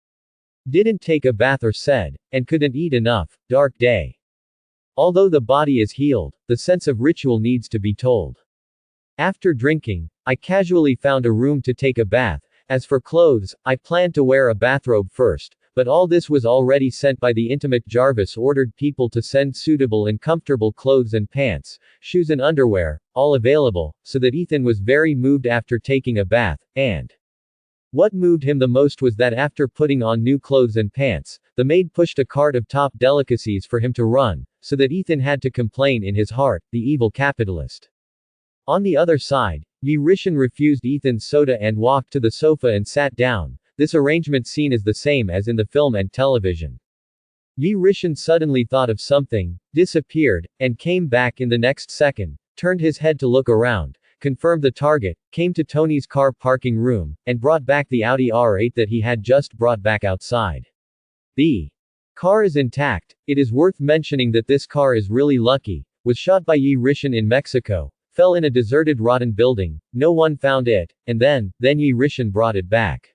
Didn't take a bath or said, and couldn't eat enough. Dark day. Although the body is healed, the sense of ritual needs to be told. After drinking, I casually found a room to take a bath. As for clothes, I planned to wear a bathrobe first, But all this was already sent by the intimate. Jarvis ordered people to send suitable and comfortable clothes and pants, shoes and underwear, all available, so that Ethan was very moved after taking a bath, and what moved him the most was that after putting on new clothes and pants, the maid pushed a cart of top delicacies for him to run, so that Ethan had to complain in his heart, the evil capitalist. On the other side, Yi-Rishin refused Ethan's soda and walked to the sofa and sat down. This arrangement scene is the same as in the film and television. Yi-Rishin suddenly thought of something, disappeared, and came back in the next second, turned his head to look around, confirmed the target, came to Tony's car parking room, and brought back the Audi R8 that he had just brought back outside. The car is intact. It is worth mentioning that this car is really lucky, was shot by Yi-Rishin in Mexico, fell in a deserted rotten building, no one found it, and then Yi-Rishin brought it back.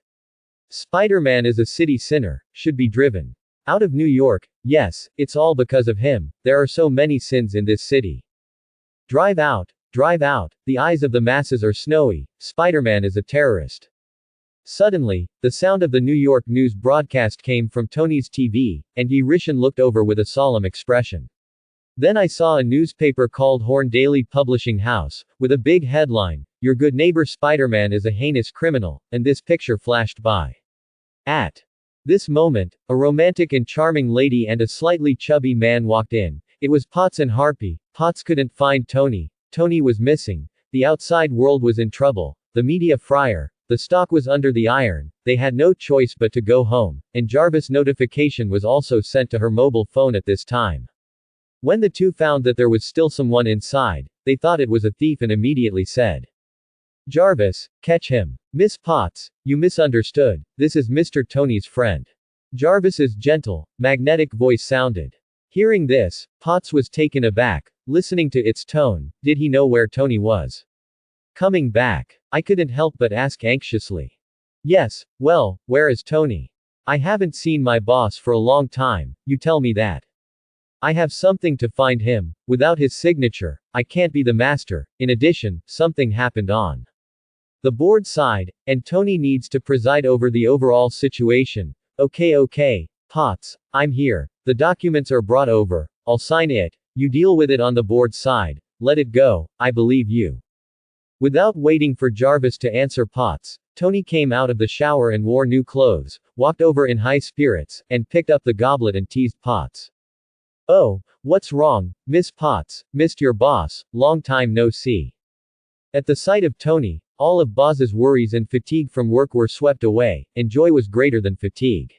Spider-Man is a city sinner, should be driven out of New York. Yes, it's all because of him. There are so many sins in this city. Drive out. Drive out. The eyes of the masses are snowy. Spider-Man is a terrorist. Suddenly, the sound of the New York news broadcast came from Tony's TV, and Yi-Rishin looked over with a solemn expression. Then I saw a newspaper called Horn Daily Publishing House, with a big headline, "Your good neighbor Spider-Man is a heinous criminal," and this picture flashed by. At this moment, a romantic and charming lady and a slightly chubby man walked in. It was Potts and Harpy. Potts couldn't find Tony. Tony was missing. The outside world was in trouble. The media fryer. The stock was under the iron. They had no choice but to go home, and Jarvis' notification was also sent to her mobile phone at this time. When the two found that there was still someone inside, they thought it was a thief and immediately said, "Jarvis, catch him." "Miss Potts, you misunderstood. This is Mr. Tony's friend." Jarvis's gentle, magnetic voice sounded. Hearing this, Potts was taken aback, listening to its tone. Did he know where Tony was coming back? I couldn't help but ask anxiously. Yes, well, where is Tony? I haven't seen my boss for a long time, you tell me that. I have something to find him. Without his signature, I can't be the master. In addition, something happened on the board side, and Tony needs to preside over the overall situation. Okay, Potts, I'm here. The documents are brought over. I'll sign it. You deal with it on the board side. Let it go. I believe you. Without waiting for Jarvis to answer Potts, Tony came out of the shower and wore new clothes, walked over in high spirits, and picked up the goblet and teased Potts. "Oh, what's wrong, Miss Potts? Missed your boss, long time no see." At the sight of Tony, all of Boz's worries and fatigue from work were swept away, and joy was greater than fatigue.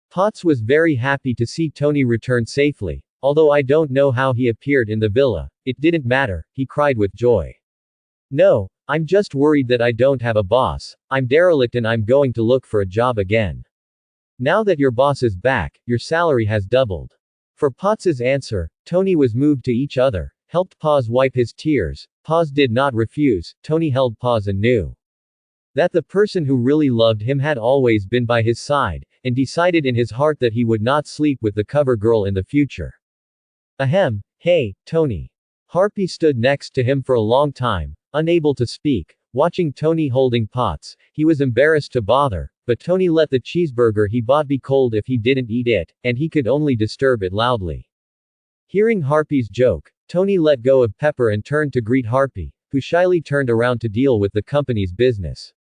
Potts was very happy to see Tony return safely. Although I don't know how he appeared in the villa, it didn't matter, he cried with joy. "No, I'm just worried that I don't have a boss. I'm derelict and I'm going to look for a job again. Now that your boss is back, your salary has doubled." For Potts's answer, Tony was moved to each other, helped Paz wipe his tears. Paz did not refuse. Tony held Paz and knew that the person who really loved him had always been by his side, and decided in his heart that he would not sleep with the cover girl in the future. Ahem, hey, Tony. Harpy stood next to him for a long time, unable to speak, watching Tony holding Potts. He was embarrassed to bother, but Tony let the cheeseburger he bought be cold if he didn't eat it, and he could only disturb it loudly. Hearing Harpy's joke, Tony let go of Pepper and turned to greet Harpy, who shyly turned around to deal with the company's business.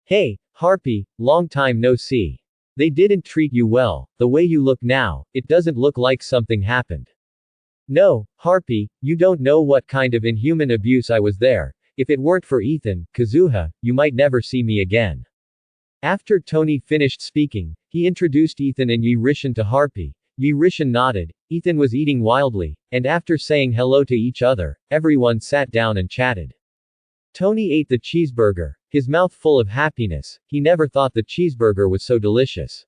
"Hey, Harpy, long time no see. They didn't treat you well. The way you look now, it doesn't look like something happened." "No, Harpy, you don't know what kind of inhuman abuse I was there. If it weren't for Ethan, Kazuha, you might never see me again." After Tony finished speaking, he introduced Ethan and Yi-Rishin to Harpy. Yi-Rishin nodded. Ethan was eating wildly, and after saying hello to each other, everyone sat down and chatted. Tony ate the cheeseburger, his mouth full of happiness. He never thought the cheeseburger was so delicious.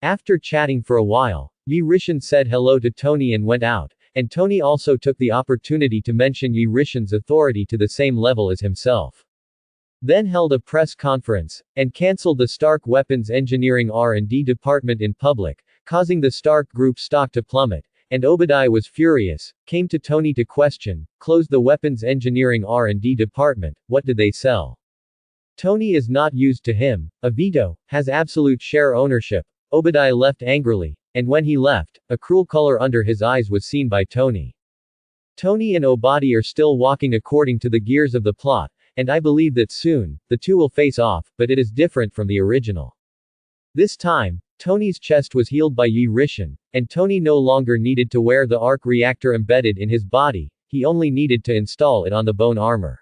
After chatting for a while, Yi-Rishin said hello to Tony and went out, and Tony also took the opportunity to mention Yi-Rishin's authority to the same level as himself. Then held a press conference, and cancelled the Stark Weapons Engineering R&D department in public, causing the Stark Group stock to plummet, and Obadiah was furious, came to Tony to question, closed the Weapons Engineering R&D department, what did they sell? Tony is not used to him, a veto, has absolute share ownership. Obadiah left angrily, and when he left, a cruel color under his eyes was seen by Tony. Tony and Obadiah are still walking according to the gears of the plot, and I believe that soon, the two will face off, but it is different from the original. This time, Tony's chest was healed by Yi Rishan, and Tony no longer needed to wear the arc reactor embedded in his body, he only needed to install it on the bone armor.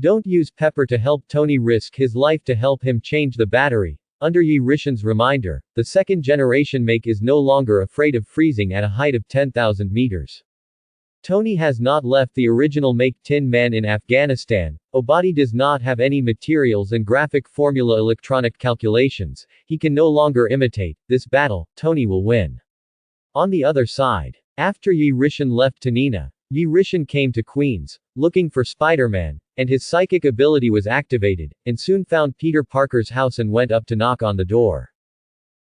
Don't use Pepper to help Tony risk his life to help him change the battery. Under Yi Rishan's reminder, the second generation Make is no longer afraid of freezing at a height of 10,000 meters. Tony has not left the original Make Tin Man in Afghanistan. Obadiah does not have any materials and graphic formula electronic calculations. He can no longer imitate. This battle, Tony will win. On the other side, after Yi Rishan left Tanina, Yi Rishan came to Queens, looking for Spider-Man, and his psychic ability was activated, and soon found Peter Parker's house and went up to knock on the door.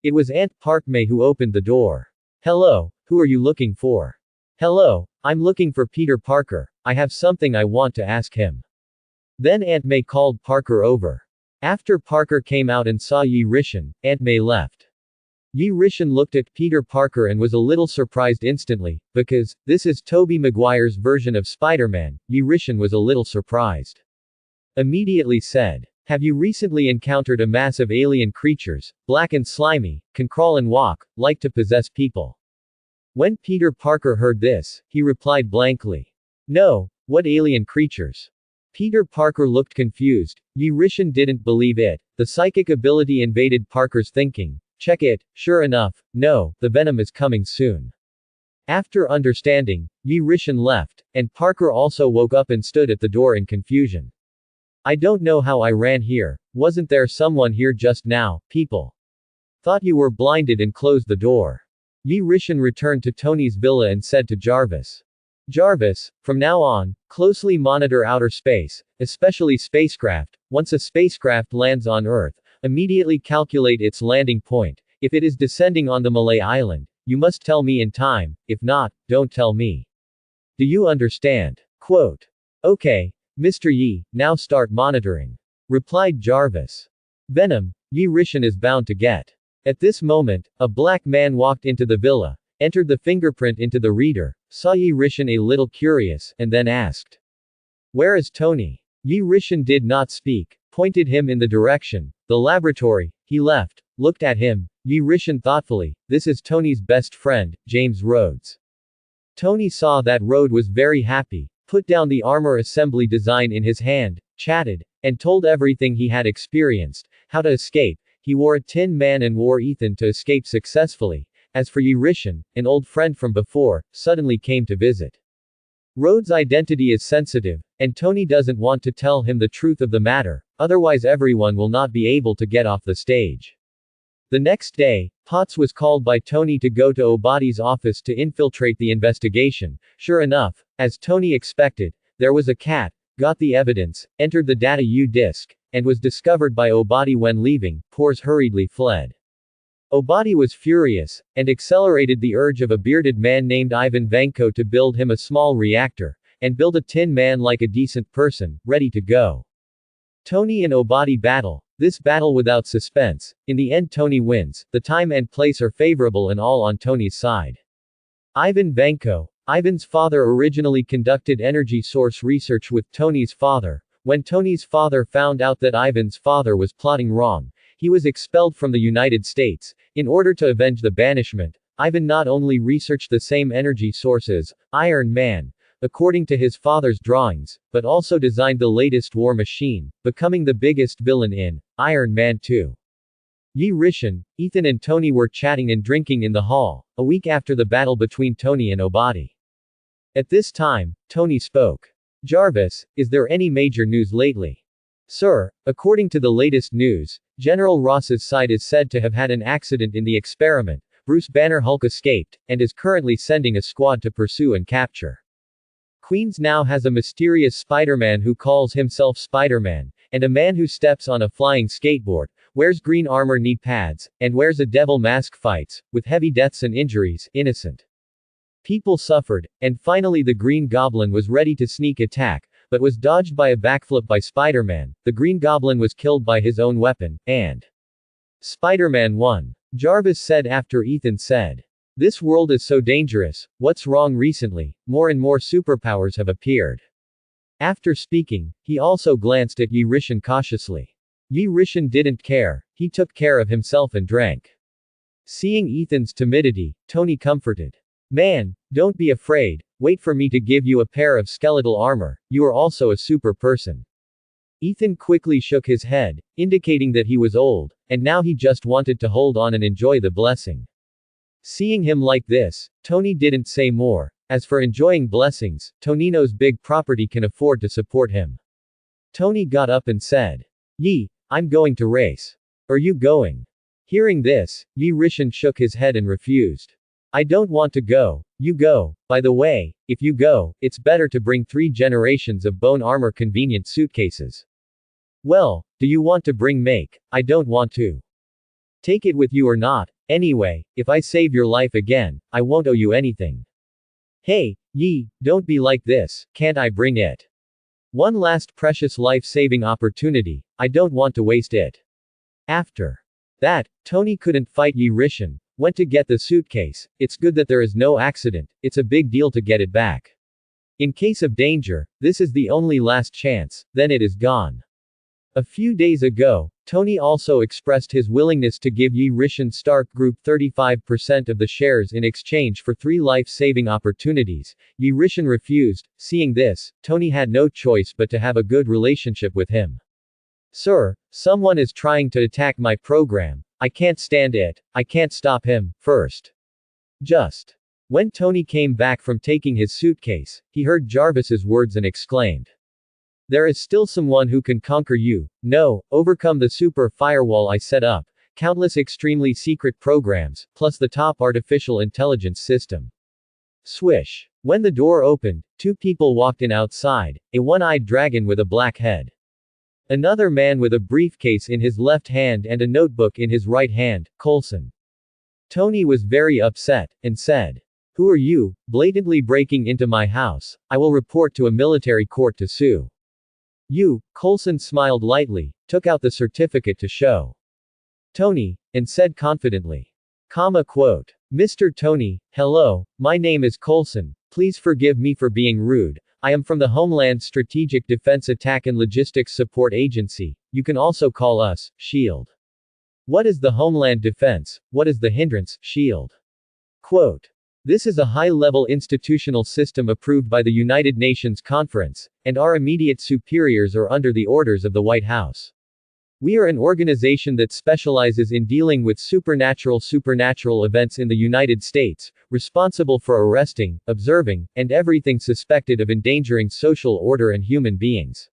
It was Aunt Park May who opened the door. Hello, who are you looking for? Hello, I'm looking for Peter Parker, I have something I want to ask him. Then Aunt May called Parker over. After Parker came out and saw Yi Rishan, Aunt May left. Yi Rishan looked at Peter Parker and was a little surprised instantly, because, this is Tobey Maguire's version of Spider-Man. Yi Rishan was a little surprised. Immediately said, have you recently encountered a mass of alien creatures, black and slimy, can crawl and walk, like to possess people? When Peter Parker heard this, he replied blankly. No, what alien creatures? Peter Parker looked confused. Yi Rishan didn't believe it. The psychic ability invaded Parker's thinking. Check it, sure enough, no, the venom is coming soon. After understanding, Yi Rishan left, and Parker also woke up and stood at the door in confusion. I don't know how I ran here. Wasn't there someone here just now, people? Thought you were blinded and closed the door. Yi Rishan returned to Tony's villa and said to Jarvis. Jarvis, from now on, closely monitor outer space, especially spacecraft. Once a spacecraft lands on Earth, immediately calculate its landing point. If it is descending on the Malay Island, you must tell me in time, if not, don't tell me. Do you understand? Quote. Okay, Mr. Yi, now start monitoring. Replied Jarvis. Venom, Yi Rishan is bound to get. At this moment, a black man walked into the villa, entered the fingerprint into the reader, saw Yi Rishan a little curious, and then asked. Where is Tony? Yi Rishan did not speak, pointed him in the direction, the laboratory. He left, looked at him. Yi Rishan thoughtfully, this is Tony's best friend, James Rhodes. Tony saw that Rhodes was very happy, put down the armor assembly design in his hand, chatted, and told everything he had experienced, how to escape. He wore a Tin Man and wore Ethan to escape successfully. As for Yi Rishan, an old friend from before, suddenly came to visit. Rhodes' identity is sensitive, and Tony doesn't want to tell him the truth of the matter, otherwise everyone will not be able to get off the stage. The next day, Potts was called by Tony to go to Obadiah's office to infiltrate the investigation. Sure enough, as Tony expected, there was a cat, got the evidence, entered the data U-disk, and was discovered by Obadiah when leaving. Pores hurriedly fled. Obadiah was furious, and accelerated the urge of a bearded man named Ivan Vanko to build him a small reactor, and build a Tin Man like a decent person, ready to go. Tony and Obadiah battle. This battle without suspense. In the end Tony wins, the time and place are favorable and all on Tony's side. Ivan Vanko. Ivan's father originally conducted energy source research with Tony's father. When Tony's father found out that Ivan's father was plotting wrong, he was expelled from the United States. In order to avenge the banishment, Ivan not only researched the same energy sources, Iron Man, according to his father's drawings, but also designed the latest war machine, becoming the biggest villain in Iron Man 2. Yi Rishan, Ethan and Tony were chatting and drinking in the hall, a week after the battle between Tony and Obadiah. At this time, Tony spoke. Jarvis, is there any major news lately? Sir, according to the latest news, General Ross's side is said to have had an accident in the experiment. Bruce Banner Hulk escaped, and is currently sending a squad to pursue and capture. Queens now has a mysterious Spider-Man who calls himself Spider-Man, and a man who steps on a flying skateboard, wears green armor knee pads, and wears a devil mask fights, with heavy deaths and injuries, innocent people suffered, and finally the Green Goblin was ready to sneak attack, but was dodged by a backflip by Spider-Man. The Green Goblin was killed by his own weapon, and Spider-Man won. Jarvis said after Ethan said, "This world is so dangerous, what's wrong recently? More and more superpowers have appeared." After speaking, he also glanced at Yi Rishan cautiously. Yi Rishan didn't care, he took care of himself and drank. Seeing Ethan's timidity, Tony comforted. "Man, don't be afraid, wait for me to give you a pair of skeletal armor, you are also a super person." Ethan quickly shook his head, indicating that he was old, and now he just wanted to hold on and enjoy the blessing. Seeing him like this, Tony didn't say more. As for enjoying blessings, Tonino's big property can afford to support him. Tony got up and said, "Yi, I'm going to race. Are you going?" Hearing this, Yi Rishan shook his head and refused. "I don't want to go, you go. By the way, if you go, it's better to bring 3 generations of bone armor convenient suitcases." "Well, do you want to bring make? I don't want to. Take it with you or not. Anyway, if I save your life again, I won't owe you anything." "Hey, Yi, don't be like this, can't I bring it? One last precious life-saving opportunity, I don't want to waste it." After that, Tony couldn't fight Yi Rishan, went to get the suitcase. It's good that there is no accident, it's a big deal to get it back. In case of danger, this is the only last chance, then it is gone. A few days ago, Tony also expressed his willingness to give Yi Rishan Stark Group 35% of the shares in exchange for 3 life-saving opportunities. Yi Rishan refused. Seeing this, Tony had no choice but to have a good relationship with him. "Sir, someone is trying to attack my program. I can't stand it. I can't stop him, first." Just when Tony came back from taking his suitcase, he heard Jarvis's words and exclaimed, "There is still someone who can conquer you. No, overcome the super firewall I set up, countless extremely secret programs, plus the top artificial intelligence system." Swish. When the door opened, 2 people walked in outside, a one-eyed dragon with a black head. Another man with a briefcase in his left hand and a notebook in his right hand, Coulson. Tony was very upset, and said, "Who are you, blatantly breaking into my house? I will report to a military court to sue you." Coulson smiled lightly, took out the certificate to show Tony, and said confidently, quote, "Mr. Tony, hello, my name is Coulson, please forgive me for being rude. I am from the Homeland Strategic Defense Attack and Logistics Support Agency, you can also call us, S.H.I.E.L.D. What is the Homeland Defense? What is the hindrance, S.H.I.E.L.D.? Quote. This is a high-level institutional system approved by the United Nations Conference, and our immediate superiors are under the orders of the White House. We are an organization that specializes in dealing with supernatural events in the United States, responsible for arresting, observing, and everything suspected of endangering social order and human beings."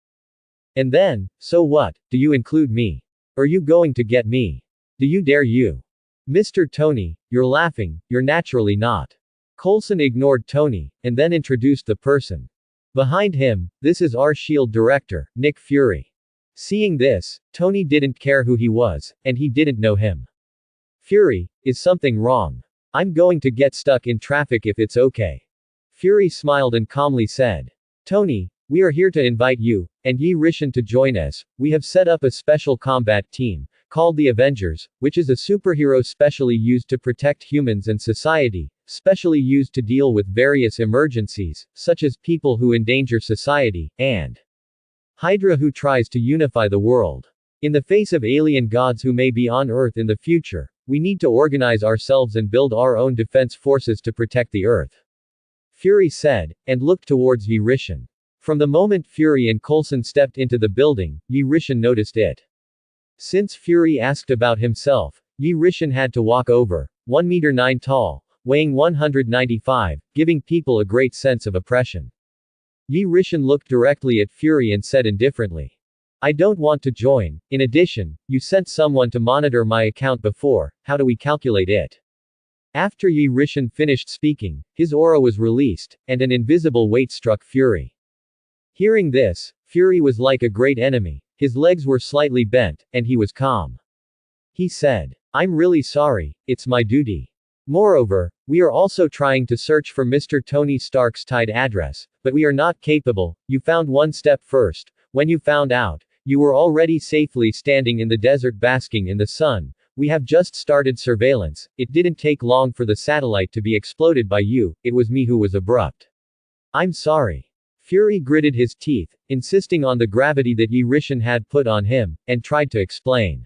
And then, "So what, do you include me? Are you going to get me? Do you dare you?" "Mr. Tony, you're laughing, you're naturally not." Coulson ignored Tony, and then introduced the person behind him. "This is our S.H.I.E.L.D. director, Nick Fury." Seeing this, Tony didn't care who he was, and he didn't know him. "Fury, is something wrong? I'm going to get stuck in traffic if it's okay." Fury smiled and calmly said, "Tony, we are here to invite you, and Yi Rishan to join us. We have set up a special combat team, called the Avengers, which is a superhero specially used to protect humans and society, specially used to deal with various emergencies, such as people who endanger society, and Hydra who tries to unify the world. In the face of alien gods who may be on Earth in the future, we need to organize ourselves and build our own defense forces to protect the Earth." Fury said, and looked towards Yi Rishan. From the moment Fury and Coulson stepped into the building, Yi Rishan noticed it. Since Fury asked about himself, Yi Rishan had to walk over, 1 meter 9 tall, weighing 195, giving people a great sense of oppression. Yi Rishan looked directly at Fury and said indifferently, "I don't want to join. In addition, you sent someone to monitor my account before, how do we calculate it?" After Yi Rishan finished speaking, his aura was released, and an invisible weight struck Fury. Hearing this, Fury was like a great enemy, his legs were slightly bent, and he was calm. He said, "I'm really sorry, it's my duty. Moreover, we are also trying to search for Mr. Tony Stark's tied address, but we are not capable. You found one step first. When you found out, you were already safely standing in the desert basking in the sun. We have just started surveillance. It didn't take long for the satellite to be exploded by you, it was me who was abrupt. I'm sorry. Fury gritted his teeth, insisting on the gravity that Yi Rishan had put on him, and tried to explain.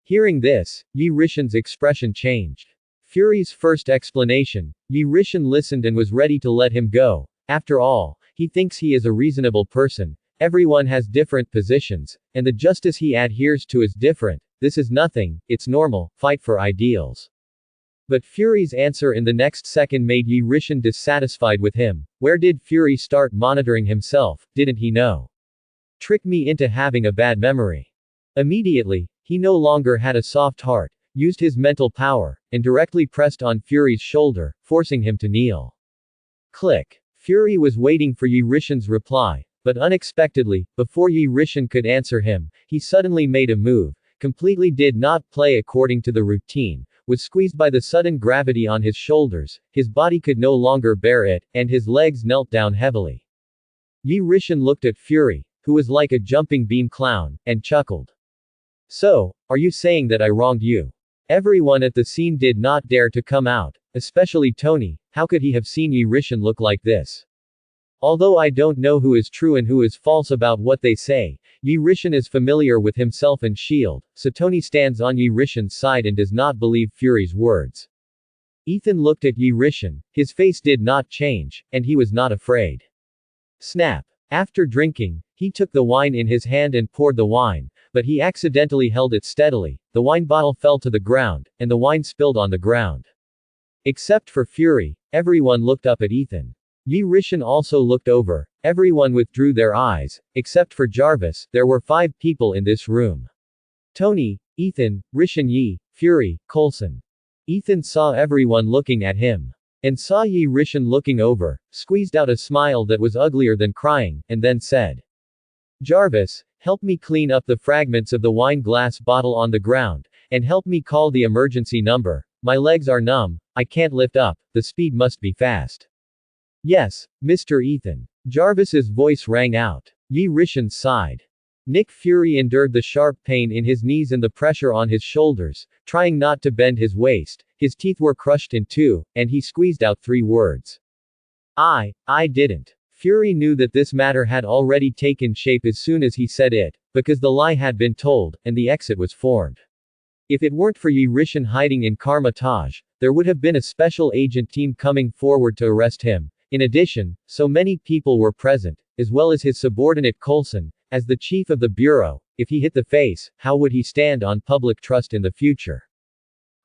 Hearing this, Yi Rishan's expression changed. Fury's first explanation, Yi Rishan listened and was ready to let him go. After all, he thinks he is a reasonable person. Everyone has different positions, and the justice he adheres to is different. This is nothing, it's normal, fight for ideals. But Fury's answer in the next second made Yi Rishan dissatisfied with him. Where did Fury start monitoring himself? Didn't he know? Trick me into having a bad memory. Immediately, he no longer had a soft heart, used his mental power, and directly pressed on Fury's shoulder, forcing him to kneel. Click. Fury was waiting for Yi Rishan's reply, but unexpectedly, before Yi Rishan could answer him, he suddenly made a move, completely did not play according to the routine, was squeezed by the sudden gravity on his shoulders, his body could no longer bear it, and his legs knelt down heavily. Yi Rishan looked at Fury, who was like a jumping beam clown, and chuckled. So, are you saying that I wronged you? Everyone at the scene did not dare to come out, especially Tony. How could he have seen Yi Rishan look like this? Although I don't know who is true and who is false about what they say, Yi Rishan is familiar with himself and S.H.I.E.L.D, so Tony stands on Yi Rishan's side and does not believe Fury's words. Ethan looked at Yi Rishan, his face did not change, and he was not afraid. Snap. After drinking, he took the wine in his hand and poured the wine, but he accidentally held it steadily, the wine bottle fell to the ground, and the wine spilled on the ground. Except for Fury, everyone looked up at Ethan. Yi Rishan also looked over, everyone withdrew their eyes, except for Jarvis. There were 5 people in this room. Tony, Ethan, Rishan Yi, Fury, Coulson. Ethan saw everyone looking at him. And saw Yi Rishan looking over, squeezed out a smile that was uglier than crying, and then said. Jarvis, help me clean up the fragments of the wine glass bottle on the ground, and help me call the emergency number. My legs are numb, I can't lift up, the speed must be fast. Yes, Mr. Ethan. Jarvis's voice rang out. Yi Rishan sighed. Nick Fury endured the sharp pain in his knees and the pressure on his shoulders, trying not to bend his waist. His teeth were crushed in 2, and he squeezed out 3 words. I didn't. Fury knew that this matter had already taken shape as soon as he said it, because the lie had been told, and the exit was formed. If it weren't for Yi Rishan hiding in Kamar-Taj, there would have been a special agent team coming forward to arrest him. In addition, so many people were present, as well as his subordinate Coulson, as the chief of the bureau. If he hit the face, how would he stand on public trust in the future?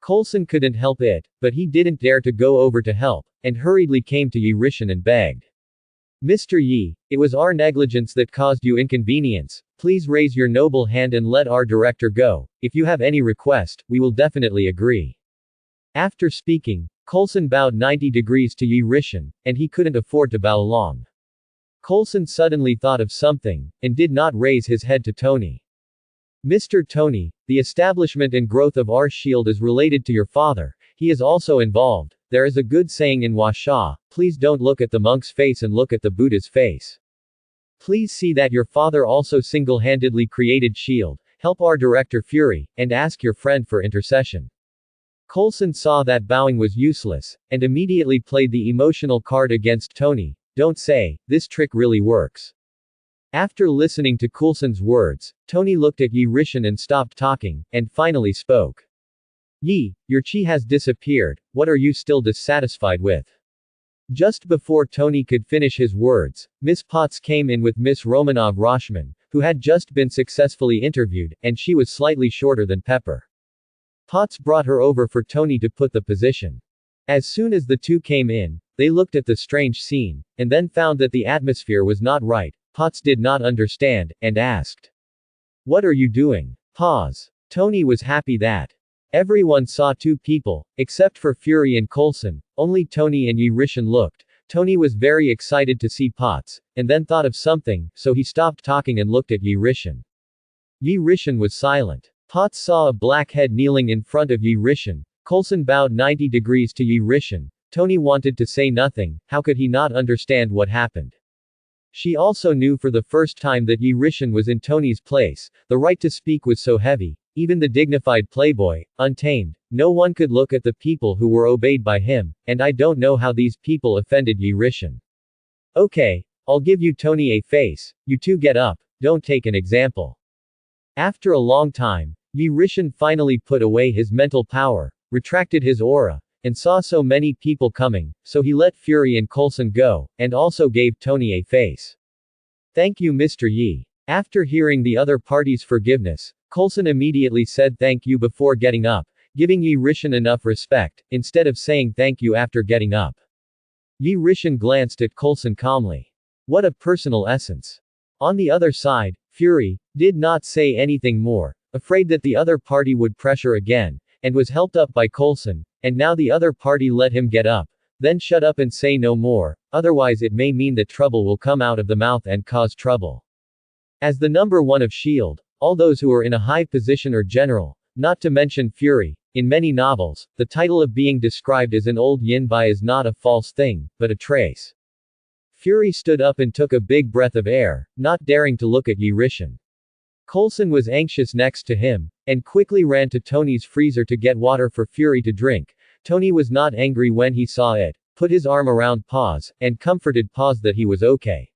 Coulson couldn't help it, but he didn't dare to go over to help, and hurriedly came to Yi Rishan and begged. Mr. Yi, it was our negligence that caused you inconvenience. Please raise your noble hand and let our director go. If you have any request, we will definitely agree. After speaking, Coulson bowed 90 degrees to Yi Rishan, and he couldn't afford to bow long. Coulson suddenly thought of something, and did not raise his head to Tony. Mr. Tony, the establishment and growth of S.H.I.E.L.D is related to your father, he is also involved. There is a good saying in Washa, please don't look at the monk's face and look at the Buddha's face. Please see that your father also single-handedly created S.H.I.E.L.D, help our director Fury, and ask your friend for intercession. Coulson saw that bowing was useless, and immediately played the emotional card against Tony. Don't say, this trick really works. After listening to Coulson's words, Tony looked at Yi Rishan and stopped talking, and finally spoke. Yi, your chi has disappeared, what are you still dissatisfied with? Just before Tony could finish his words, Miss Potts came in with Miss Romanov-Roshman, who had just been successfully interviewed, and she was slightly shorter than Pepper. Potts brought her over for Tony to put the position. As soon as the two came in, they looked at the strange scene, and then found that the atmosphere was not right. Potts did not understand, and asked. What are you doing? Pause. Tony was happy that everyone saw 2 people, except for Fury and Coulson, only Tony and Yi Rishan looked. Tony was very excited to see Potts, and then thought of something, so he stopped talking and looked at Yi Rishan. Yi Rishan was silent. Potts saw a black head kneeling in front of Yi Rishan. Coulson bowed 90 degrees to Yi Rishan. Tony wanted to say nothing, how could he not understand what happened? She also knew for the first time that Yi Rishan was in Tony's place, the right to speak was so heavy, even the dignified playboy, untamed. No one could look at the people who were obeyed by him, and I don't know how these people offended Yi Rishan. Okay, I'll give you Tony a face, you two get up, don't take an example. After a long time, Yi Rishan finally put away his mental power, retracted his aura, and saw so many people coming, so he let Fury and Coulson go, and also gave Tony a face. Thank you Mr. Yi. After hearing the other party's forgiveness, Coulson immediately said thank you before getting up, giving Yi Rishan enough respect, instead of saying thank you after getting up. Yi Rishan glanced at Coulson calmly. What a personal essence. On the other side, Fury did not say anything more, afraid that the other party would pressure again, and was helped up by Coulson, and now the other party let him get up, then shut up and say no more, otherwise it may mean that trouble will come out of the mouth and cause trouble. As the number one of S.H.I.E.L.D., all those who are in a high position are general, not to mention Fury. In many novels, the title of being described as an old yin bai is not a false thing, but a trace. Fury stood up and took a big breath of air, not daring to look at Yi Rishan. Coulson was anxious next to him, and quickly ran to Tony's freezer to get water for Fury to drink. Tony was not angry when he saw it, put his arm around Paz, and comforted Paz that he was okay.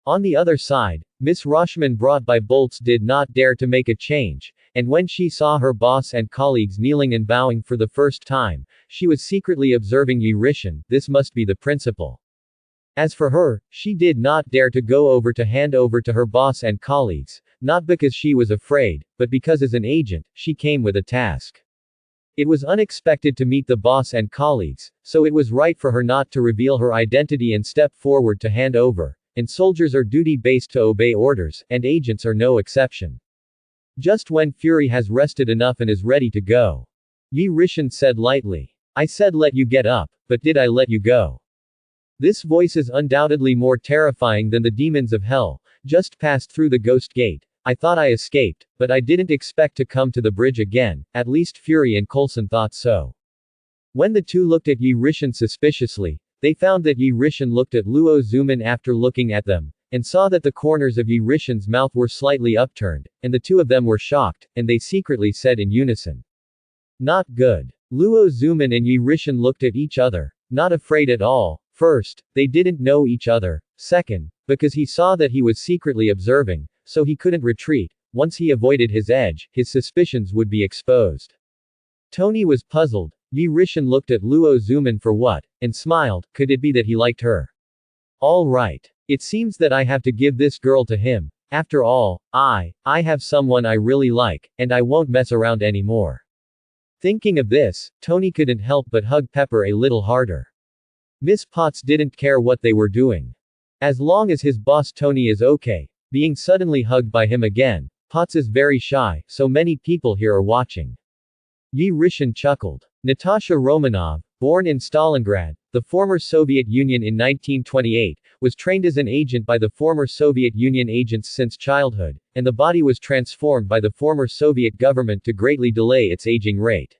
On the other side, Miss Rashman brought by Bolts did not dare to make a change, and when she saw her boss and colleagues kneeling and bowing for the first time, she was secretly observing Yi Rishan, this must be the principal. As for her, she did not dare to go over to hand over to her boss and colleagues, not because she was afraid, but because as an agent, she came with a task. It was unexpected to meet the boss and colleagues, so it was right for her not to reveal her identity and step forward to hand over, and soldiers are duty-based to obey orders, and agents are no exception. Just when Fury has rested enough and is ready to go. Yi Rishan said lightly. I said let you get up, but did I let you go? This voice is undoubtedly more terrifying than the demons of hell, just passed through the ghost gate. I thought I escaped, but I didn't expect to come to the bridge again, at least Fury and Coulson thought so. When the two looked at Yi Rishan suspiciously, they found that Yi Rishan looked at Luo Zuman after looking at them, and saw that the corners of Yi Rishan's mouth were slightly upturned, and the two of them were shocked, and they secretly said in unison. Not good. Luo Zuman and Yi Rishan looked at each other, not afraid at all. First, they didn't know each other. Second, because he saw that he was secretly observing, so he couldn't retreat. Once he avoided his edge, his suspicions would be exposed. Tony was puzzled. Yi Rishan looked at Luo Zuman for what, and smiled. Could it be that he liked her? All right. It seems that I have to give this girl to him. After all, I have someone I really like, and I won't mess around anymore. Thinking of this, Tony couldn't help but hug Pepper a little harder. Miss Potts didn't care what they were doing. As long as his boss Tony is okay. Being suddenly hugged by him again. Potts is very shy, so many people here are watching. Yi Rishan chuckled. Natasha Romanov, born in Stalingrad, the former Soviet Union in 1928, was trained as an agent by the former Soviet Union agents since childhood, and the body was transformed by the former Soviet government to greatly delay its aging rate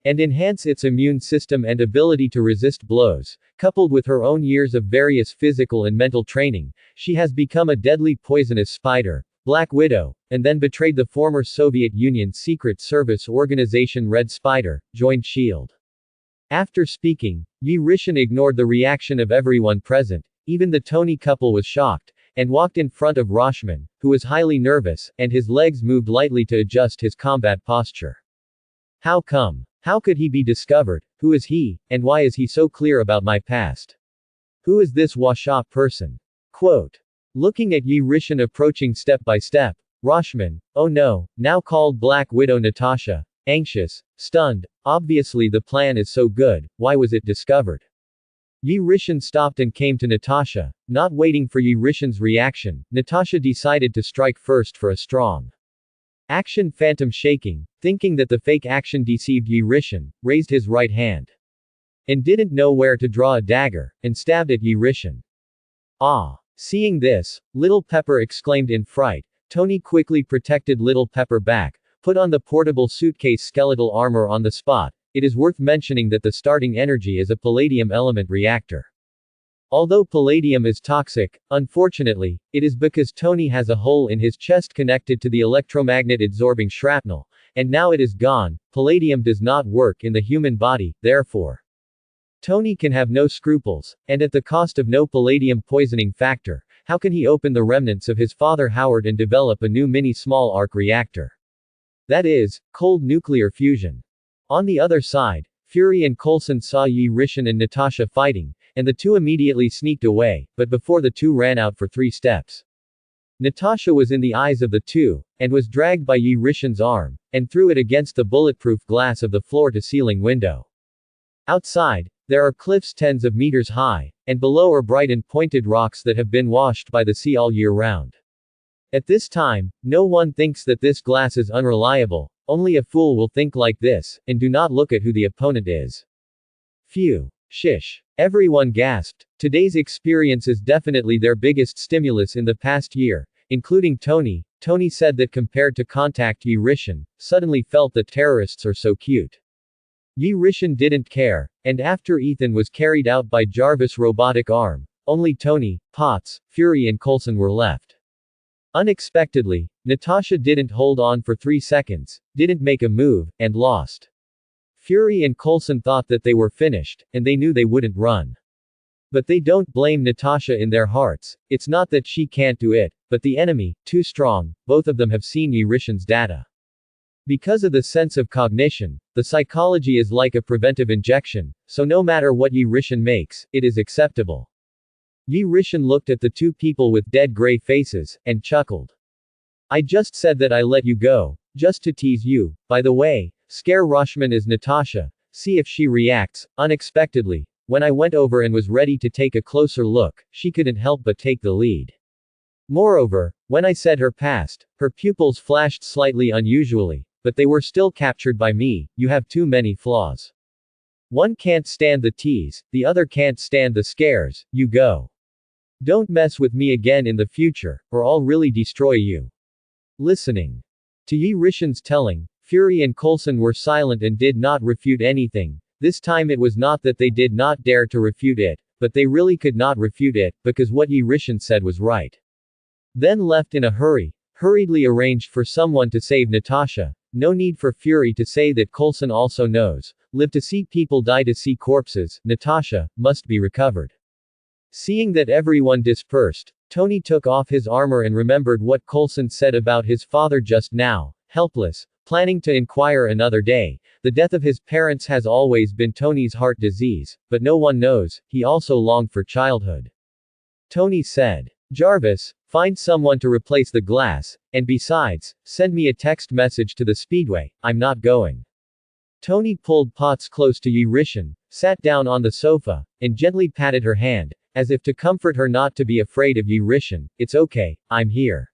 and enhance its immune system and ability to resist blows. Coupled with her own years of various physical and mental training, she has become a deadly poisonous spider, Black Widow, and then betrayed the former Soviet Union Secret Service organization Red Spider, joined S.H.I.E.L.D. After speaking, Yi Rishan ignored the reaction of everyone present, even the Tony couple was shocked, and walked in front of Rashman, who was highly nervous, and his legs moved lightly to adjust his combat posture. How come? How could he be discovered? Who is he, and why is he so clear about my past? Who is this Washa person? Quote. Looking at Yi Rishan approaching step by step, Rashman, oh no, now called Black Widow Natasha, anxious, stunned, obviously the plan is so good, why was it discovered? Yi Rishan stopped and came to Natasha. Not waiting for Yi Rishan's reaction, Natasha decided to strike first for a strong action. Phantom shaking, thinking that the fake action deceived Yi Rishan, raised his right hand. And didn't know where to draw a dagger, and stabbed at Yi Rishan. Ah! Seeing this, Little Pepper exclaimed in fright. Tony quickly protected Little Pepper back, put on the portable suitcase skeletal armor on the spot. It is worth mentioning that the starting energy is a palladium element reactor. Although palladium is toxic, unfortunately, it is because Tony has a hole in his chest connected to the electromagnet absorbing shrapnel, And now it is gone. Palladium does not work in the human body, therefore. Tony can have no scruples, and at the cost of no palladium poisoning factor, how can he open the remnants of his father Howard and develop a new mini small arc reactor? That is, cold nuclear fusion. On the other side, Fury and Coulson saw Yi Rishan and Natasha fighting, and the two immediately sneaked away, but before the two ran out for 3 steps. Natasha was in the eyes of the two, and was dragged by Yi Rishan's arm, and threw it against the bulletproof glass of the floor-to-ceiling window. Outside, there are cliffs tens of meters high, and below are bright and pointed rocks that have been washed by the sea all year round. At this time, no one thinks that this glass is unreliable, only a fool will think like this, and do not look at who the opponent is. Phew. Shish. Everyone gasped. Today's experience is definitely their biggest stimulus in the past year, including Tony. Tony said that compared to contact Yi Rishan, suddenly felt that terrorists are so cute. Yi Rishan didn't care, and after Ethan was carried out by Jarvis' robotic arm, only Tony, Potts, Fury and Coulson were left. Unexpectedly, Natasha didn't hold on for 3 seconds, didn't make a move, and lost. Fury and Coulson thought that they were finished, and they knew they wouldn't run. But they don't blame Natasha in their hearts. It's not that she can't do it, but the enemy, too strong. Both of them have seen Yi Rishan's data. Because of the sense of cognition, the psychology is like a preventive injection, so no matter what Yi Rishan makes, it is acceptable. Yi Rishan looked at the two people with dead gray faces, and chuckled. I just said that I let you go, just to tease you. By the way, scare Rashman is Natasha, see if she reacts. Unexpectedly, when I went over and was ready to take a closer look, she couldn't help but take the lead. Moreover, when I said her past, her pupils flashed slightly unusually, but they were still captured by me. You have too many flaws. One can't stand the tease, the other can't stand the scares. You go. Don't mess with me again in the future, or I'll really destroy you. Listening to Yi Rishan's telling, Fury and Coulson were silent and did not refute anything. This time it was not that they did not dare to refute it, but they really could not refute it, because what Yi Rishan said was right. Then left in a hurry, hurriedly arranged for someone to save Natasha. No need for Fury to say that Coulson also knows. Live to see people, die to see corpses. Natasha must be recovered. Seeing that everyone dispersed, Tony took off his armor and remembered what Coulson said about his father just now. Helpless, planning to inquire another day. The death of his parents has always been Tony's heart disease, but no one knows, he also longed for childhood. Tony said. Jarvis, find someone to replace the glass, and besides, send me a text message to the Speedway, I'm not going. Tony pulled Potts close to Yi Rishan, sat down on the sofa, and gently patted her hand, as if to comfort her not to be afraid of Yi Rishan. It's okay, I'm here.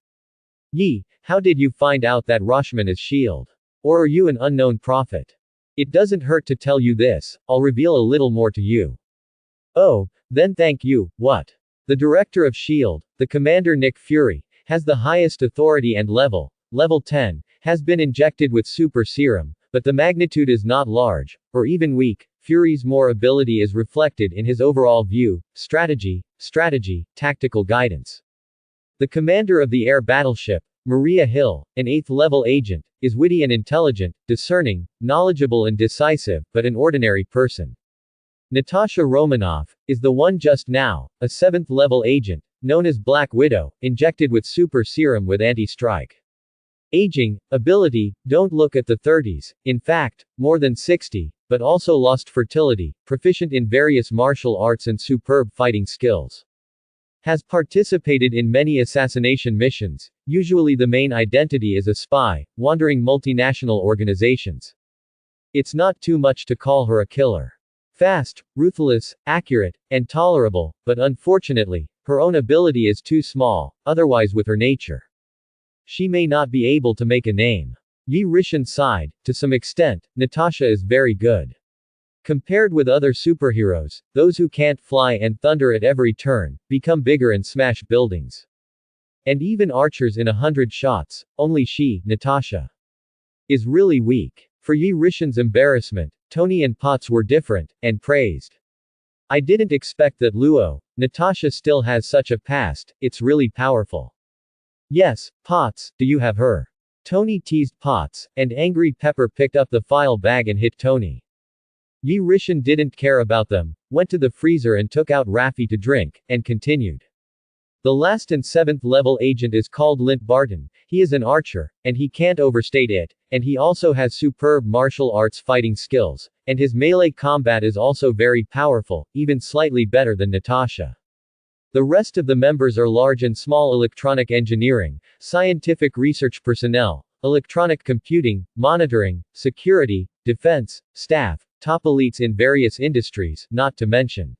Yi, how did you find out that Rashman is S.H.I.E.L.D? Or are you an unknown prophet? It doesn't hurt to tell you this, I'll reveal a little more to you. Oh, then thank you. What? The director of S.H.I.E.L.D, the commander Nick Fury, has the highest authority and level 10, has been injected with super serum, but the magnitude is not large, or even weak. Fury's more ability is reflected in his overall view, strategy, tactical guidance. The commander of the air battleship, Maria Hill, an 8th-level agent, is witty and intelligent, discerning, knowledgeable and decisive, but an ordinary person. Natasha Romanoff is the one just now, a 7th-level agent, known as Black Widow, injected with super serum with anti-strike. Aging, ability, don't look at the 30s, in fact, more than 60, but also lost fertility, proficient in various martial arts and superb fighting skills. Has participated in many assassination missions, usually the main identity is a spy, wandering multinational organizations. It's not too much to call her a killer. Fast, ruthless, accurate, and tolerable, but unfortunately, her own ability is too small, otherwise with her nature. She may not be able to make a name. Yi Rishan sighed. To some extent, Natasha is very good. Compared with other superheroes, those who can't fly and thunder at every turn, become bigger and smash buildings. And even archers in 100 shots, only she, Natasha, is really weak. For Yi Rishan's embarrassment, Tony and Potts were different, and praised. I didn't expect that Luo, Natasha still has such a past, it's really powerful. Yes, Potts, do you have her? Tony teased Potts, and angry Pepper picked up the file bag and hit Tony. Yi Rishin didn't care about them, went to the freezer and took out Raffi to drink, and continued. The last and 7th level agent is called Lint Barton. He is an archer, and he can't overstate it, and he also has superb martial arts fighting skills, and his melee combat is also very powerful, even slightly better than Natasha. The rest of the members are large and small electronic engineering, scientific research personnel, electronic computing, monitoring, security, defense, staff, top elites in various industries, not to mention.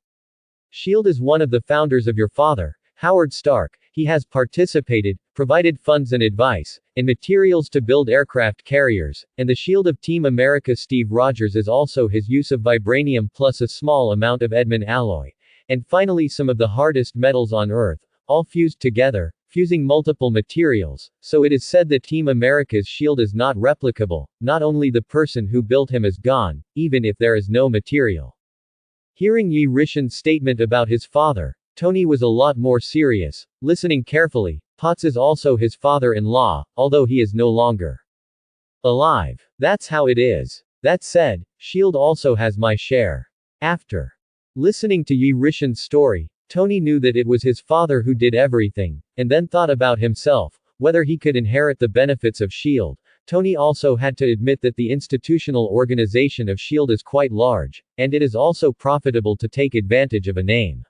S.H.I.E.L.D. is one of the founders of your father, Howard Stark. He has participated, provided funds and advice, and materials to build aircraft carriers, and the S.H.I.E.L.D. of Team America. Steve Rogers is also his use of vibranium plus a small amount of Edmund alloy. And finally some of the hardest metals on Earth, all fused together, fusing multiple materials, so it is said that Team America's S.H.I.E.L.D. is not replicable, not only the person who built him is gone, even if there is no material. Hearing Yi Rishin's statement about his father, Tony was a lot more serious, listening carefully. Potts is also his father-in-law, although he is no longer alive. That's how it is. That said, S.H.I.E.L.D. also has my share. After listening to Yi Rishin's story, Tony knew that it was his father who did everything, and then thought about himself, whether he could inherit the benefits of S.H.I.E.L.D. Tony also had to admit that the institutional organization of S.H.I.E.L.D. is quite large, and it is also profitable to take advantage of a name.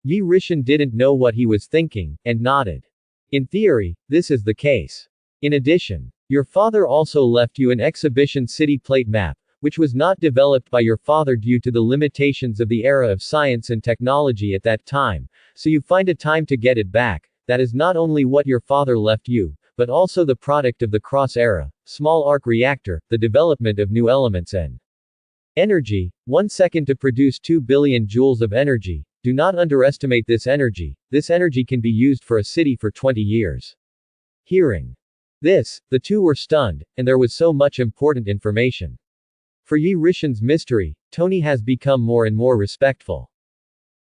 Yi Rishin didn't know what he was thinking, and nodded. In theory, this is the case. In addition, your father also left you an exhibition city plate map, which was not developed by your father due to the limitations of the era of science and technology at that time, so you find a time to get it back. That is not only what your father left you, but also the product of the cross era, small arc reactor, the development of new elements and energy. 1 second to produce 2 billion joules of energy. Do not underestimate this energy. This energy can be used for a city for 20 years. Hearing this, the two were stunned, and there was so much important information. For Yi Rishin's mystery, Tony has become more and more respectful.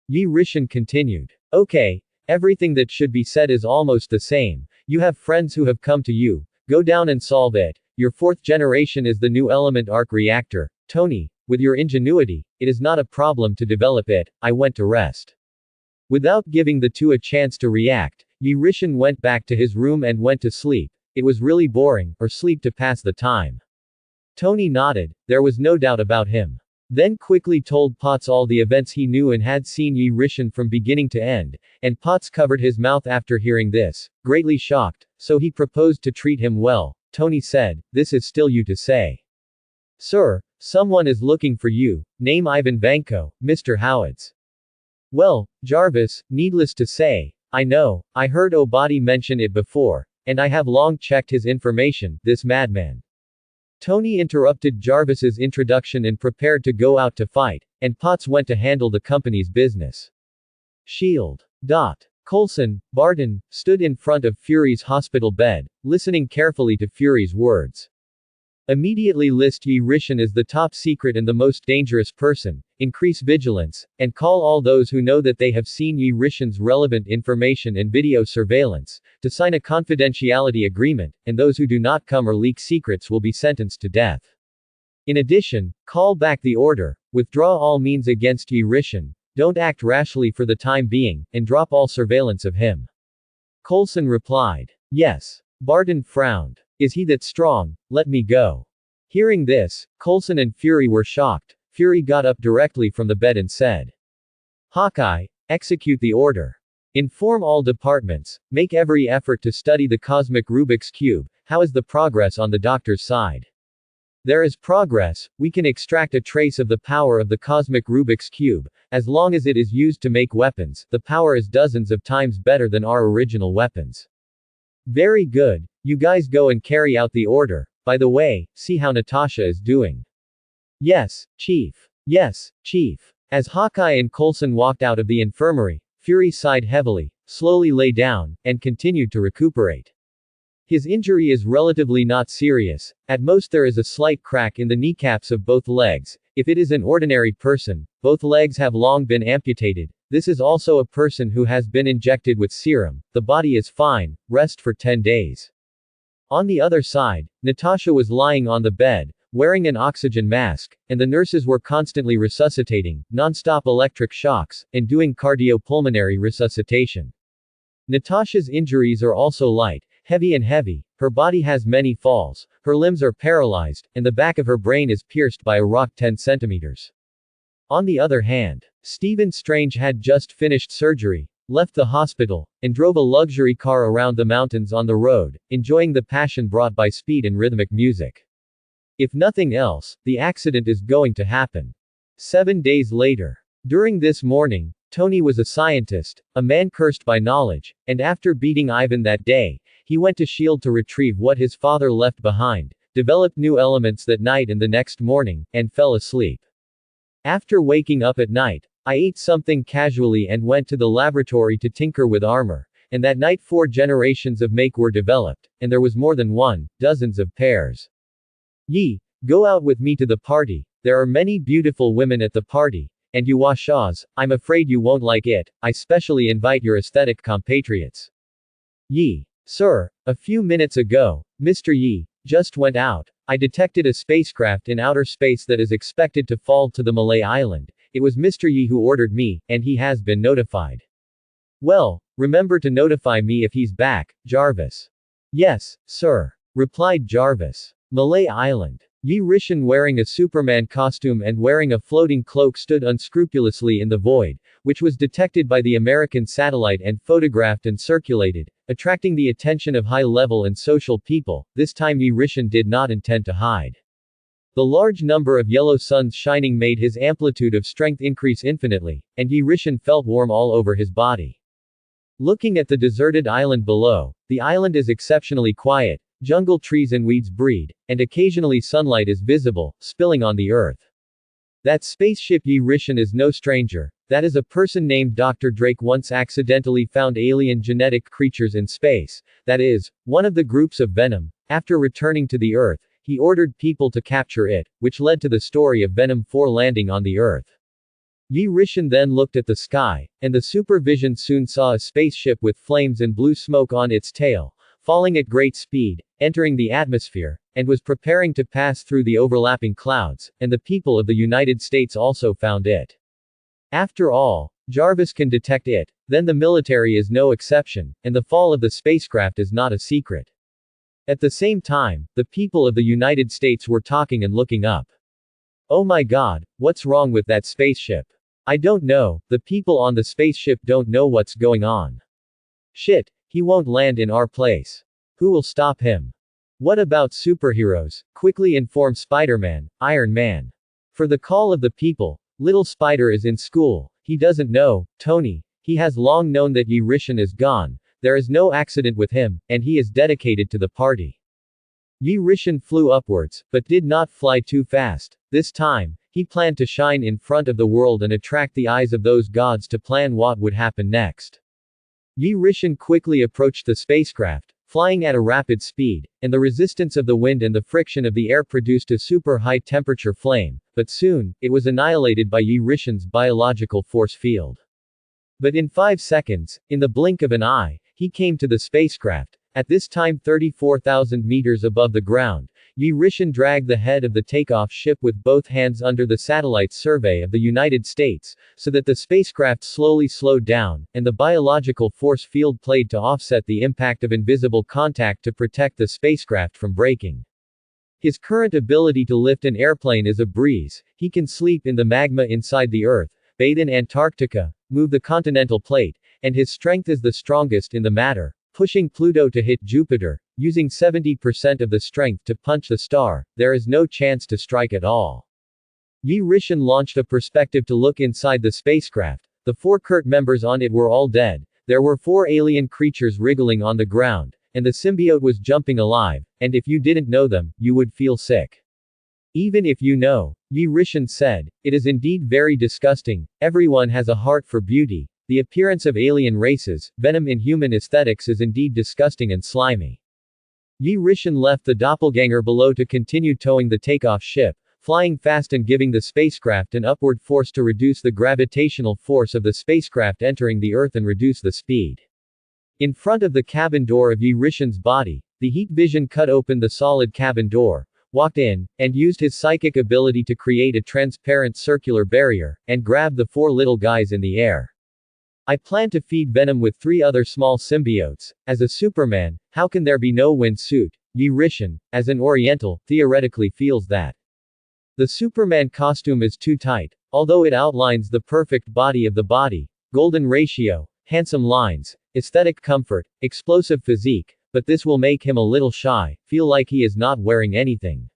Yi Rishin continued. Okay, everything that should be said is almost the same. You have friends who have come to you. Go down and solve it. Your 4th generation is the new element arc reactor. Tony, with your ingenuity, it is not a problem to develop it. I went to rest. Without giving the two a chance to react, Yi Rishin went back to his room and went to sleep. It was really boring, or sleep to pass the time. Tony nodded, there was no doubt about him. Then quickly told Potts all the events he knew and had seen Yi Rishin from beginning to end, and Potts covered his mouth after hearing this, greatly shocked, so he proposed to treat him well. Tony said, this is still you to say. Sir, someone is looking for you, name Ivan Vanko, Mr. Howard's. Well, Jarvis, needless to say, I know, I heard Obadi mention it before, and I have long checked his information, this madman. Tony interrupted Jarvis's introduction and prepared to go out to fight, and Potts went to handle the company's business. S.H.I.E.L.D. Coulson, Barton, stood in front of Fury's hospital bed, listening carefully to Fury's words. Immediately list Yi Rishin as the top secret and the most dangerous person, increase vigilance, and call all those who know that they have seen Yi Rishin's relevant information and video surveillance, to sign a confidentiality agreement, and those who do not come or leak secrets will be sentenced to death. In addition, call back the order, withdraw all means against Yi Rishin, don't act rashly for the time being, and drop all surveillance of him. Coulson replied. Yes. Barton frowned. Is he that strong? Let me go. Hearing this, Coulson and Fury were shocked. Fury got up directly from the bed and said, Hawkeye, execute the order. Inform all departments, make every effort to study the cosmic Rubik's Cube. How is the progress on the doctor's side? There is progress, we can extract a trace of the power of the cosmic Rubik's Cube. As long as it is used to make weapons, the power is dozens of times better than our original weapons. Very good, you guys go and carry out the order. By the way, see how Natasha is doing. Yes, Chief. Yes, Chief. As Hawkeye and Coulson walked out of the infirmary, Fury sighed heavily, slowly lay down, and continued to recuperate. His injury is relatively not serious, at most there is a slight crack in the kneecaps of both legs. If it is an ordinary person, both legs have long been amputated. This is also a person who has been injected with serum. The body is fine, rest for 10 days. On the other side, Natasha was lying on the bed, wearing an oxygen mask, and the nurses were constantly resuscitating, non-stop electric shocks, and doing cardiopulmonary resuscitation. Natasha's injuries are also light, heavy and heavy, her body has many falls, her limbs are paralyzed, and the back of her brain is pierced by a rock 10 centimeters. On the other hand, Stephen Strange had just finished surgery, left the hospital, and drove a luxury car around the mountains on the road, enjoying the passion brought by speed and rhythmic music. If nothing else, the accident is going to happen. 7 days later. During this morning, Tony was a scientist, a man cursed by knowledge, and after beating Ivan that day, he went to S.H.I.E.L.D. to retrieve what his father left behind, developed new elements that night and the next morning, and fell asleep. After waking up at night, I ate something casually and went to the laboratory to tinker with armor, and that night 4 generations of make were developed, and there was more than one, dozens of pairs. Yi, go out with me to the party, there are many beautiful women at the party, and you washas, I'm afraid you won't like it, I specially invite your aesthetic compatriots. Yi, sir, a few minutes ago, Mr. Yi, just went out, I detected a spacecraft in outer space that is expected to fall to the Malay island, it was Mr. Yi who ordered me, and he has been notified. Well, remember to notify me if he's back, Jarvis. Yes, sir, replied Jarvis. Malay Island. Yi Rishan wearing a Superman costume and wearing a floating cloak stood unscrupulously in the void, which was detected by the American satellite and photographed and circulated, attracting the attention of high-level and social people. This time Yi Rishan did not intend to hide. The large number of yellow suns shining made his amplitude of strength increase infinitely, and Yi Rishan felt warm all over his body. Looking at the deserted island below, the island is exceptionally quiet, jungle trees and weeds breed, and occasionally sunlight is visible, spilling on the earth. That spaceship Yi Rishan is no stranger, that is a person named Dr. Drake once accidentally found alien genetic creatures in space, that is, one of the groups of Venom. After returning to the Earth, he ordered people to capture it, which led to the story of Venom 4 landing on the Earth. Yi Rishan then looked at the sky, and the supervision soon saw a spaceship with flames and blue smoke on its tail, falling at great speed, entering the atmosphere, and was preparing to pass through the overlapping clouds, and the people of the United States also found it. After all, Jarvis can detect it, then the military is no exception, and the fall of the spacecraft is not a secret. At the same time, the people of the United States were talking and looking up. Oh my god, what's wrong with that spaceship? I don't know, the people on the spaceship don't know what's going on. Shit, he won't land in our place. Who will stop him? What about superheroes? Quickly inform Spider-Man, Iron Man. For the call of the people, little Spider is in school, he doesn't know, Tony, he has long known that Yi Rishan is gone, there is no accident with him, and he is dedicated to the party. Yi Rishan flew upwards, but did not fly too fast. This time, he planned to shine in front of the world and attract the eyes of those gods to plan what would happen next. Yi Rishan quickly approached the spacecraft, flying at a rapid speed, and the resistance of the wind and the friction of the air produced a super high temperature flame, but soon, it was annihilated by Yi Rishan's biological force field. But in 5 seconds, in the blink of an eye, he came to the spacecraft, at this time 34,000 meters above the ground. Yi Rishan dragged the head of the takeoff ship with both hands under the satellite survey of the United States, so that the spacecraft slowly slowed down, and the biological force field played to offset the impact of invisible contact to protect the spacecraft from breaking. His current ability to lift an airplane is a breeze, he can sleep in the magma inside the Earth, bathe in Antarctica, move the continental plate, and his strength is the strongest in the matter, pushing Pluto to hit Jupiter, using 70% of the strength to punch the star, there is no chance to strike at all. Yi Rishan launched a perspective to look inside the spacecraft, the 4 Kurt members on it were all dead, there were 4 alien creatures wriggling on the ground, and the symbiote was jumping alive, and if you didn't know them, you would feel sick. Even if you know, Yi Rishan said, it is indeed very disgusting, everyone has a heart for beauty. The appearance of alien races, venom in human aesthetics is indeed disgusting and slimy. Yi Rishan left the doppelganger below to continue towing the takeoff ship, flying fast and giving the spacecraft an upward force to reduce the gravitational force of the spacecraft entering the Earth and reduce the speed. In front of the cabin door of Yi Rishan's body, The heat vision cut open the solid cabin door, walked in, and used his psychic ability to create a transparent circular barrier, and grabbed the 4 little guys in the air. I plan to feed Venom with 3 other small symbiotes. As a Superman, how can there be no wind suit? Yi Rishan, as an Oriental, theoretically feels that the Superman costume is too tight, although it outlines the perfect body of the body, golden ratio, handsome lines, aesthetic comfort, explosive physique, but this will make him a little shy, feel like he is not wearing anything.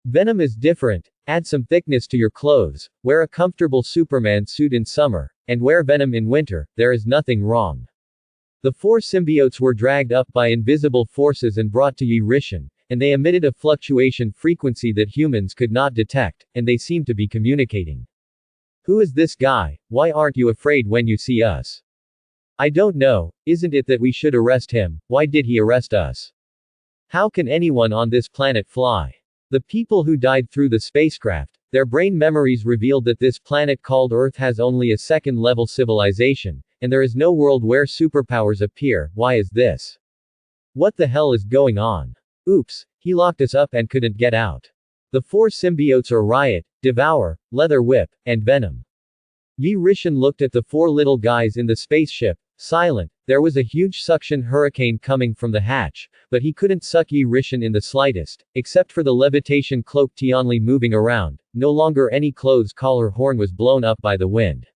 Venom is different. Add some thickness to your clothes, wear a comfortable Superman suit in summer, and wear Venom in winter, there is nothing wrong. The 4 symbiotes were dragged up by invisible forces and brought to Yi Rishan, and they emitted a fluctuation frequency that humans could not detect, and they seemed to be communicating. Who is this guy? Why aren't you afraid when you see us? I don't know, isn't it that we should arrest him? Why did he arrest us? How can anyone on this planet fly? The people who died through the spacecraft, their brain memories revealed that this planet called Earth has only a second-level civilization, and there is no world where superpowers appear. Why is this? What the hell is going on? Oops, he locked us up and couldn't get out. The 4 symbiotes are Riot, Devour, Leather Whip, and Venom. Yi Rishan looked at the 4 little guys in the spaceship, silent. There was a huge suction hurricane coming from the hatch, but he couldn't suck Yi Rishan in the slightest, except for the levitation cloak Tianli moving around. No longer any clothes collar horn was blown up by the wind.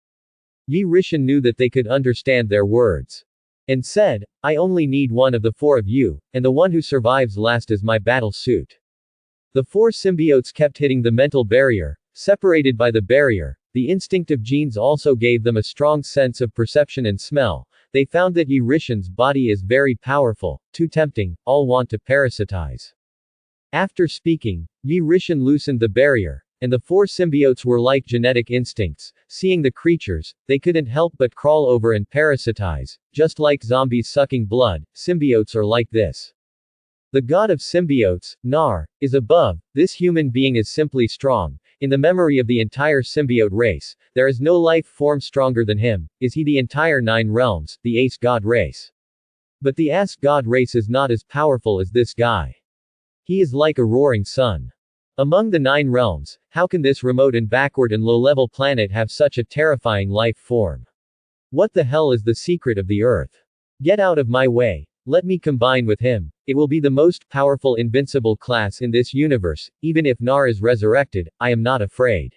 Yi Rishan knew that they could understand their words. And said, I only need one of the 4 of you, and the one who survives last is my battle suit. The 4 symbiotes kept hitting the mental barrier. Separated by the barrier, the instinctive genes also gave them a strong sense of perception and smell. They found that Yi Rishan's body is very powerful, too tempting, all want to parasitize. After speaking, Yi Rishan loosened the barrier, and the 4 symbiotes were like genetic instincts. Seeing the creatures, they couldn't help but crawl over and parasitize. Just like zombies sucking blood, symbiotes are like this. The god of symbiotes, Nar, is above. This human being is simply strong. In the memory of the entire symbiote race, there is no life form stronger than him. Is he the entire 9 realms, the ace god race? But the ace god race is not as powerful as this guy. He is like a roaring sun. Among the 9 realms, how can this remote and backward and low-level planet have such a terrifying life form? What the hell is the secret of the earth? Get out of my way. Let me combine with him. It will be the most powerful invincible class in this universe. Even if Nar is resurrected, I am not afraid.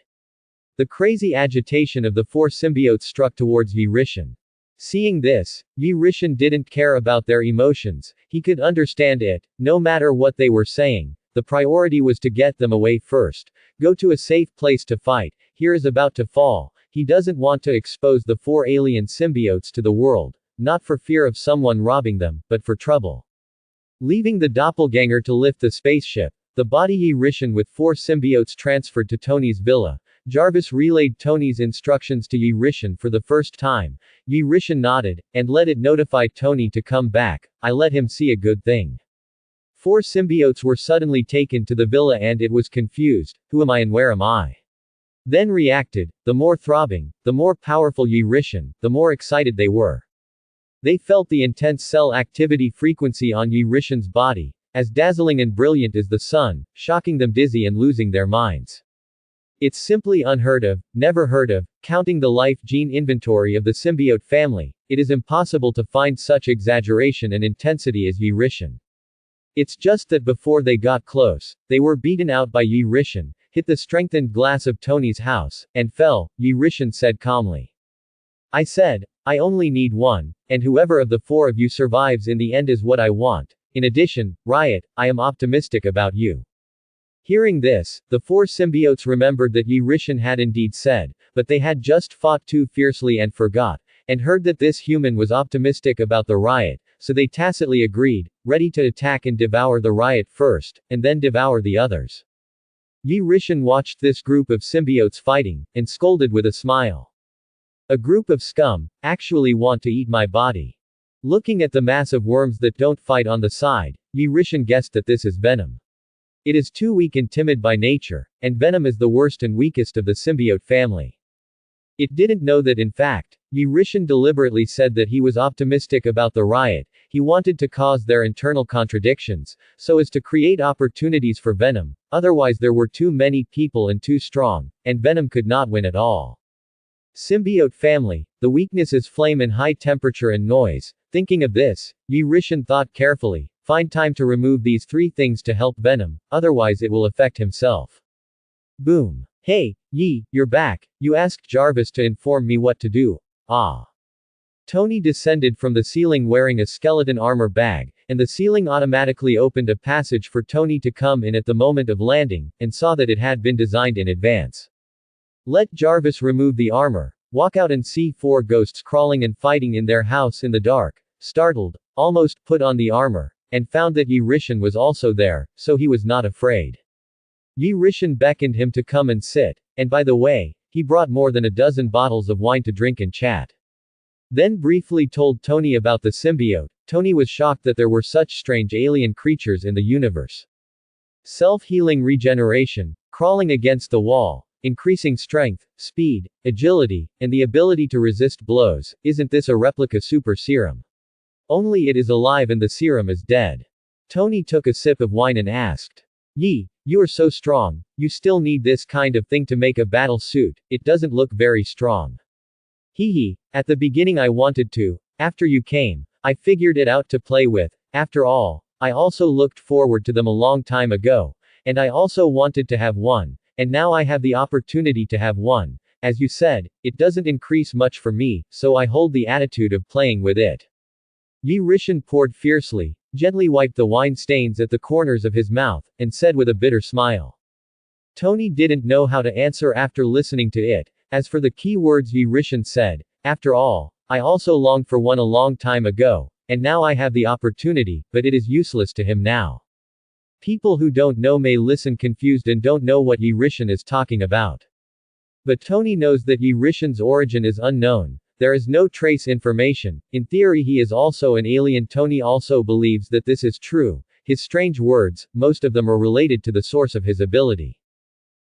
The crazy agitation of the 4 symbiotes struck towards Yi Rishan. Seeing this, Yi Rishan didn't care about their emotions. He could understand it. No matter what they were saying, the priority was to get them away first. Go to a safe place to fight. Here is about to fall. He doesn't want to expose the 4 alien symbiotes to the world. Not for fear of someone robbing them, but for trouble. Leaving the doppelganger to lift the spaceship, the body Yi Rishan with 4 symbiotes transferred to Tony's villa. Jarvis relayed Tony's instructions to Yi Rishan for the first time. Yi Rishan nodded, and let it notify Tony to come back. I let him see a good thing. 4 symbiotes were suddenly taken to the villa and it was confused. Who am I and where am I? Then reacted. The more throbbing, the more powerful Yi Rishan, the more excited they were. They felt the intense cell activity frequency on Yi Rishan's body, as dazzling and brilliant as the sun, shocking them dizzy and losing their minds. It's simply unheard of, never heard of. Counting the life gene inventory of the symbiote family, it is impossible to find such exaggeration and intensity as Yi Rishan. It's just that before they got close, they were beaten out by Yi Rishan, hit the strengthened glass of Tony's house, and fell. Yi Rishan said calmly. I said, I only need one, and whoever of the 4 of you survives in the end is what I want. In addition, Riot, I am optimistic about you. Hearing this, the 4 symbiotes remembered that Yi Rishan had indeed said, but they had just fought too fiercely and forgot, and heard that this human was optimistic about the Riot, so they tacitly agreed, ready to attack and devour the Riot first, and then devour the others. Yi Rishan watched this group of symbiotes fighting, and scolded with a smile. A group of scum, actually want to eat my body. Looking at the mass of worms that don't fight on the side, Yi Rishan guessed that this is Venom. It is too weak and timid by nature, and Venom is the worst and weakest of the symbiote family. It didn't know that in fact, Yi Rishan deliberately said that he was optimistic about the riot, he wanted to cause their internal contradictions, so as to create opportunities for Venom, otherwise there were too many people and too strong, and Venom could not win at all. Symbiote family, the weakness is flame and high temperature and noise. Thinking of this, Yi Rishan thought carefully, find time to remove these three things to help Venom, otherwise it will affect himself. Boom. Hey, Yi, you're back, you asked Jarvis to inform me what to do. Ah. Tony descended from the ceiling wearing a skeleton armor bag, and the ceiling automatically opened a passage for Tony to come in at the moment of landing, and saw that it had been designed in advance. Let Jarvis remove the armor, walk out and see four ghosts crawling and fighting in their house in the dark. Startled, almost put on the armor, and found that Yi Rishan was also there, so he was not afraid. Yi Rishan beckoned him to come and sit, and by the way, he brought more than a dozen bottles of wine to drink and chat. Then briefly told Tony about the symbiote. Tony was shocked that there were such strange alien creatures in the universe. Self-healing regeneration, crawling against the wall, increasing strength, speed, agility, and the ability to resist blows. Isn't this a replica super serum? Only it is alive and the serum is dead. Tony took a sip of wine and asked. Yi, you are so strong, you still need this kind of thing to make a battle suit, it doesn't look very strong. Hee, at the beginning I wanted to, after you came, I figured it out to play with, after all, I also looked forward to them a long time ago, and I also wanted to have one, and now I have the opportunity to have one. As you said, it doesn't increase much for me, so I hold the attitude of playing with it. Yi Rishan poured fiercely, gently wiped the wine stains at the corners of his mouth, and said with a bitter smile. Tony didn't know how to answer after listening to it. As for the key words Yi Rishan said, after all, I also longed for one a long time ago, and now I have the opportunity, but it is useless to him now. People who don't know may listen confused and don't know what Yi Rishan is talking about. But Tony knows that Yi Rishan's origin is unknown. There is no trace information. In theory he is also an alien. Tony also believes that this is true. His strange words, most of them are related to the source of his ability.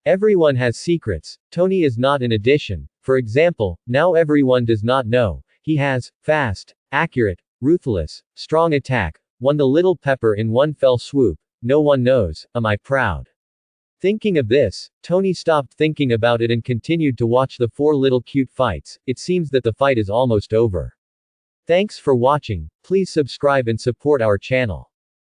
Everyone has secrets. Tony is not an addition. For example, now everyone does not know. He has, fast, accurate, ruthless, strong attack, won the little pepper in one fell swoop. No one knows, am I proud? Thinking of this, Tony stopped thinking about it and continued to watch the four little cute fights. It seems that the fight is almost over. Thanks for watching, please subscribe and support our channel.